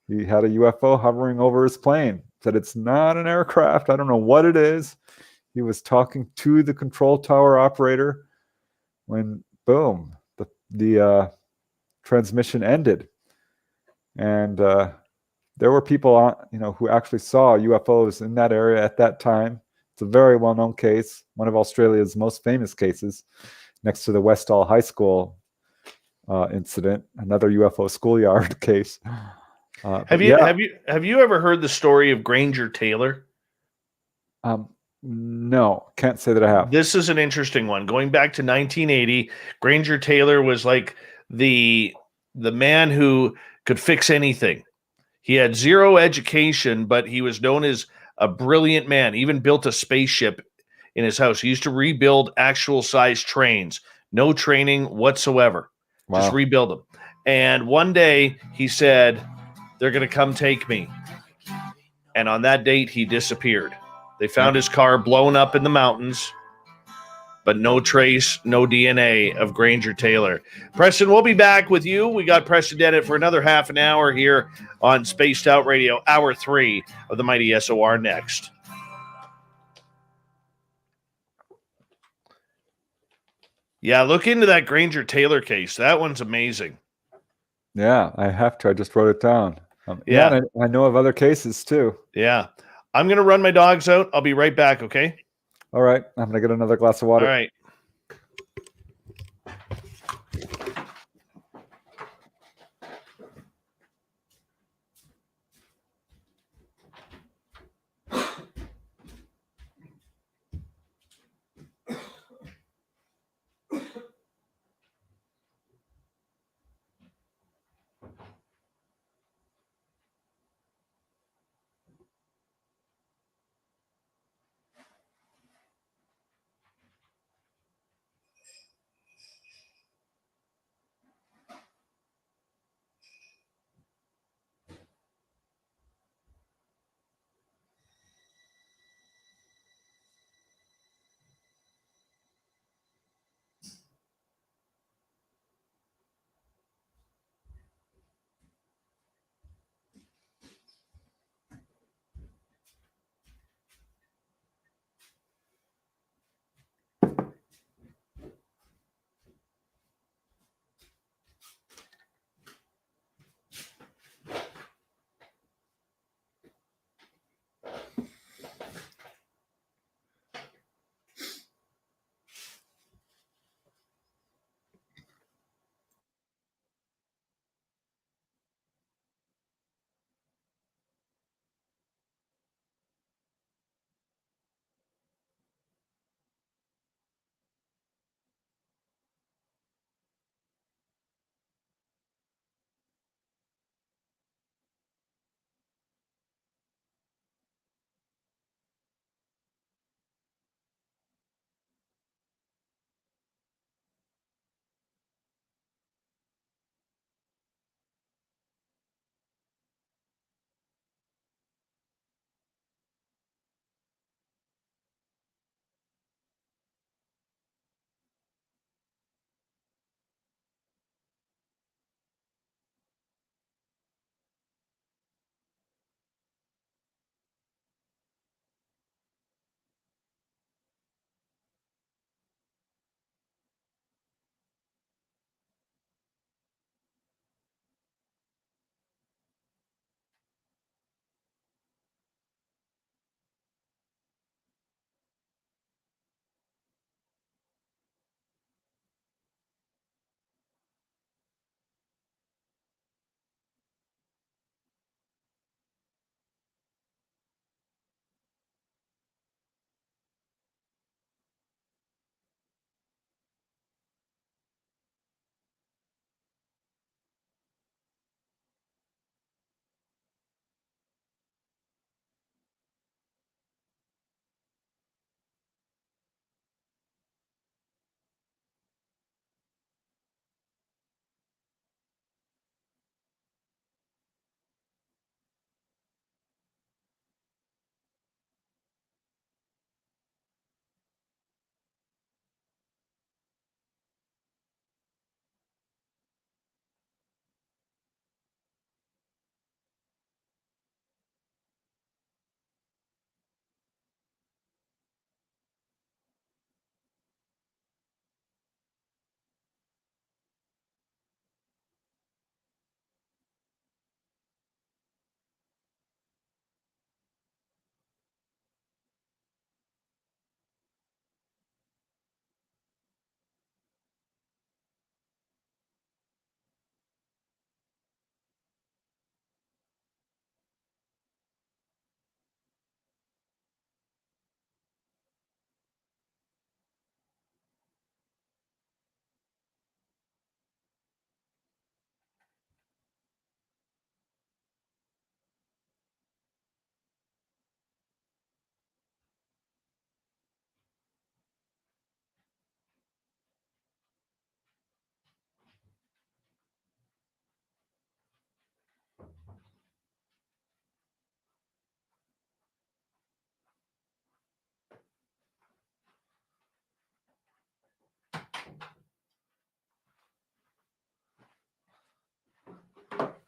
He had a UFO hovering over his plane. Said it's not an aircraft. I don't know what it is. He was talking to the control tower operator when, boom, the transmission ended. And there were people, who actually saw UFOs in that area at that time. It's a very well-known case, one of Australia's most famous cases, next to the Westall High School incident, another UFO schoolyard case. Have you ever heard the story of Granger Taylor? No, can't say that I have. This is an interesting one. Going back to 1980, Granger Taylor was like the man who could fix anything. He had zero education, but he was known as a brilliant man. He even built a spaceship in his house. He used to rebuild actual size trains, no training whatsoever. Wow. Just rebuild them. And one day he said, "They're going to come take me." And on that date, he disappeared. They found his car blown up in the mountains, but no trace, no DNA of Granger Taylor. Preston, we'll be back with you. We got Preston Dennett for another half an hour here on Spaced Out Radio, Hour 3 of the Mighty SOR next. Yeah, look into that Granger Taylor case. That one's amazing. Yeah, I have to. I just wrote it down. Yeah. And I know of other cases too. Yeah. I'm going to run my dogs out. I'll be right back, okay? All right. I'm going to get another glass of water. All right.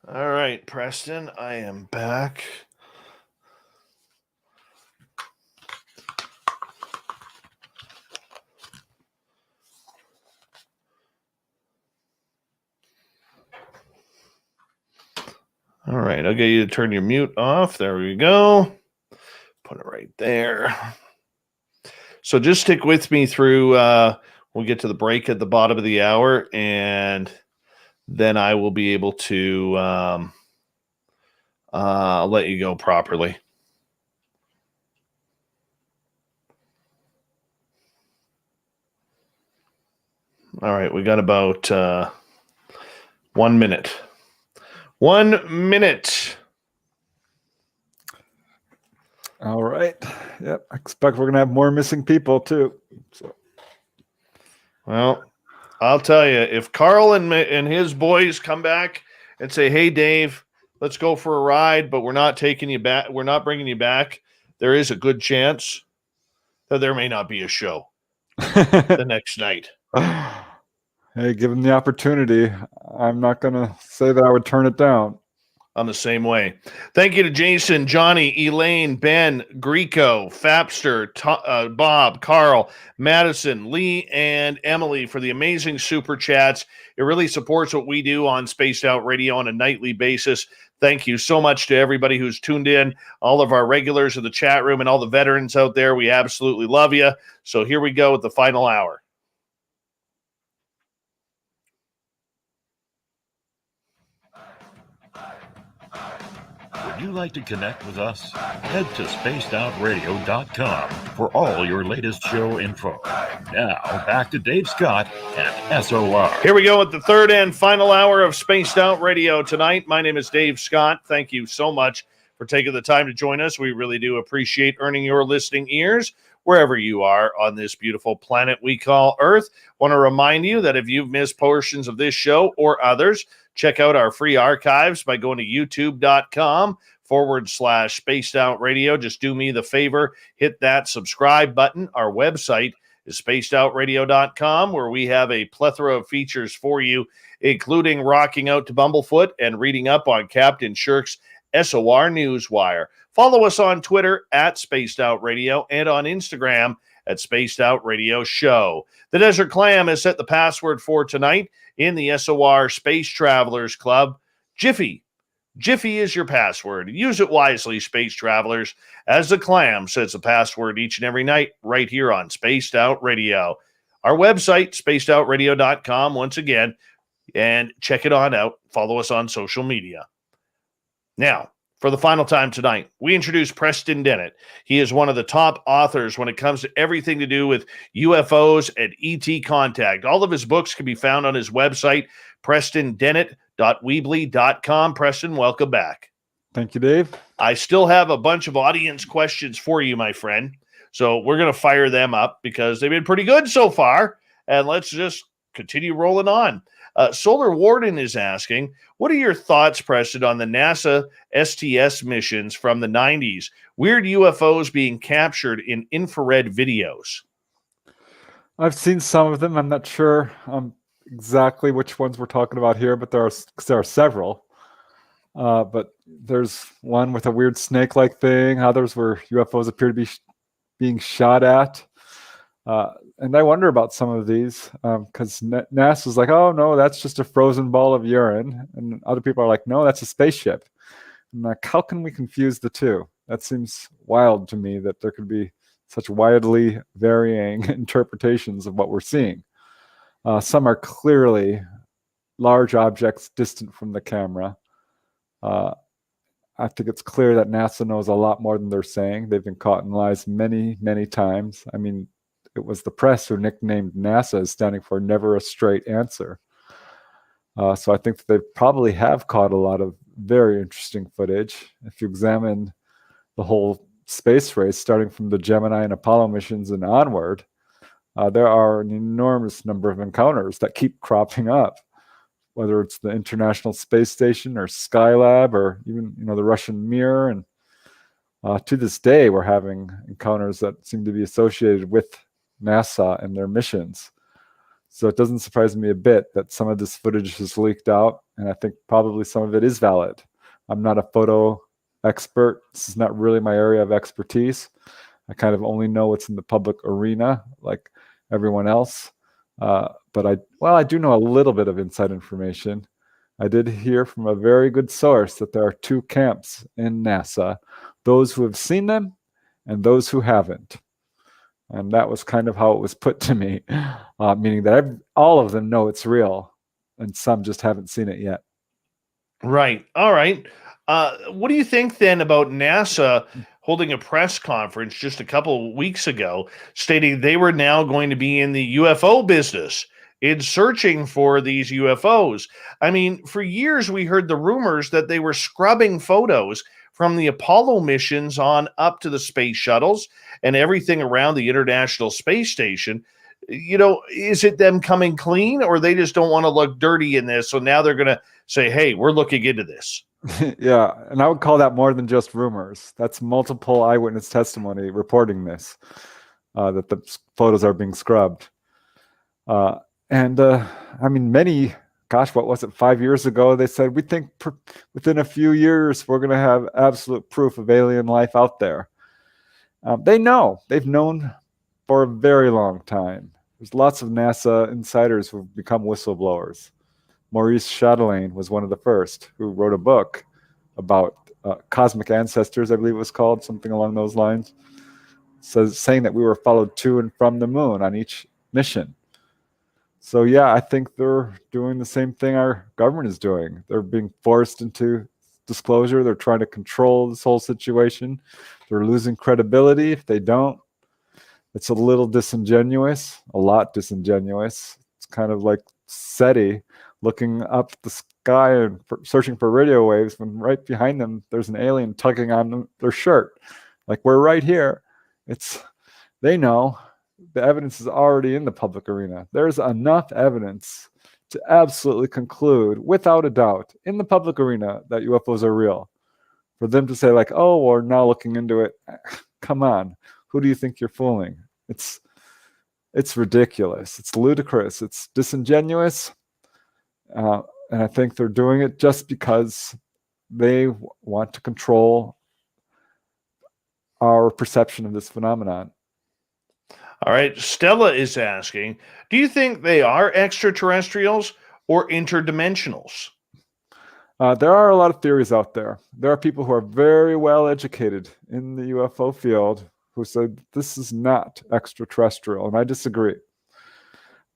All right, Preston, I am back. All right, I'll get you to turn your mute off. There we go. Put it right there. So just stick with me through, we'll get to the break at the bottom of the hour, and then I will be able to let you go properly. All right, we got about 1 minute. 1 minute. All right. Yep. I expect we're gonna have more missing people too. So. Well, I'll tell you, if Carl and his boys come back and say, "Hey, Dave, let's go for a ride," but we're not taking you back, we're not bringing you back, there is a good chance that there may not be a show the next night. Hey, give them the opportunity. I'm not gonna say that I would turn it down. I'm the same way. Thank you to Jason, Johnny, Elaine, Ben, Greco, Fapster, Bob, Carl, Madison, Lee, and Emily for the amazing super chats. It really supports what we do on Spaced Out Radio on a nightly basis. Thank you so much to everybody who's tuned in, all of our regulars in the chat room, and all the veterans out there. We absolutely love you. So here we go with the final hour. Would you like to connect with us? Head to spacedoutradio.com for all your latest show info. Now, back to Dave Scott and SOR. Here we go with the third and final hour of Spaced Out Radio tonight. My name is Dave Scott. Thank you so much for taking the time to join us. We really do appreciate earning your listening ears wherever you are on this beautiful planet we call Earth. Want to remind you that if you've missed portions of this show or others, check out our free archives by going to youtube.com/Spaced Out Radio. Just do me the favor, hit that subscribe button. Our website is spacedoutradio.com, where we have a plethora of features for you, including rocking out to Bumblefoot and reading up on Captain Shirk's SOR Newswire. Follow us on Twitter at Spaced Out Radio and on Instagram at Spaced Out Radio Show. The Desert Clam has set the password for tonight in the SOR Space Travelers Club. Jiffy. Jiffy is your password. Use it wisely, Space Travelers, as the Clam sets the password each and every night right here on Spaced Out Radio. Our website, spacedoutradio.com, once again, and check it on out. Follow us on social media. Now, for the final time tonight, we introduce Preston Dennett. He is one of the top authors when it comes to everything to do with UFOs and ET contact. All of his books can be found on his website, PrestonDennett.weebly.com. Preston, welcome back. Thank you, Dave. I still have a bunch of audience questions for you, my friend. So we're going to fire them up because they've been pretty good so far. And let's just continue rolling on. Solar Warden is asking, what are your thoughts, Preston, on the NASA STS missions from the 90s? Weird UFOs being captured in infrared videos. I've seen some of them. I'm not sure exactly which ones we're talking about here, but there are several. But there's one with a weird snake-like thing. Others where UFOs appear to be being shot at. And I wonder about some of these because NASA's like, oh, no, that's just a frozen ball of urine. And other people are like, no, that's a spaceship. I'm like, how can we confuse the two? That seems wild to me that there could be such widely varying interpretations of what we're seeing. Some are clearly large objects distant from the camera. I think it's clear that NASA knows a lot more than they're saying. They've been caught in lies many, many times. I mean, it was the press who nicknamed NASA as standing for never a straight answer. So I think that they probably have caught a lot of very interesting footage. If you examine the whole space race, starting from the Gemini and Apollo missions and onward, there are an enormous number of encounters that keep cropping up, whether it's the International Space Station or Skylab or even the Russian Mir. And to this day, we're having encounters that seem to be associated with NASA and their missions. So it doesn't surprise me a bit that some of this footage has leaked out, and I think probably some of it is valid. I'm not a photo expert. This is not really my area of expertise. I kind of only know what's in the public arena, like everyone else. But I do know a little bit of inside information. I did hear from a very good source that there are two camps in NASA, those who have seen them and those who haven't. And that was kind of how it was put to me, meaning that all of them know it's real, and some just haven't seen it yet. Right. All right. What do you think then about NASA holding a press conference just a couple weeks ago stating they were now going to be in the UFO business in searching for these UFOs? I mean, for years we heard the rumors that they were scrubbing photos from the Apollo missions on up to the space shuttles and everything around the International Space Station. You know, is it them coming clean, or they just don't want to look dirty in this? So now they're going to say, hey, we're looking into this. Yeah, and I would call that more than just rumors. That's multiple eyewitness testimony reporting this, that the photos are being scrubbed. I mean, what was it, 5 years ago, they said, we think within a few years, we're going to have absolute proof of alien life out there. They've known for a very long time. There's lots of NASA insiders who've become whistleblowers. Maurice Chatelain was one of the first who wrote a book about cosmic ancestors, I believe it was called, something along those lines, saying that we were followed to and from the moon on each mission. So yeah, I think they're doing the same thing our government is doing. They're being forced into disclosure. They're trying to control this whole situation. They're losing credibility if they don't. It's a little disingenuous, a lot disingenuous. It's kind of like SETI looking up the sky and searching for radio waves when right behind them there's an alien tugging on their shirt. Like, we're right here. They know. The evidence is already in the public arena. There's enough evidence to absolutely conclude, without a doubt, in the public arena that UFOs are real. For them to say, like, oh, we're now looking into it. Come on. Who do you think you're fooling? It's ridiculous. It's ludicrous. It's disingenuous. And I think they're doing it just because they want to control our perception of this phenomenon. All right. Stella is asking, do you think they are extraterrestrials or interdimensionals? There are a lot of theories out there. There are people who are very well educated in the UFO field who said this is not extraterrestrial, and I disagree.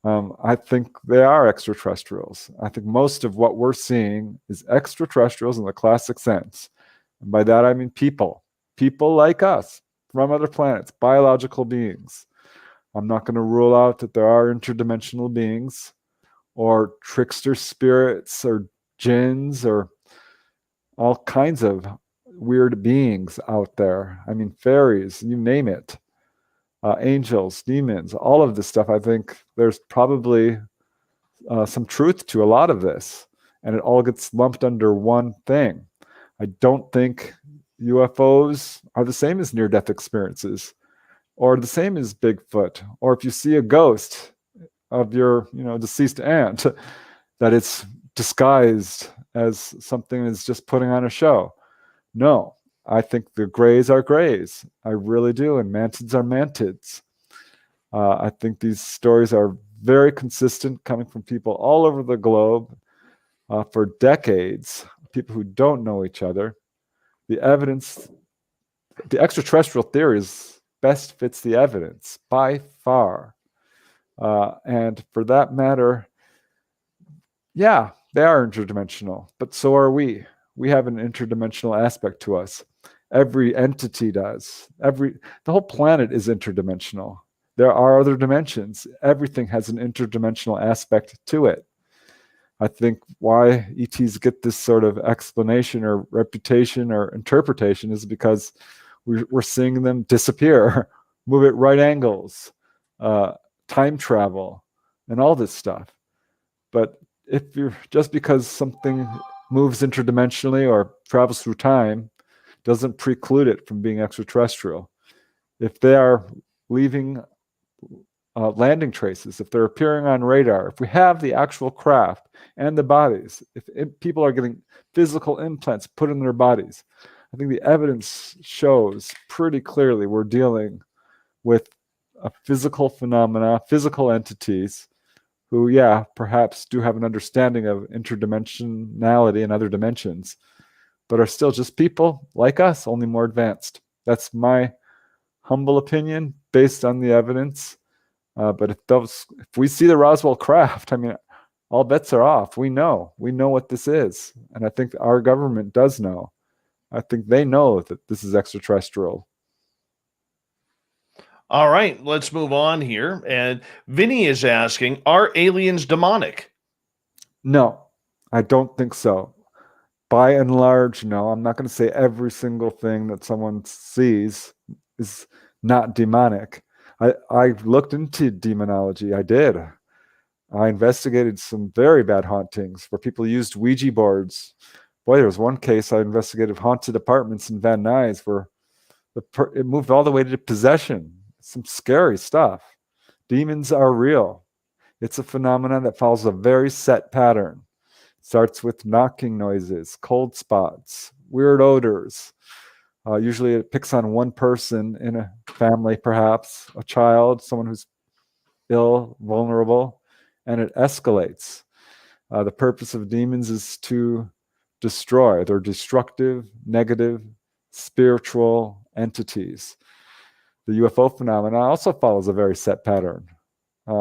I think they are extraterrestrials. I think most of what we're seeing is extraterrestrials in the classic sense. And by that I mean people like us from other planets, biological beings. I'm not going to rule out that there are interdimensional beings or trickster spirits or jinns or all kinds of weird beings out there. I mean, fairies, you name it. Angels, demons, all of this stuff. I think there's probably some truth to a lot of this, and it all gets lumped under one thing. I don't think UFOs are the same as near-death experiences, or the same as Bigfoot, or if you see a ghost of your, deceased aunt, that it's disguised as something that's just putting on a show. No, I think the grays are grays. I really do, and mantids are mantids. I think these stories are very consistent, coming from people all over the globe for decades, people who don't know each other. The evidence, the extraterrestrial theories best fits the evidence by far. And for that matter, yeah, they are interdimensional, but so are we. We have an interdimensional aspect to us. Every entity does. The whole planet is interdimensional. There are other dimensions. Everything has an interdimensional aspect to it. I think why ETs get this sort of explanation or reputation or interpretation is because we're seeing them disappear, move at right angles, time travel, and all this stuff. But if you're just because something moves interdimensionally or travels through time, doesn't preclude it from being extraterrestrial. If they are leaving landing traces, if they're appearing on radar, if we have the actual craft and the bodies, if people are getting physical implants put in their bodies, I think the evidence shows pretty clearly we're dealing with a physical phenomena, physical entities who, yeah, perhaps do have an understanding of interdimensionality and other dimensions, but are still just people like us, only more advanced. That's my humble opinion based on the evidence. But if we see the Roswell craft, I mean, all bets are off. We know what this is. And I think our government does know. I think they know that this is extraterrestrial. All right, let's move on here. And Vinny is asking, are aliens demonic? No, I don't think so. By and large, no. I'm not going to say every single thing that someone sees is not demonic. I looked into demonology. I did. I investigated some very bad hauntings where people used Ouija boards. Boy, there was one case I investigated, haunted apartments in Van Nuys, where it moved all the way to possession. Some scary stuff. Demons are real. It's a phenomenon that follows a very set pattern. Starts with knocking noises, cold spots, weird odors. Usually it picks on one person in a family, perhaps a child, someone who's ill, vulnerable, and it escalates. The purpose of demons is to destroy. They're destructive, negative, spiritual entities. The UFO phenomena also follows a very set pattern.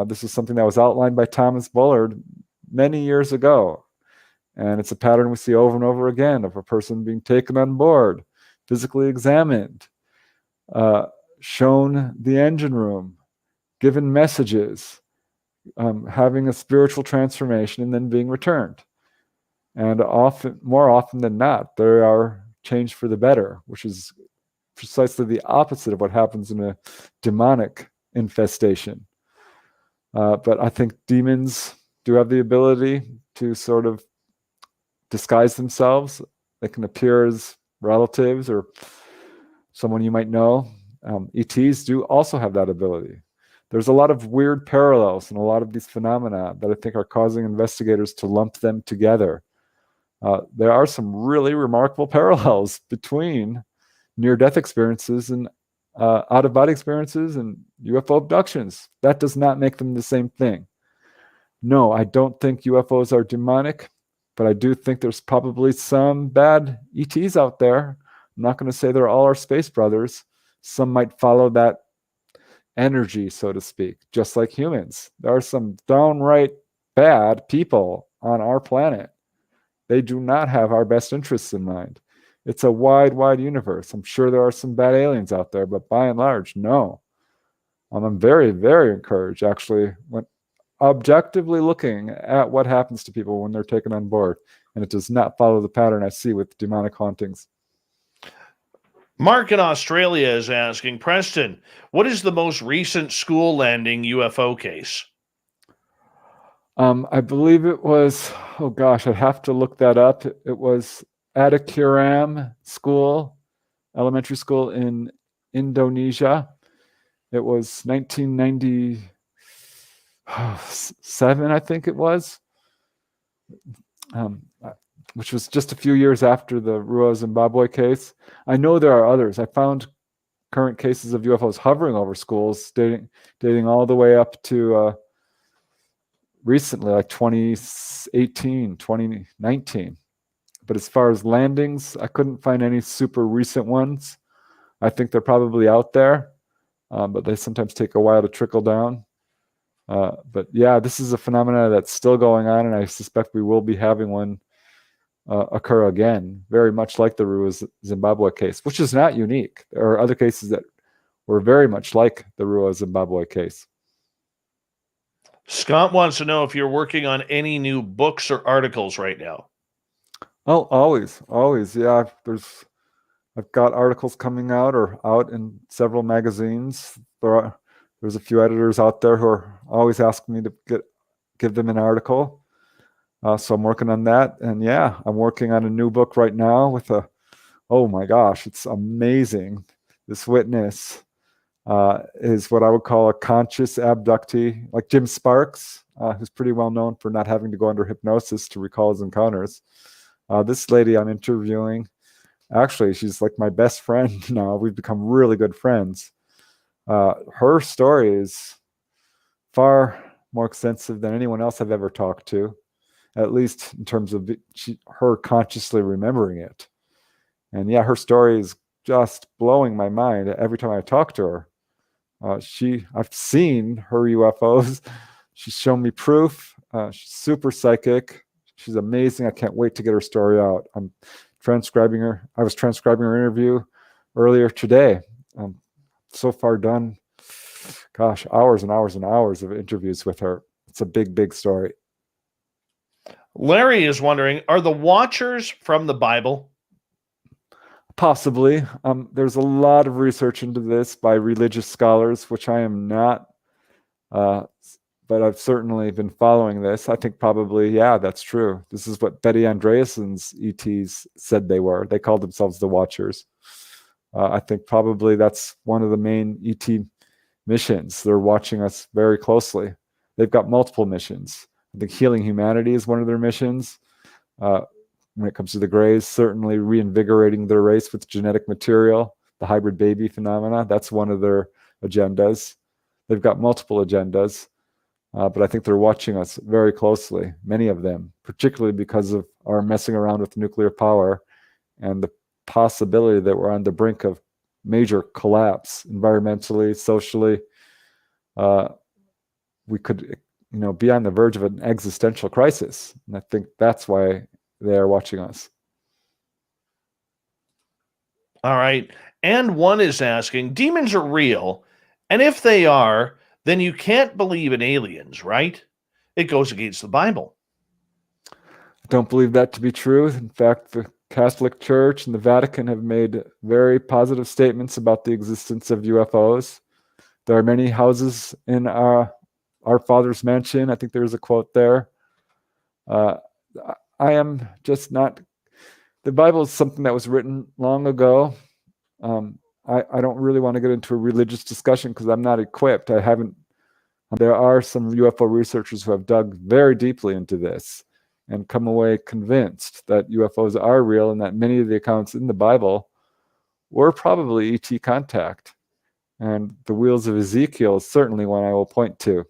This is something that was outlined by Thomas Bullard many years ago. And it's a pattern we see over and over again of a person being taken on board, physically examined, shown the engine room, given messages, having a spiritual transformation, and then being returned. And more often than not, they are changed for the better, which is precisely the opposite of what happens in a demonic infestation. But I think demons do have the ability to sort of disguise themselves. They can appear as relatives or someone you might know. ETs do also have that ability. There's a lot of weird parallels in a lot of these phenomena that I think are causing investigators to lump them together. There are some really remarkable parallels between near-death experiences and out-of-body experiences and UFO abductions. That does not make them the same thing. No, I don't think UFOs are demonic, but I do think there's probably some bad ETs out there. I'm not going to say they're all our space brothers. Some might follow that energy, so to speak, just like humans. There are some downright bad people on our planet. They do not have our best interests in mind. It's a wide, wide universe. I'm sure there are some bad aliens out there, but by and large, no. I'm very, very encouraged, actually, when objectively looking at what happens to people when they're taken on board, and it does not follow the pattern I see with demonic hauntings. Mark in Australia is asking, Preston, what is the most recent school landing UFO case? I believe it was, oh gosh, I'd have to look that up. It was Adikuram School, elementary school in Indonesia. It was 1997, I think it was, which was just a few years after the Rua, Zimbabwe case. I know there are others. I found current cases of UFOs hovering over schools dating all the way up to recently, like 2018, 2019. But as far as landings, I couldn't find any super recent ones. I think they're probably out there, but they sometimes take a while to trickle down. But yeah, this is a phenomenon that's still going on, and I suspect we will be having one occur again, very much like the Rua, Zimbabwe case, which is not unique. There are other cases that were very much like the Rua, Zimbabwe case. Scott wants to know if you're working on any new books or articles right now. Oh, always. Yeah, I've got articles coming out or out in several magazines. There's a few editors out there who are always asking me to give them an article. So I'm working on that. And yeah, I'm working on a new book right now with oh my gosh, it's amazing. This witness is what I would call a conscious abductee, like Jim Sparks, who's pretty well known for not having to go under hypnosis to recall his encounters. This lady I'm interviewing, actually, she's like my best friend now. We've become really good friends. Her story is far more extensive than anyone else I've ever talked to, at least in terms of her consciously remembering it. And yeah, her story is just blowing my mind every time I talk to her. I've seen her UFOs. She's shown me proof. She's super psychic. She's amazing. I can't wait to get her story out. I'm transcribing her. I was transcribing her interview earlier today. So far done, gosh, hours and hours and hours of interviews with her. It's a big, big story. Larry is wondering, are the Watchers from the Bible? Possibly. There's a lot of research into this by religious scholars, which I am not, but I've certainly been following this. I think probably, yeah, that's true. This is what Betty Andreasen's ETs said they were. They called themselves the Watchers. I think probably that's one of the main ET missions. They're watching us very closely. They've got multiple missions. I think healing humanity is one of their missions. When it comes to the Greys, certainly reinvigorating their race with genetic material, the hybrid baby phenomena, that's one of their agendas. They've got multiple agendas, but I think they're watching us very closely, many of them, particularly because of our messing around with nuclear power and the possibility that we're on the brink of major collapse environmentally, socially. We could, be on the verge of an existential crisis. And I think that's why they are watching us. All right. And one is asking, demons are real. And if they are, then you can't believe in aliens, right? It goes against the Bible. I don't believe that to be true. In fact, the Catholic Church and the Vatican have made very positive statements about the existence of UFOs. There are many houses in our Father's mansion. I think there's a quote there. I am just not. The Bible is something that was written long ago. I don't really want to get into a religious discussion because I'm not equipped. I haven't. There are some UFO researchers who have dug very deeply into this and come away convinced that UFOs are real and that many of the accounts in the Bible were probably ET contact. And the wheels of Ezekiel is certainly one I will point to.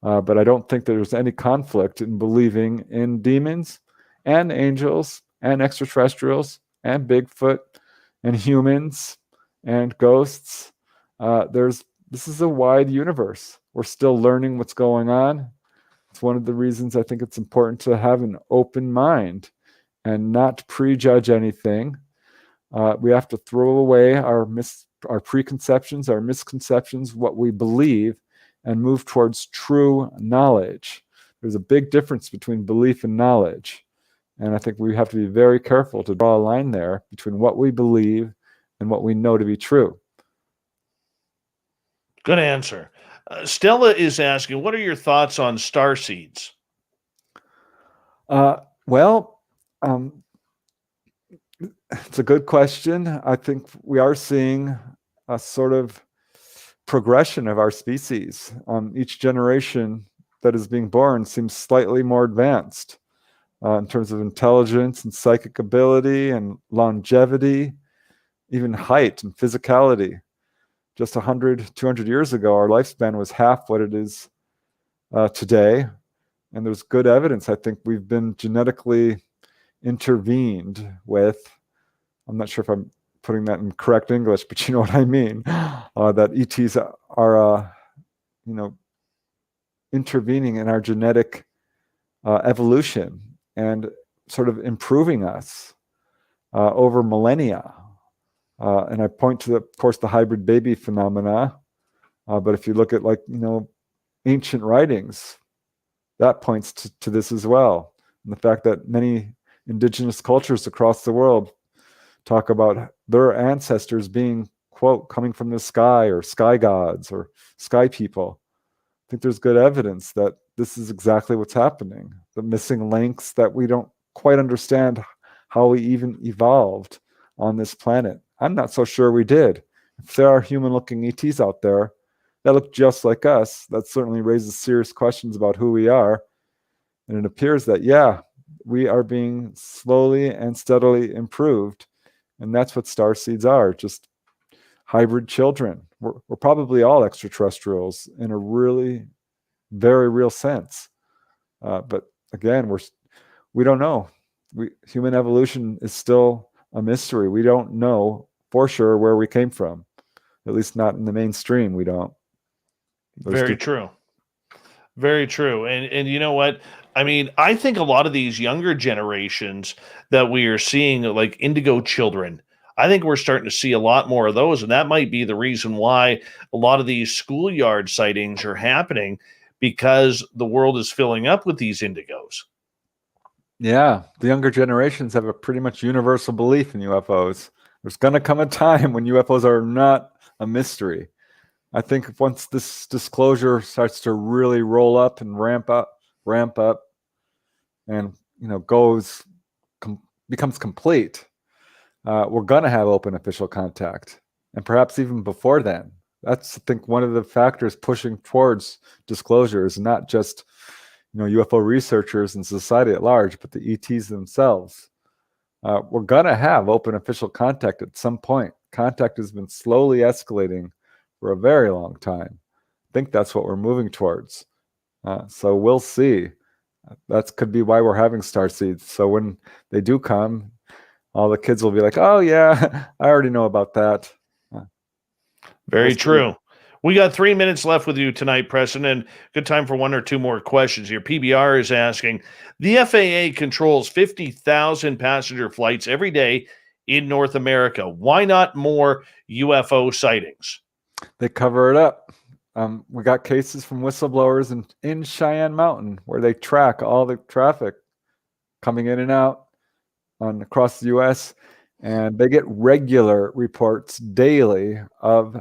But I don't think there's any conflict in believing in demons and angels and extraterrestrials and Bigfoot and humans and ghosts. This is a wide universe. We're still learning what's going on. It's one of the reasons I think it's important to have an open mind and not prejudge anything. We have to throw away our preconceptions, our misconceptions, what we believe, and move towards true knowledge. There's a big difference between belief and knowledge. And I think we have to be very careful to draw a line there between what we believe and what we know to be true. Good answer. Stella is asking, what are your thoughts on starseeds? It's a good question. I think we are seeing a sort of progression of our species. Each generation that is being born seems slightly more advanced in terms of intelligence and psychic ability and longevity, even height and physicality. Just 100, 200 years ago, our lifespan was half what it is today. And there's good evidence. I think we've been genetically intervened with. I'm not sure if I'm putting that in correct English, but you know what I mean. That ETs are, intervening in our genetic evolution and sort of improving us over millennia. And I point to, of course, the hybrid baby phenomena. But if you look at ancient writings, that points to this as well. And the fact that many indigenous cultures across the world talk about their ancestors being, quote, coming from the sky, or sky gods, or sky people. I think there's good evidence that this is exactly what's happening. The missing links that we don't quite understand how we even evolved on this planet. I'm not so sure we did. if there are human-looking ETs out there that look just like us, that certainly raises serious questions about who we are. And it appears that, yeah, we are being slowly and steadily improved. And that's what starseeds are, just hybrid children. We're probably all extraterrestrials in a really very real sense. But again, we don't know. Human evolution is still a mystery. We don't know for sure where we came from. At least not in the mainstream, we don't. Very true. Very true. And you know what? I mean, I think a lot of these younger generations that we are seeing, like indigo children, I think we're starting to see a lot more of those. And that might be the reason why a lot of these schoolyard sightings are happening, because the world is filling up with these indigos. Yeah, the younger generations have a pretty much universal belief in UFOs. There's going to come a time when UFOs are not a mystery. I think once this disclosure starts to really roll up and ramp up, and becomes complete, we're going to have open official contact, and perhaps even before then. That's, I think, one of the factors pushing towards disclosure is not just UFO researchers and society at large, but the ETs themselves. We're going to have open official contact at some point. Contact has been slowly escalating for a very long time. I think that's what we're moving towards. So we'll see. That could be why we're having starseeds. So when they do come, all the kids will be like, oh yeah, I already know about that. Very true. We got 3 minutes left with you tonight, Preston, and good time for one or two more questions here. PBR is asking, the FAA controls 50,000 passenger flights every day in North America. Why not more UFO sightings? They cover it up. We got cases from whistleblowers in Cheyenne Mountain where they track all the traffic coming in and out across the U.S., and they get regular reports daily of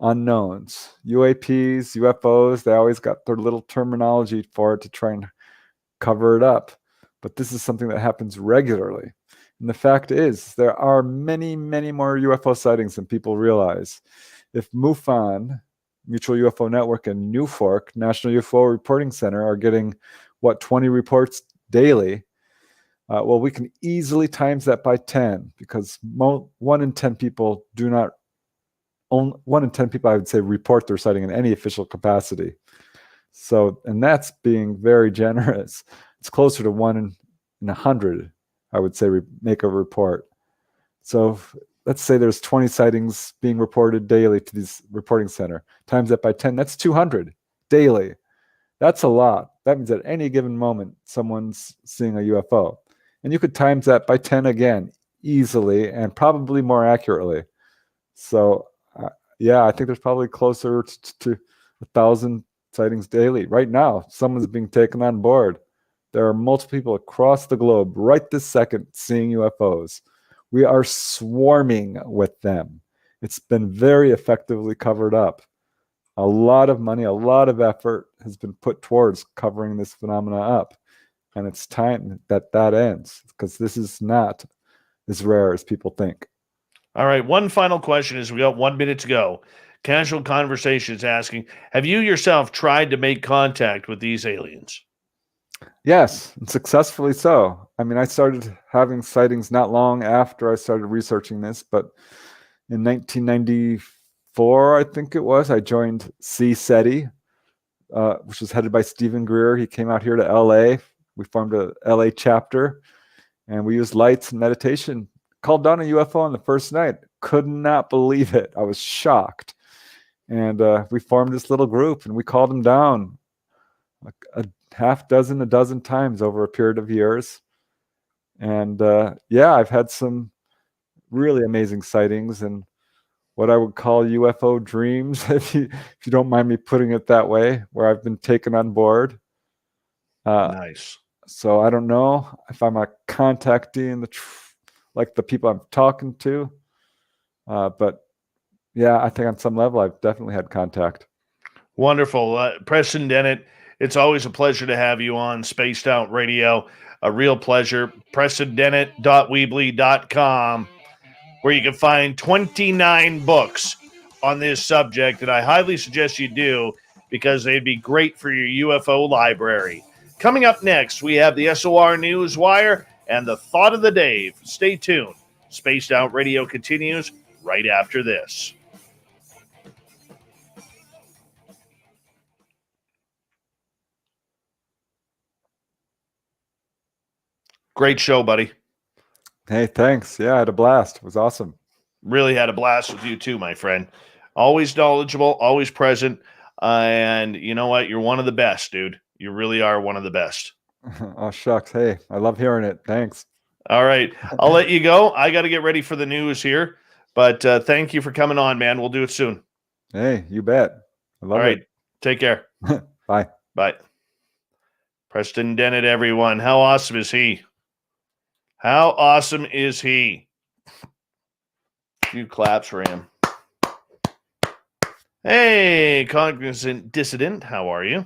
unknowns, UAPs, UFOs. They always got their little terminology for it to try and cover it up. But this is something that happens regularly. And the fact is, there are many, many more UFO sightings than people realize. If MUFON, Mutual UFO Network, and NUFORC, National UFO Reporting Center, are getting, 20 reports daily, well, we can easily times that by 10, because 1 in 10 people do not, 1 in 10 people, I would say, report their sighting in any official capacity. So, and that's being very generous. It's closer to 1 in 100, I would say, make a report. So let's say there's 20 sightings being reported daily to this reporting center. Times that by 10, that's 200 daily. That's a lot. That means at any given moment, someone's seeing a UFO. And you could times that by 10 again, easily and probably more accurately. So, yeah, I think there's probably closer to 1,000 sightings daily. Right now, someone's being taken on board. There are multiple people across the globe right this second seeing UFOs. We are swarming with them. It's been very effectively covered up. A lot of money, a lot of effort has been put towards covering this phenomena up. And it's time that ends, because this is not as rare as people think. All right, one final question as we got 1 minute to go. Casual Conversation is asking, have you yourself tried to make contact with these aliens? Yes, and successfully so. I mean, I started having sightings not long after I started researching this, but in 1994, I think it was, I joined SETI, which was headed by Stephen Greer. He came out here to LA. We formed a LA chapter, and we used lights and meditation. Called down a UFO on the first night. Could not believe it. I was shocked. And we formed this little group, and we called them down a dozen times over a period of years. And yeah, I've had some really amazing sightings and what I would call UFO dreams, if you don't mind me putting it that way, where I've been taken on board. Nice. So I don't know if I'm contacting like the people I'm talking to, but yeah, I think on some level I've definitely had contact. Wonderful. Preston Dennett, it's always a pleasure to have you on Spaced Out Radio. A real pleasure. PrestonDennett.weebly.com, where you can find 29 books on this subject, and I highly suggest you do because they'd be great for your UFO library. Coming up next, we have the SOR Newswire and the Thought of the Day. Stay tuned. Spaced Out Radio continues right after this. Great show, buddy. Hey, thanks. Yeah, I had a blast. It was awesome. Really had a blast with you too, my friend. Always knowledgeable, always present. And you know what? You're one of the best, dude. You really are one of the best. Oh, shucks. Hey, I love hearing it. Thanks. All right. I'll let you go. I got to get ready for the news here. But thank you for coming on, man. We'll do it soon. Hey, you bet. I love All right. it. Take care. Bye. Bye. Preston Dennett, everyone. How awesome is he? How awesome is he? A few claps for him. Hey, Cognizant Dissident. How are you?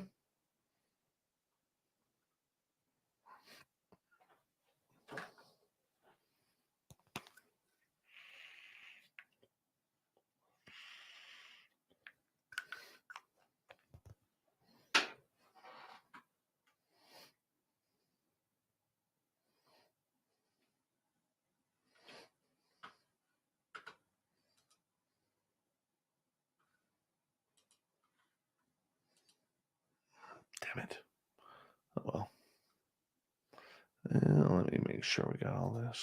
Damn it. Oh, well. Let me make sure we got all this.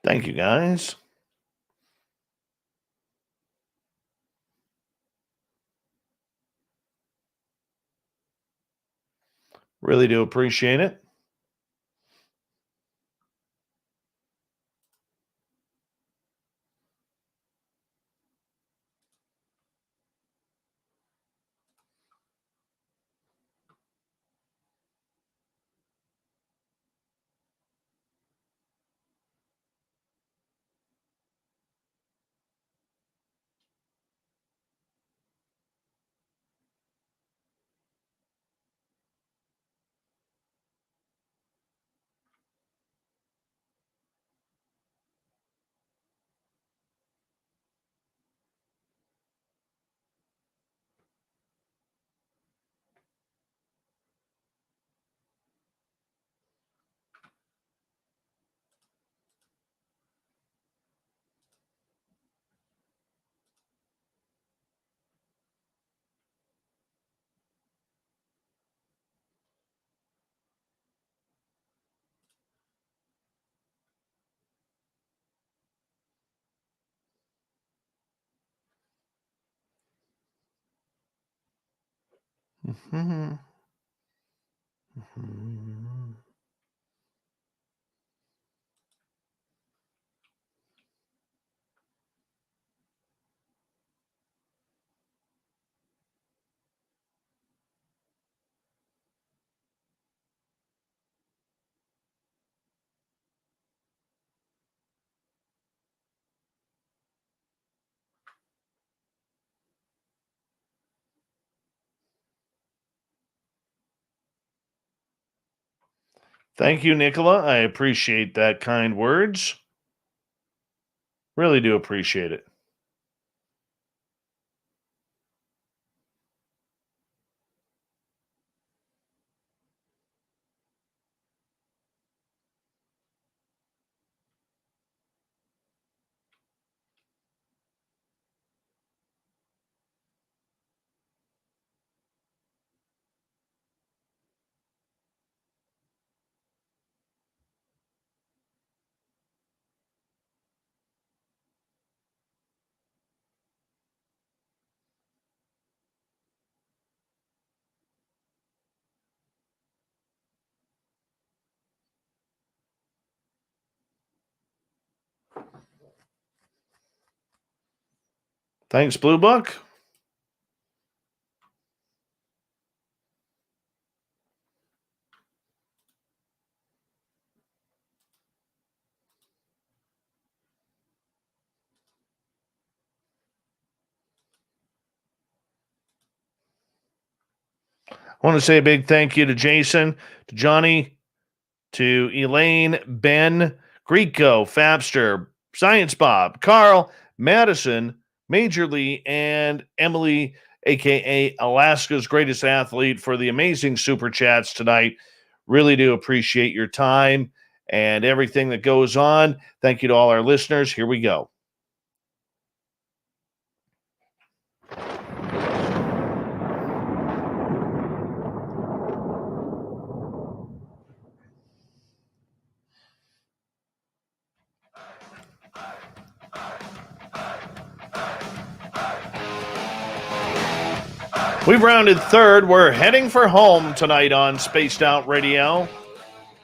Thank you, guys. Really do appreciate it. Mm-hmm. Mm-hmm. Thank you, Nicola. I appreciate that kind words. Really do appreciate it. Thanks, Blue Book. I want to say a big thank you to Jason, to Johnny, to Elaine, Ben, Greco, Fabster, Science Bob, Carl, Madison, Major Lee, and Emily, aka Alaska's greatest athlete, for the amazing super chats tonight. Really do appreciate your time and everything that goes on. Thank you to all our listeners. Here we go. We've rounded third. We're heading for home tonight on Spaced Out Radio.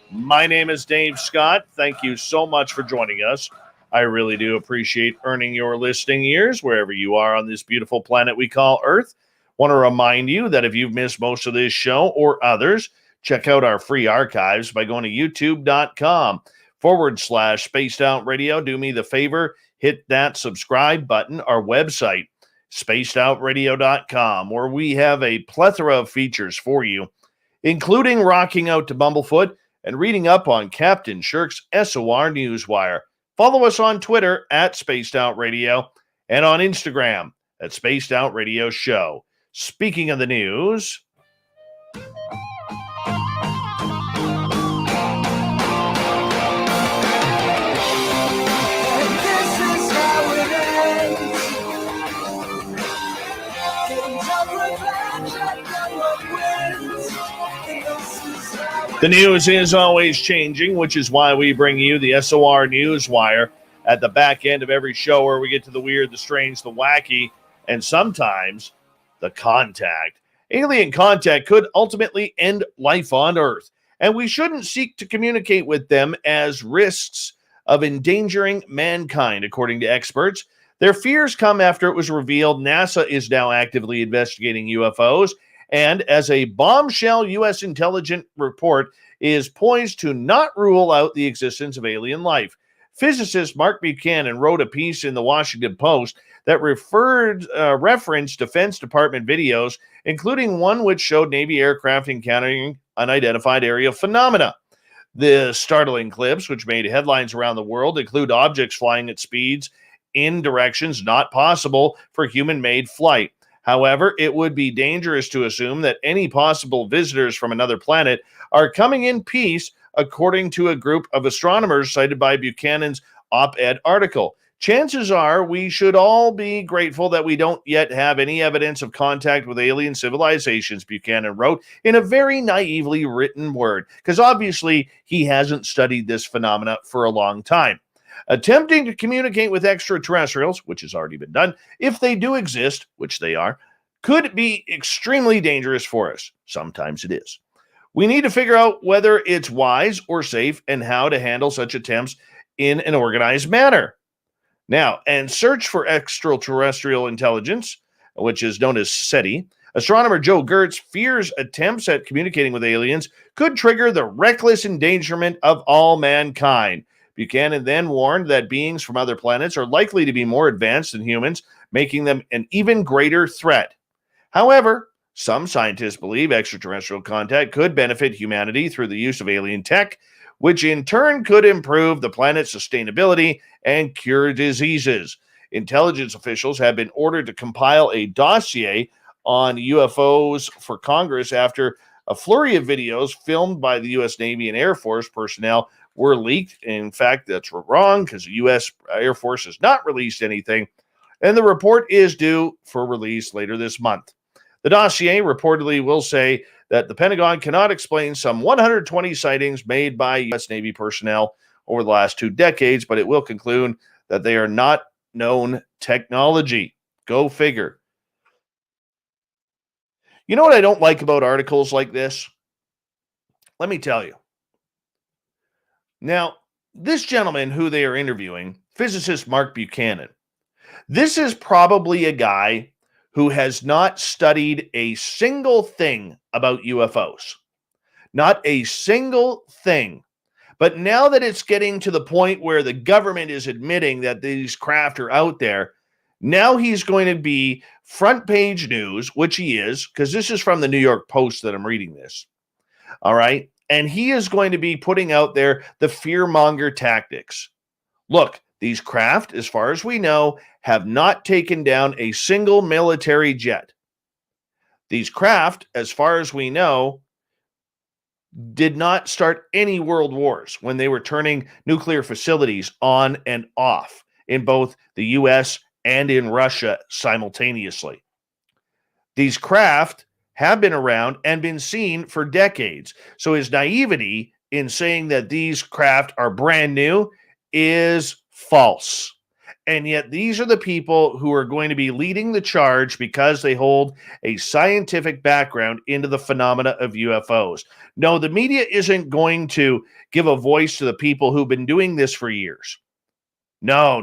My name is Dave Scott. Thank you so much for joining us. I really do appreciate earning your listening ears wherever you are on this beautiful planet we call Earth. Want to remind you that if you've missed most of this show or others, check out our free archives by going to youtube.com/Spaced Out Radio. Do me the favor, hit that subscribe button. Our website, spacedoutradio.com, where we have a plethora of features for you, including rocking out to Bumblefoot and reading up on Captain Shirk's SOR Newswire. Follow us on Twitter at Spaced Out Radio and on Instagram at Spaced Out Radio Show. Speaking of the news, the news is always changing, which is why we bring you the SOR Newswire at the back end of every show, where we get to the weird, the strange, the wacky, and sometimes the contact. Alien contact could ultimately end life on Earth, and we shouldn't seek to communicate with them as risks of endangering mankind, according to experts. Their fears come after it was revealed NASA is now actively investigating UFOs, and as a bombshell U.S. intelligence report is poised to not rule out the existence of alien life. Physicist Mark Buchanan wrote a piece in the Washington Post that referenced Defense Department videos, including one which showed Navy aircraft encountering unidentified aerial phenomena. The startling clips, which made headlines around the world, include objects flying at speeds in directions not possible for human-made flight. However, it would be dangerous to assume that any possible visitors from another planet are coming in peace, according to a group of astronomers cited by Buchanan's op-ed article. Chances are we should all be grateful that we don't yet have any evidence of contact with alien civilizations, Buchanan wrote in a very naively written word, because obviously he hasn't studied this phenomena for a long time. Attempting to communicate with extraterrestrials, which has already been done, if they do exist, which they are, could be extremely dangerous for us. Sometimes it is. We need to figure out whether it's wise or safe and how to handle such attempts in an organized manner. Now, and search for extraterrestrial intelligence, which is known as SETI, astronomer Joe Gertz fears attempts at communicating with aliens could trigger the reckless endangerment of all mankind. Buchanan then warned that beings from other planets are likely to be more advanced than humans, making them an even greater threat. However, some scientists believe extraterrestrial contact could benefit humanity through the use of alien tech, which in turn could improve the planet's sustainability and cure diseases. Intelligence officials have been ordered to compile a dossier on UFOs for Congress after a flurry of videos filmed by the U.S. Navy and Air Force personnel were leaked. In fact, that's wrong, because the U.S. Air Force has not released anything, and the report is due for release later this month. The dossier reportedly will say that the Pentagon cannot explain some 120 sightings made by U.S. Navy personnel over the last 2 decades, but it will conclude that they are not known technology. Go figure. You know what I don't like about articles like this? Let me tell you. Now, this gentleman who they are interviewing physicist Mark Buchanan. This is probably a guy who has not studied a single thing about UFOs. Not a single thing. But now that it's getting to the point where the government is admitting that these craft are out there, now he's going to be front page news, which he is, because this is from the New York Post that I'm reading this. All right. And he is going to be putting out there the fearmonger tactics. Look, these craft, as far as we know, have not taken down a single military jet. These craft, as far as we know, did not start any world wars when they were turning nuclear facilities on and off in both the US and in Russia simultaneously. These craft have been around and been seen for decades. So his naivety in saying that these craft are brand new is false. And yet these are the people who are going to be leading the charge because they hold a scientific background into the phenomena of UFOs. No, the media isn't going to give a voice to the people who've been doing this for years. No.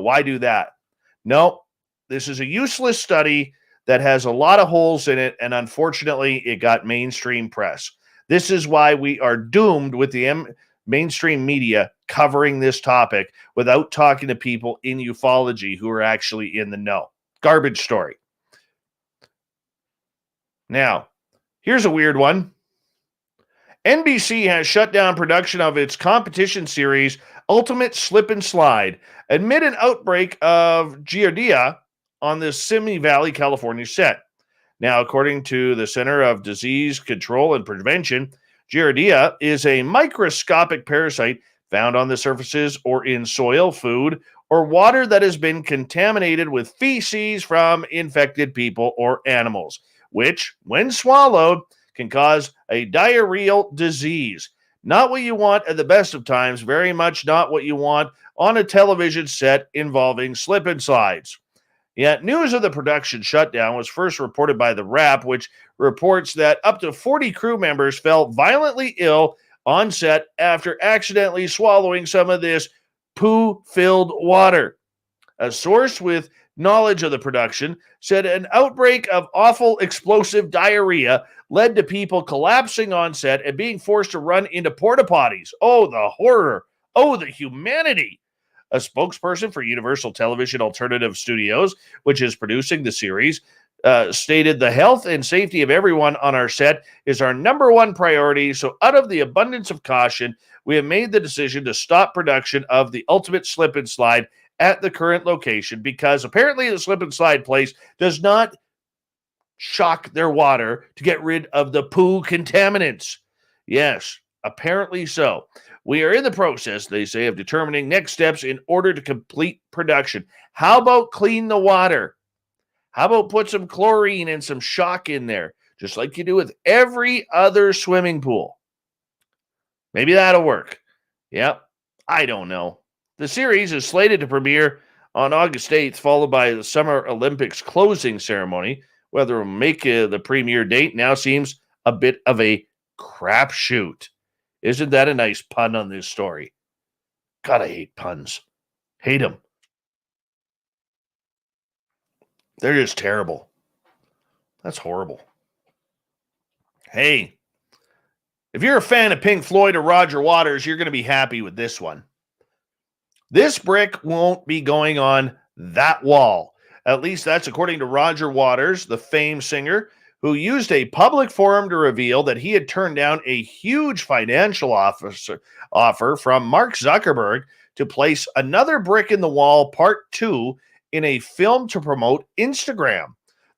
Why do that? No, this is a useless study that has a lot of holes in it, and unfortunately, it got mainstream press. This is why we are doomed with the mainstream media covering this topic without talking to people in ufology who are actually in the know. Garbage story. Now, here's a weird one. NBC has shut down production of its competition series, Ultimate Slip and Slide, amid an outbreak of Giardia on the Simi Valley, California set. Now, according to the Center of Disease Control and Prevention, Giardia is a microscopic parasite found on the surfaces or in soil, food, or water that has been contaminated with feces from infected people or animals, which, when swallowed, can cause a diarrheal disease. Not what you want at the best of times, very much not what you want on a television set involving slip and slides. Yet news of the production shutdown was first reported by The Wrap, which reports that up to 40 crew members fell violently ill on set after accidentally swallowing some of this poo-filled water. A source with knowledge of the production said an outbreak of awful explosive diarrhea led to people collapsing on set and being forced to run into porta potties. Oh, the horror. Oh, the humanity. A spokesperson for Universal Television Alternative Studios, which is producing the series, stated the health and safety of everyone on our set is our number one priority. So out of the abundance of caution, we have made the decision to stop production of the Ultimate Slip and Slide at the current location because apparently the slip and slide place does not shock their water to get rid of the poo contaminants. Yes, apparently so. We are in the process, they say, of determining next steps in order to complete production. How about clean the water? How about put some chlorine and some shock in there, just like you do with every other swimming pool? Maybe that'll work. Yep, I don't know. The series is slated to premiere on August 8th, followed by the Summer Olympics closing ceremony. Whether it'll make the premiere date now seems a bit of a crapshoot. Isn't that a nice pun on this story? God, I hate puns. Hate them. They're just terrible. That's horrible. Hey, if you're a fan of Pink Floyd or Roger Waters, you're going to be happy with this one. This brick won't be going on that wall. At least that's according to Roger Waters, the famed singer, who used a public forum to reveal that he had turned down a huge financial offer from Mark Zuckerberg to place another brick in the wall, part 2, in a film to promote Instagram.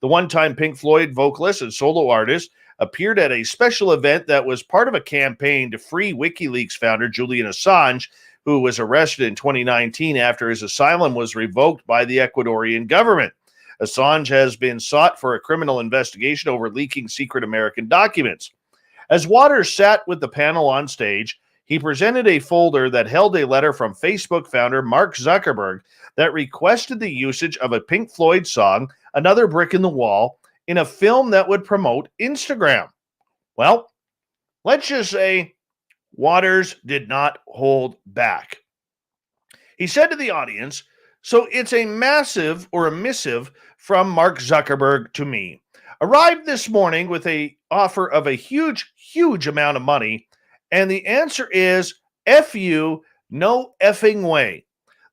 The one-time Pink Floyd vocalist and solo artist appeared at a special event that was part of a campaign to free WikiLeaks founder Julian Assange, who was arrested in 2019 after his asylum was revoked by the Ecuadorian government. Assange has been sought for a criminal investigation over leaking secret American documents. As Waters sat with the panel on stage, he presented a folder that held a letter from Facebook founder Mark Zuckerberg that requested the usage of a Pink Floyd song, Another Brick in the Wall, in a film that would promote Instagram. Well, let's just say Waters did not hold back. He said to the audience, "So it's a massive or a missive from Mark Zuckerberg to me. Arrived this morning with a offer of a huge amount of money, and the answer is F you, no effing way."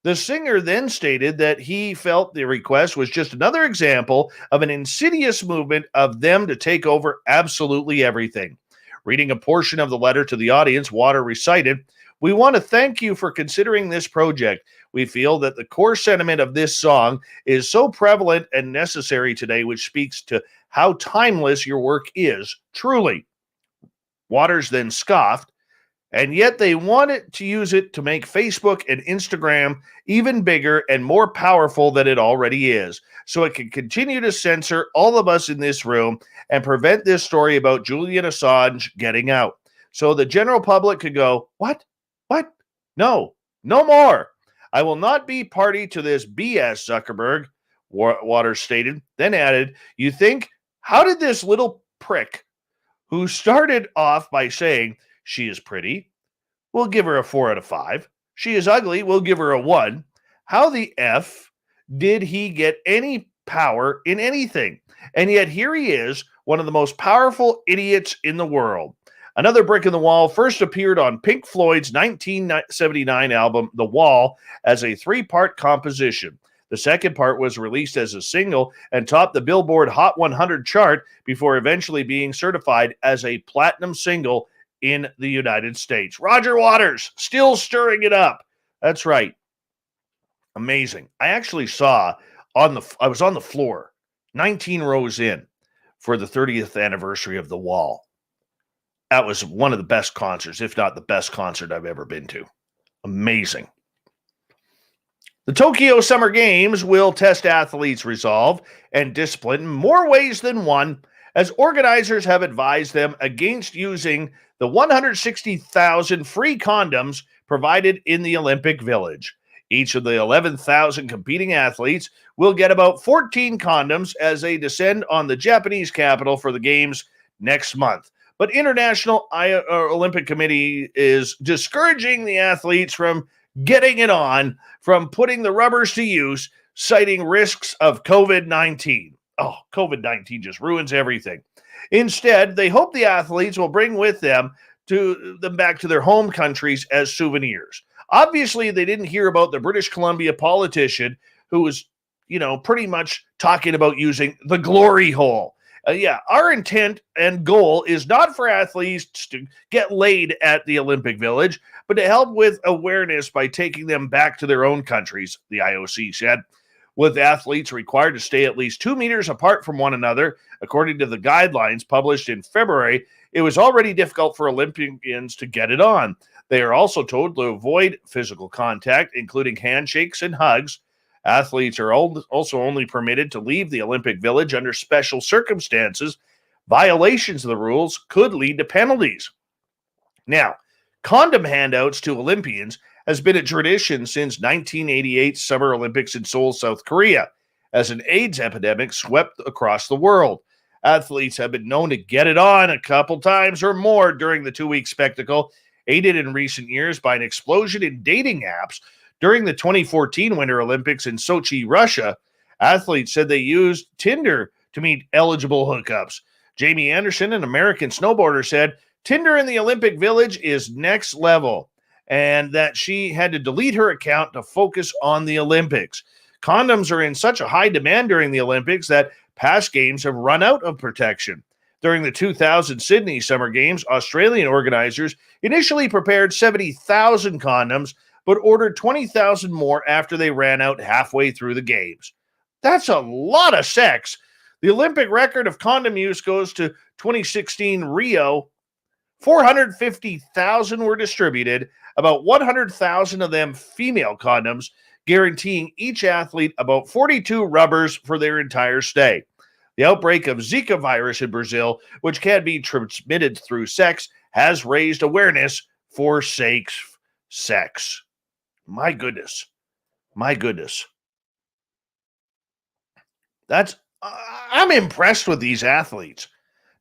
The singer then stated that he felt the request was just another example of an insidious movement of them to take over absolutely everything. Reading a portion of the letter to the audience, Water recited, "We want to thank you for considering this project. We feel that the core sentiment of this song is so prevalent and necessary today, which speaks to how timeless your work is, truly." Waters then scoffed, "And yet they wanted to use it to make Facebook and Instagram even bigger and more powerful than it already is, so it can continue to censor all of us in this room and prevent this story about Julian Assange getting out. So the general public could go, what? What? No, no more. I will not be party to this BS, Zuckerberg," Waters stated, then added, "You think, how did this little prick, who started off by saying, 'She is pretty, we'll give her a 4 out of 5. She is ugly, we'll give her a 1. How the F did he get any power in anything? And yet here he is, one of the most powerful idiots in the world.'" Another Brick in the Wall first appeared on Pink Floyd's 1979 album, The Wall, as a 3-part composition. The second part was released as a single and topped the Billboard Hot 100 chart before eventually being certified as a platinum single in the United States. Roger Waters, still stirring it up. That's right. Amazing. I actually saw I was on the floor, 19 rows in, for the 30th anniversary of The Wall. That was one of the best concerts, if not the best concert I've ever been to. Amazing. The Tokyo Summer Games will test athletes' resolve and discipline in more ways than one, as organizers have advised them against using the 160,000 free condoms provided in the Olympic Village. Each of the 11,000 competing athletes will get about 14 condoms as they descend on the Japanese capital for the Games next month. But International Olympic Committee is discouraging the athletes from getting it on, from putting the rubbers to use, citing risks of COVID-19. Oh, COVID-19 just ruins everything. Instead, they hope the athletes will bring with them back to their home countries as souvenirs. Obviously, they didn't hear about the British Columbia politician who was, pretty much talking about using the glory hole. Our intent and goal is not for athletes to get laid at the Olympic Village, but to help with awareness by taking them back to their own countries, the IOC said. With athletes required to stay at least 2 meters apart from one another, according to the guidelines published in February, it was already difficult for Olympians to get it on. They are also told to avoid physical contact, including handshakes and hugs. Athletes are also only permitted to leave the Olympic Village under special circumstances. Violations of the rules could lead to penalties. Now, condom handouts to Olympians has been a tradition since 1988 Summer Olympics in Seoul, South Korea, as an AIDS epidemic swept across the world. Athletes have been known to get it on a couple times or more during the 2-week spectacle, aided in recent years by an explosion in dating apps. During the 2014 Winter Olympics in Sochi, Russia, athletes said they used Tinder to meet eligible hookups. Jamie Anderson, an American snowboarder, said Tinder in the Olympic Village is next level, and that she had to delete her account to focus on the Olympics. Condoms are in such a high demand during the Olympics that past games have run out of protection. During the 2000 Sydney Summer Games, Australian organizers initially prepared 70,000 condoms, but ordered 20,000 more after they ran out halfway through the games. That's a lot of sex. The Olympic record of condom use goes to 2016 Rio. 450,000 were distributed, about 100,000 of them female condoms, guaranteeing each athlete about 42 rubbers for their entire stay. The outbreak of Zika virus in Brazil, which can be transmitted through sex, has raised awareness for safe sex. My goodness. I'm impressed with these athletes.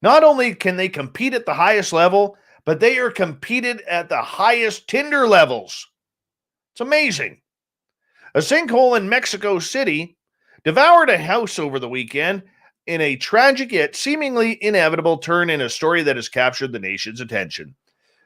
Not only can they compete at the highest level, but they are competed at the highest Tinder levels. It's amazing. A sinkhole in Mexico City devoured a house over the weekend in a tragic yet seemingly inevitable turn in a story that has captured the nation's attention.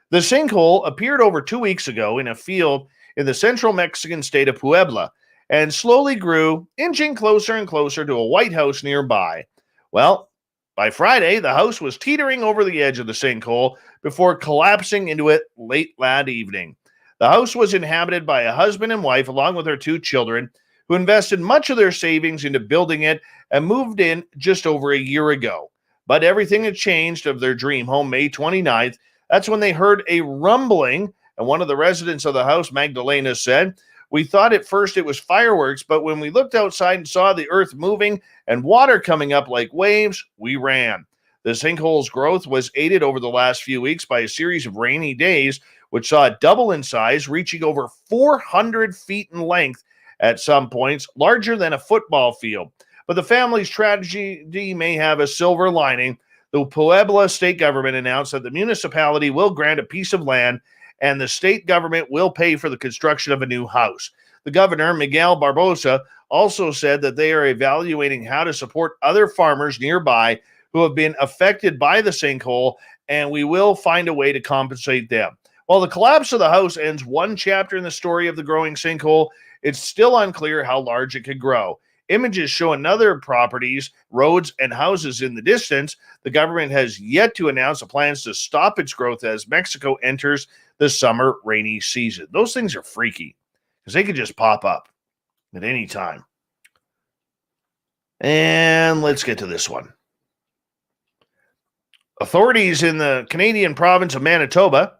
The sinkhole appeared over 2 weeks ago in a field in the central Mexican state of Puebla and slowly grew, inching closer and closer to a white house nearby. Well, by Friday, the house was teetering over the edge of the sinkhole before collapsing into it late that evening. The house was inhabited by a husband and wife along with their 2 children who invested much of their savings into building it and moved in just over a year ago. But everything had changed of their dream home May 29th. That's when they heard a rumbling, and one of the residents of the house, Magdalena, said, "We thought at first it was fireworks, but when we looked outside and saw the earth moving and water coming up like waves, we ran." The sinkhole's growth was aided over the last few weeks by a series of rainy days, which saw it double in size, reaching over 400 feet in length at some points, larger than a football field. But the family's tragedy may have a silver lining. The Puebla state government announced that the municipality will grant a piece of land and the state government will pay for the construction of a new house. The governor, Miguel Barbosa, also said that they are evaluating how to support other farmers nearby who have been affected by the sinkhole, and we will find a way to compensate them. While the collapse of the house ends one chapter in the story of the growing sinkhole, it's still unclear how large it could grow. Images show another properties, roads, and houses in the distance. The government has yet to announce the plans to stop its growth as Mexico enters the summer rainy season. Those things are freaky because they could just pop up at any time. And let's get to this one. Authorities in the Canadian province of Manitoba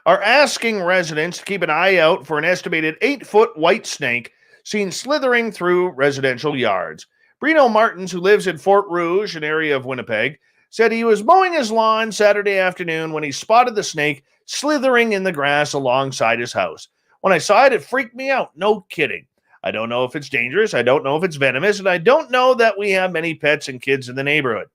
are asking residents to keep an eye out for an estimated 8-foot white snake seen slithering through residential yards. Brino Martins, who lives in Fort Rouge, an area of Winnipeg, said he was mowing his lawn Saturday afternoon when he spotted the snake slithering in the grass alongside his house. When I saw it, it freaked me out. No kidding. I don't know if it's dangerous. I don't know if it's venomous. And I don't know that we have many pets and kids in the neighborhood.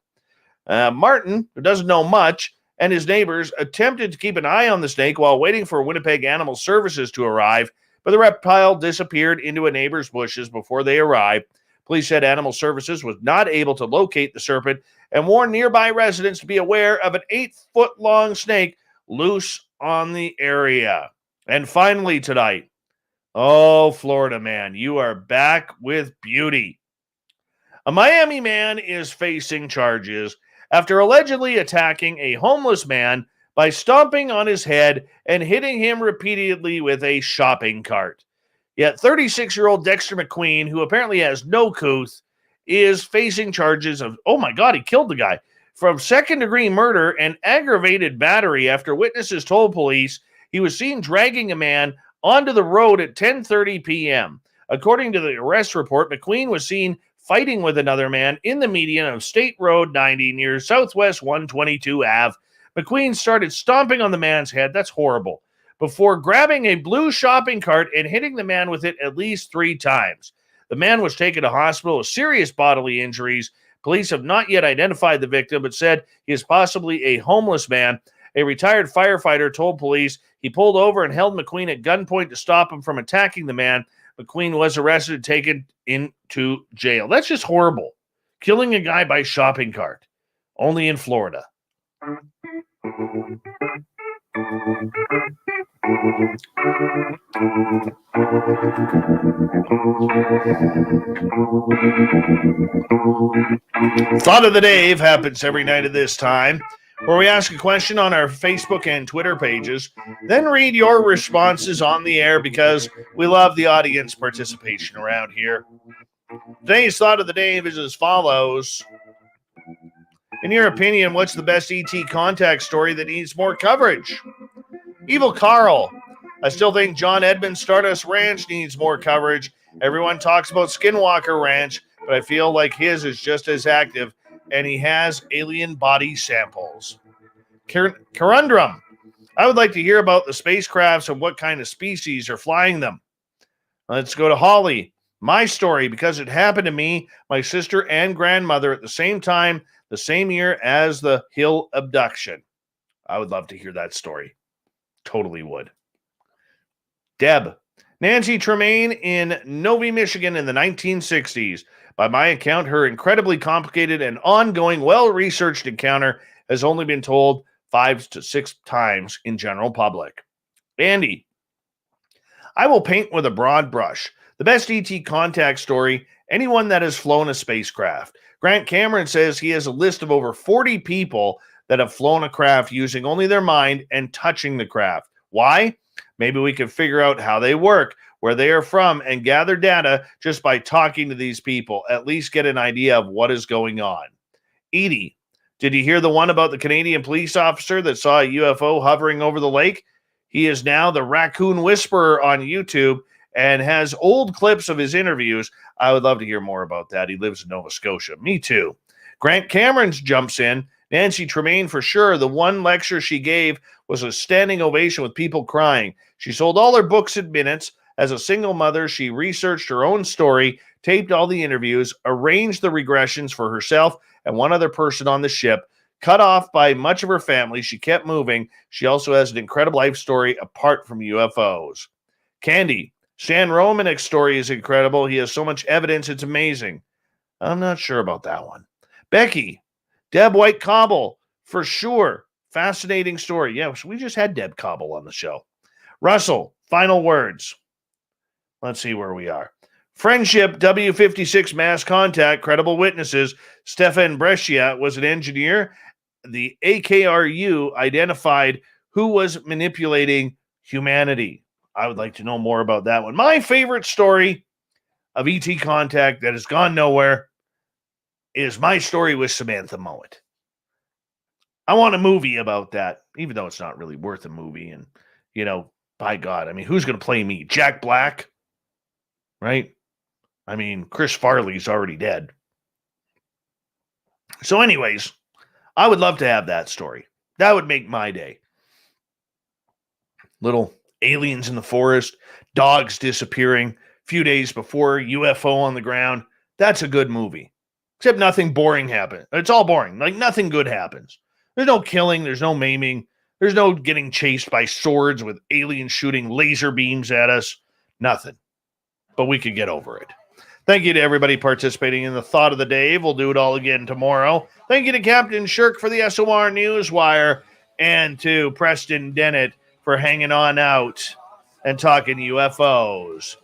Martin, who doesn't know much, and his neighbors attempted to keep an eye on the snake while waiting for Winnipeg Animal Services to arrive, but the reptile disappeared into a neighbor's bushes before they arrived. Police said Animal Services was not able to locate the serpent and warned nearby residents to be aware of an 8-foot-long snake loose on the area. And finally tonight, oh, Florida man, you are back with beauty. A Miami man is facing charges after allegedly attacking a homeless man by stomping on his head and hitting him repeatedly with a shopping cart. Yet 36-year-old Dexter McQueen, who apparently has no couth, is facing charges of, oh my God, he killed the guy, from second-degree murder and aggravated battery after witnesses told police he was seen dragging a man onto the road at 10:30 p.m. According to the arrest report, McQueen was seen fighting with another man in the median of State Road 90 near Southwest 122 Ave. McQueen started stomping on the man's head, that's horrible, before grabbing a blue shopping cart and hitting the man with it at least 3 times. The man was taken to hospital with serious bodily injuries. Police have not yet identified the victim, but said he is possibly a homeless man. A retired firefighter told police he pulled over and held McQueen at gunpoint to stop him from attacking the man. McQueen was arrested and taken into jail. That's just horrible. Killing a guy by shopping cart. Only in Florida. Thought of the Dave happens every night at this time, where we ask a question on our Facebook and Twitter pages, then read your responses on the air because we love the audience participation around here. Today's Thought of the Dave is as follows. In your opinion, what's the best ET contact story that needs more coverage? Evil Carl. I still think John Edmund's Stardust Ranch needs more coverage. Everyone talks about Skinwalker Ranch, but I feel like his is just as active, and he has alien body samples. Corundrum. I would like to hear about the spacecrafts and what kind of species are flying them. Let's go to Holly. My story, because it happened to me, my sister, and grandmother at the same time, the same year as the Hill abduction. I would love to hear that story. Totally would. Deb. Nancy Tremaine in Novi, Michigan in the 1960s. By my account, her incredibly complicated and ongoing, well-researched encounter has only been told 5 to 6 times in general public. Andy, I will paint with a broad brush. The best ET contact story, anyone that has flown a spacecraft. Grant Cameron says he has a list of over 40 people that have flown a craft using only their mind and touching the craft. Why? Maybe we can figure out how they work, where they are from, and gather data just by talking to these people. At least get an idea of what is going on. Edie, did you hear the one about the Canadian police officer that saw a UFO hovering over the lake? He is now the Raccoon Whisperer on YouTube and has old clips of his interviews. I would love to hear more about that. He lives in Nova Scotia. Me too. Grant Cameron jumps in. Nancy Tremaine, for sure. The one lecture she gave was a standing ovation with people crying. She sold all her books in minutes. As a single mother, she researched her own story, taped all the interviews, arranged the regressions for herself and one other person on the ship. Cut off by much of her family, she kept moving. She also has an incredible life story apart from UFOs. Candy, Stan Romanek's story is incredible. He has so much evidence, it's amazing. I'm not sure about that one. Becky, Deb White Cobble, for sure. Fascinating story. Yeah, we just had Deb Cobble on the show. Russell, final words. Let's see where we are. Friendship, W56 mass contact, credible witnesses. Stefan Brescia was an engineer. The AKRU identified who was manipulating humanity. I would like to know more about that one. My favorite story of ET contact that has gone nowhere is my story with Samantha Mowat. I want a movie about that, even though it's not really worth a movie. And, you know, by God, I mean, who's going to play me? Jack Black? Right? I mean, Chris Farley's already dead. So anyways, I would love to have that story. That would make my day. Little aliens in the forest, dogs disappearing, a few days before, UFO on the ground. That's a good movie. Except nothing boring happens. It's all boring. Like nothing good happens. There's no killing. There's no maiming. There's no getting chased by swords with aliens shooting laser beams at us. Nothing. But we could get over it. Thank you to everybody participating in the Thought of the Day. We'll do it all again tomorrow. Thank you to Captain Shirk for the SOR Newswire and to Preston Dennett for hanging on out and talking UFOs.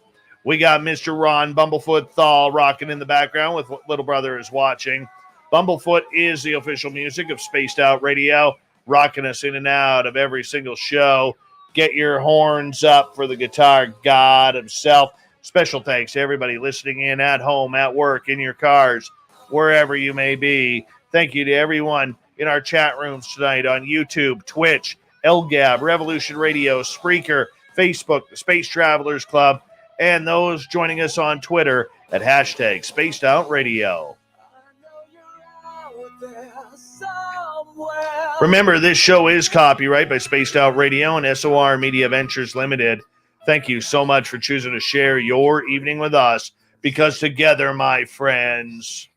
We got Mr. Ron Bumblefoot Thal rocking in the background with what little brother is watching. Bumblefoot is the official music of Spaced Out Radio, rocking us in and out of every single show. Get your horns up for the guitar god himself. Special thanks to everybody listening in at home, at work, in your cars, wherever you may be. Thank you to everyone in our chat rooms tonight on YouTube, Twitch, LGAB, Revolution Radio, Spreaker, Facebook, the Space Travelers Club, and those joining us on Twitter at hashtag Spaced Out Radio. Remember, this show is copyright by Spaced Out Radio and SOR Media Ventures Limited. Thank you so much for choosing to share your evening with us, because together, my friends,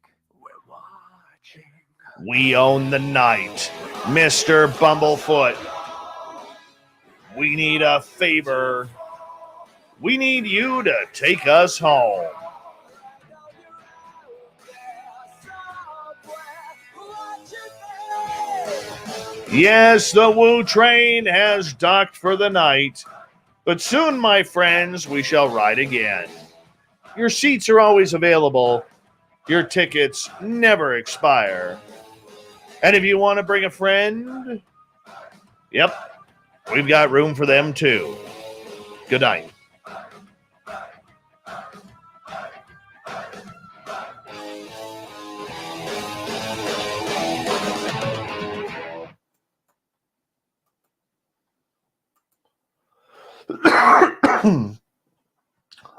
we own the night. Mr. Bumblefoot, we need a favor. We need you to take us home. Yes, the Woo train has docked for the night. But soon, my friends, we shall ride again. Your seats are always available. Your tickets never expire. And if you want to bring a friend, yep, we've got room for them too. Good night.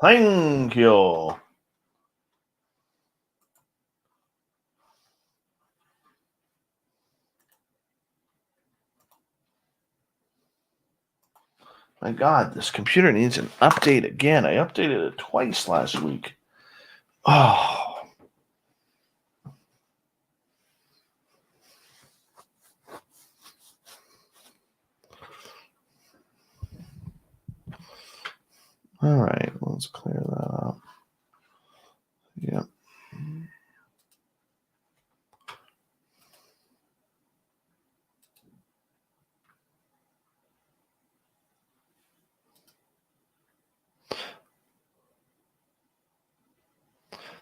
Thank you. My God, this computer needs an update again. I updated it twice last week. Oh. All right, let's clear that up. Yep.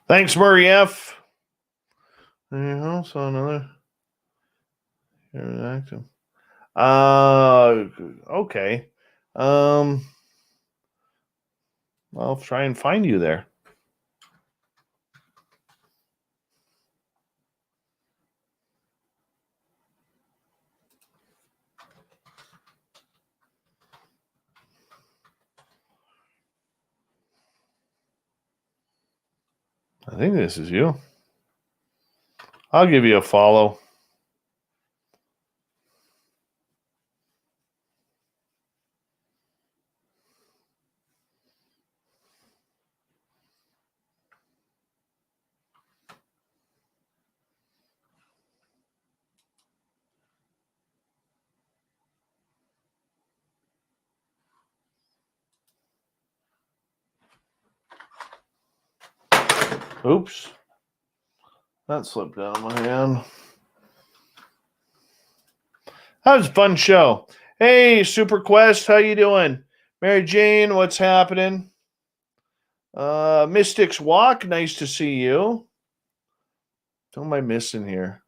Thanks, Murray F. There you go. So another. Here active. Okay. I'll try and find you there. I think this is you. I'll give you a follow. Oops. That slipped out of my hand. That was a fun show. Hey, Super Quest, how you doing? Mary Jane, what's happening? Mystics Walk, nice to see you. What am I missing here?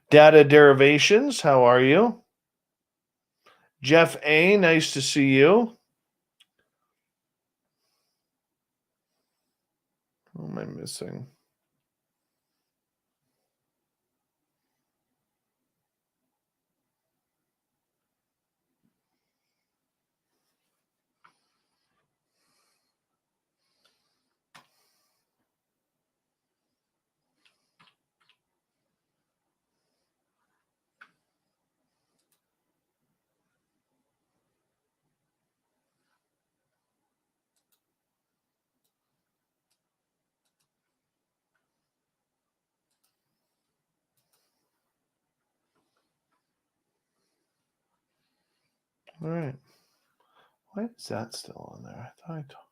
Data Derivations, how are you? Jeff A, nice to see you. What am I missing? All right. Why is that still on there? I thought I told.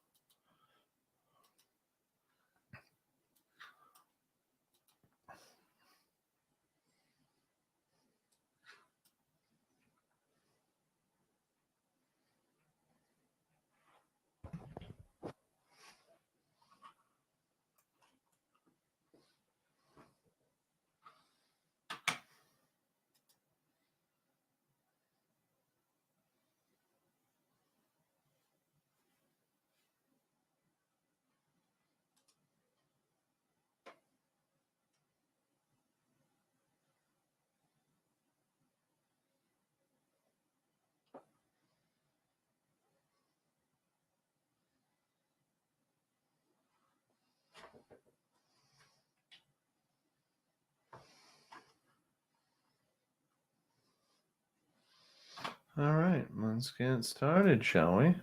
All right, let's get started, shall we?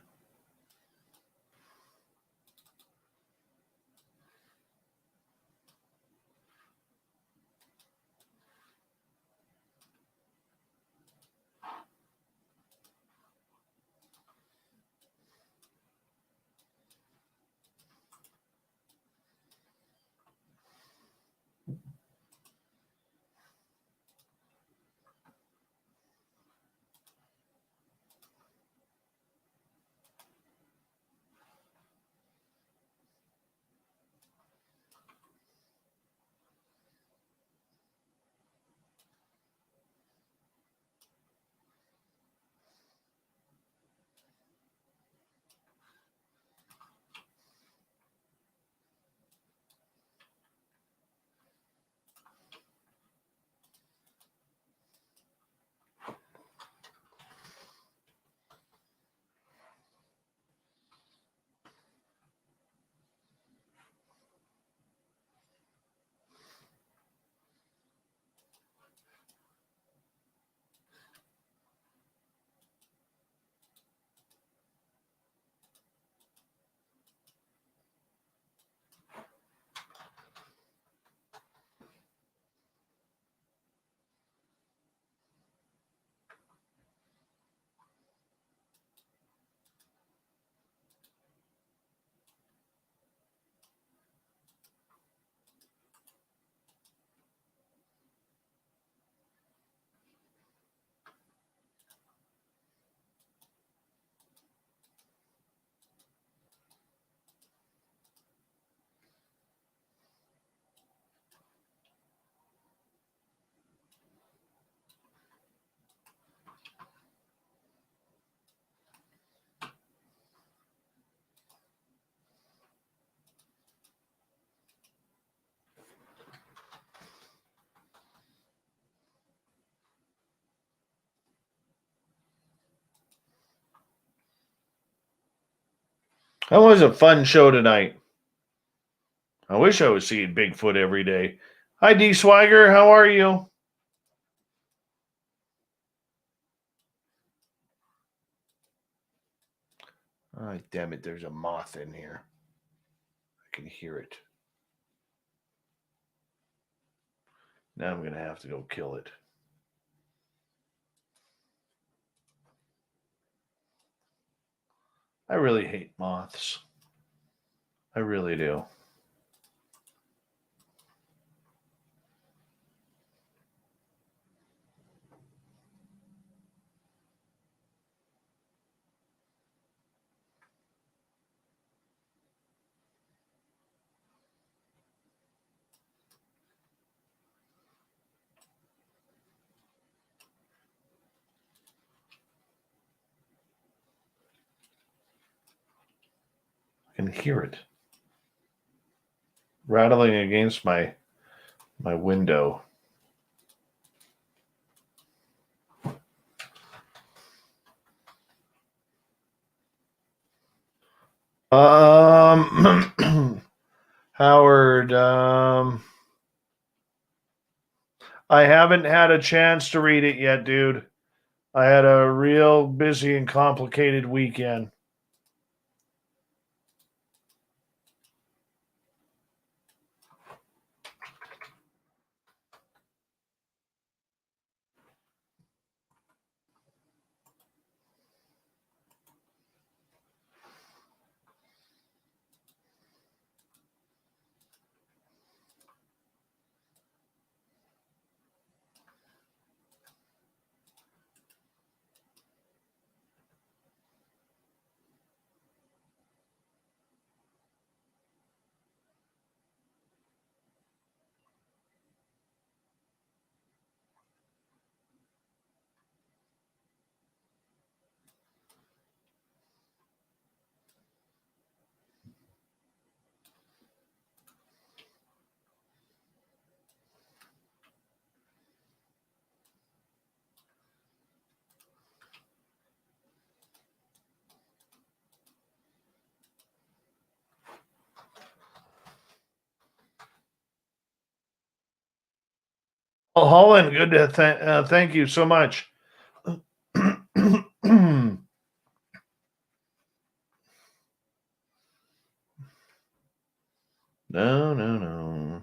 That was a fun show tonight. I wish I was seeing Bigfoot every day. Hi, D. Swagger. How are you? Oh, damn it. There's a moth in here. I can hear it. Now I'm going to have to go kill it. I really hate moths. I really do. I can hear it rattling against my window. Howard, I haven't had a chance to read it yet, dude. I had a real busy and complicated weekend. Well, Holland, good to thank you so much. No, no.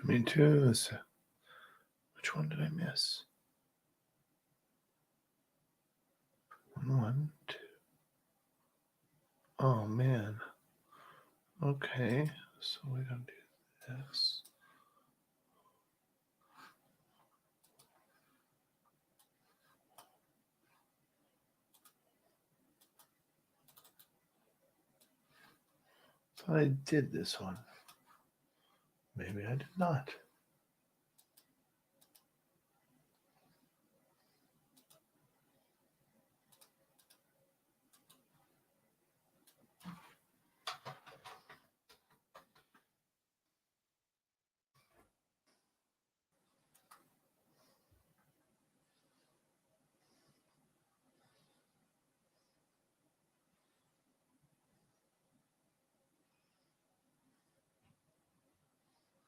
Me too. Which one did I miss? One, two. Oh man. Okay, so we're gonna do this. So I did this one. Maybe I did not.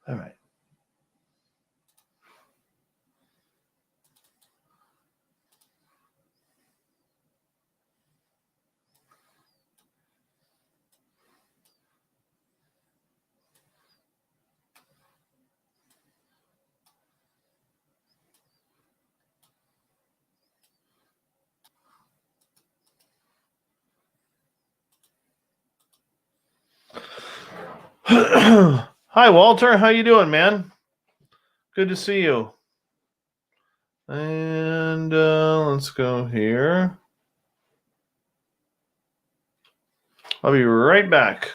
All right. Hi, Walter. How you doing, man? Good to see you. And let's go here. I'll be right back.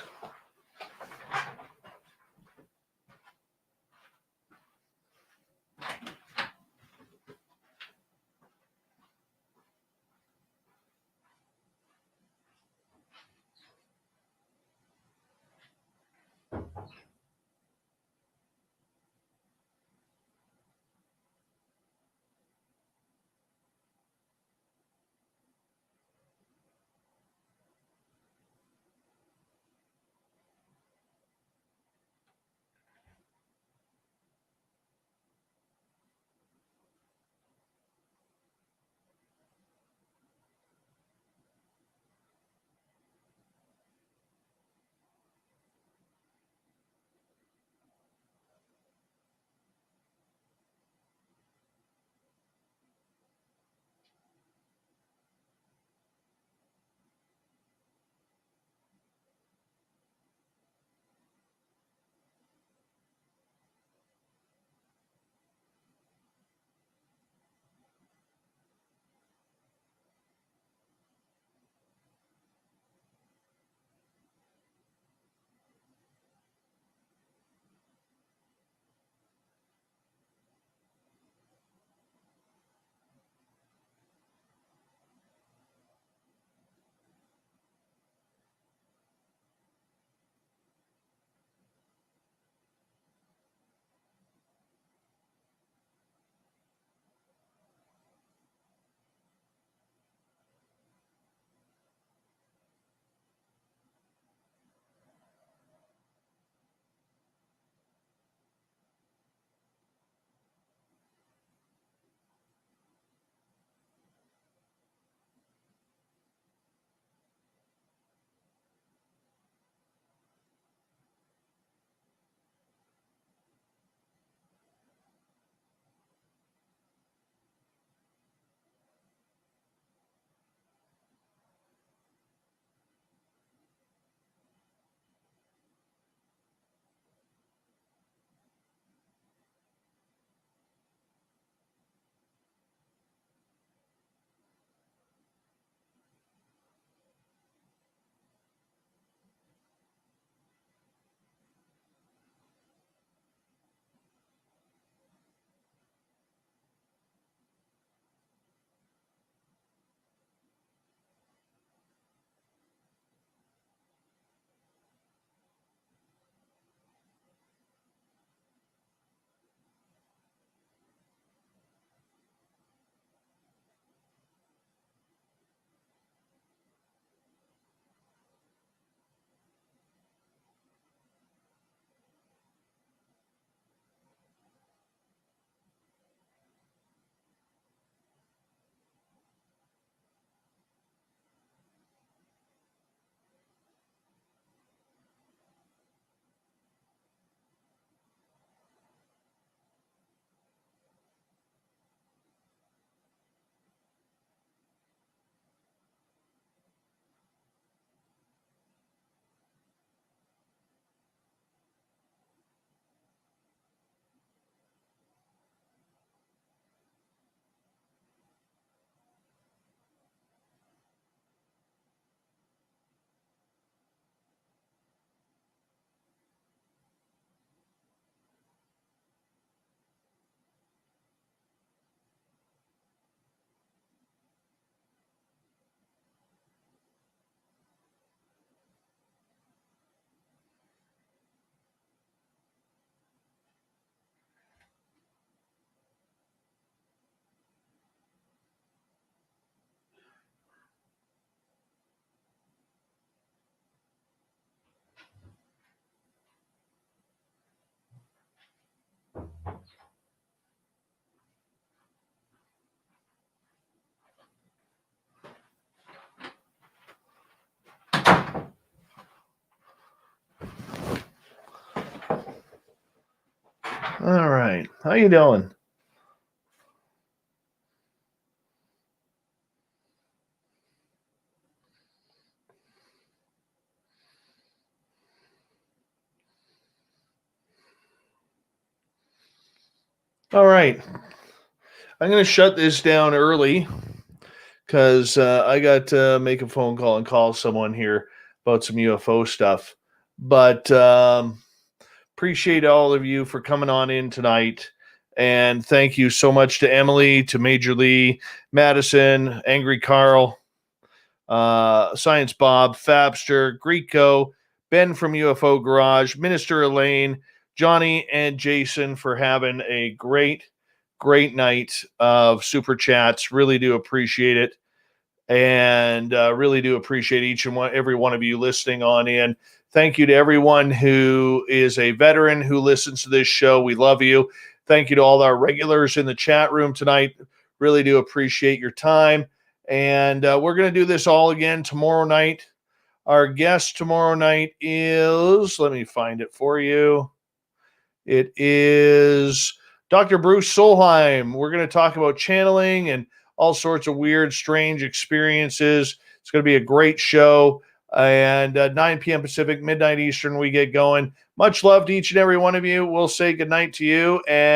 All right. How you doing? All right. I'm going to shut this down early because I got to make a phone call and call someone here about some UFO stuff. But appreciate all of you for coming on in tonight. And thank you so much to Emily, to Major Lee, Madison, Angry Carl, Science Bob, Fabster, Greco, Ben from UFO Garage, Minister Elaine, Johnny, and Jason for having a great night of super chats. Really do appreciate it. And really do appreciate every one of you listening on in. Thank you to everyone who is a veteran who listens to this show. We love you. Thank you to all our regulars in the chat room tonight. Really do appreciate your time. And we're going to do this all again tomorrow night. Our guest tomorrow night is, let me find it for you. It is Dr. Bruce Solheim. We're going to talk about channeling and all sorts of weird, strange experiences. It's going to be a great show. And 9 p.m. Pacific, midnight Eastern, we get going. Much love to each and every one of you. We'll say goodnight to you. And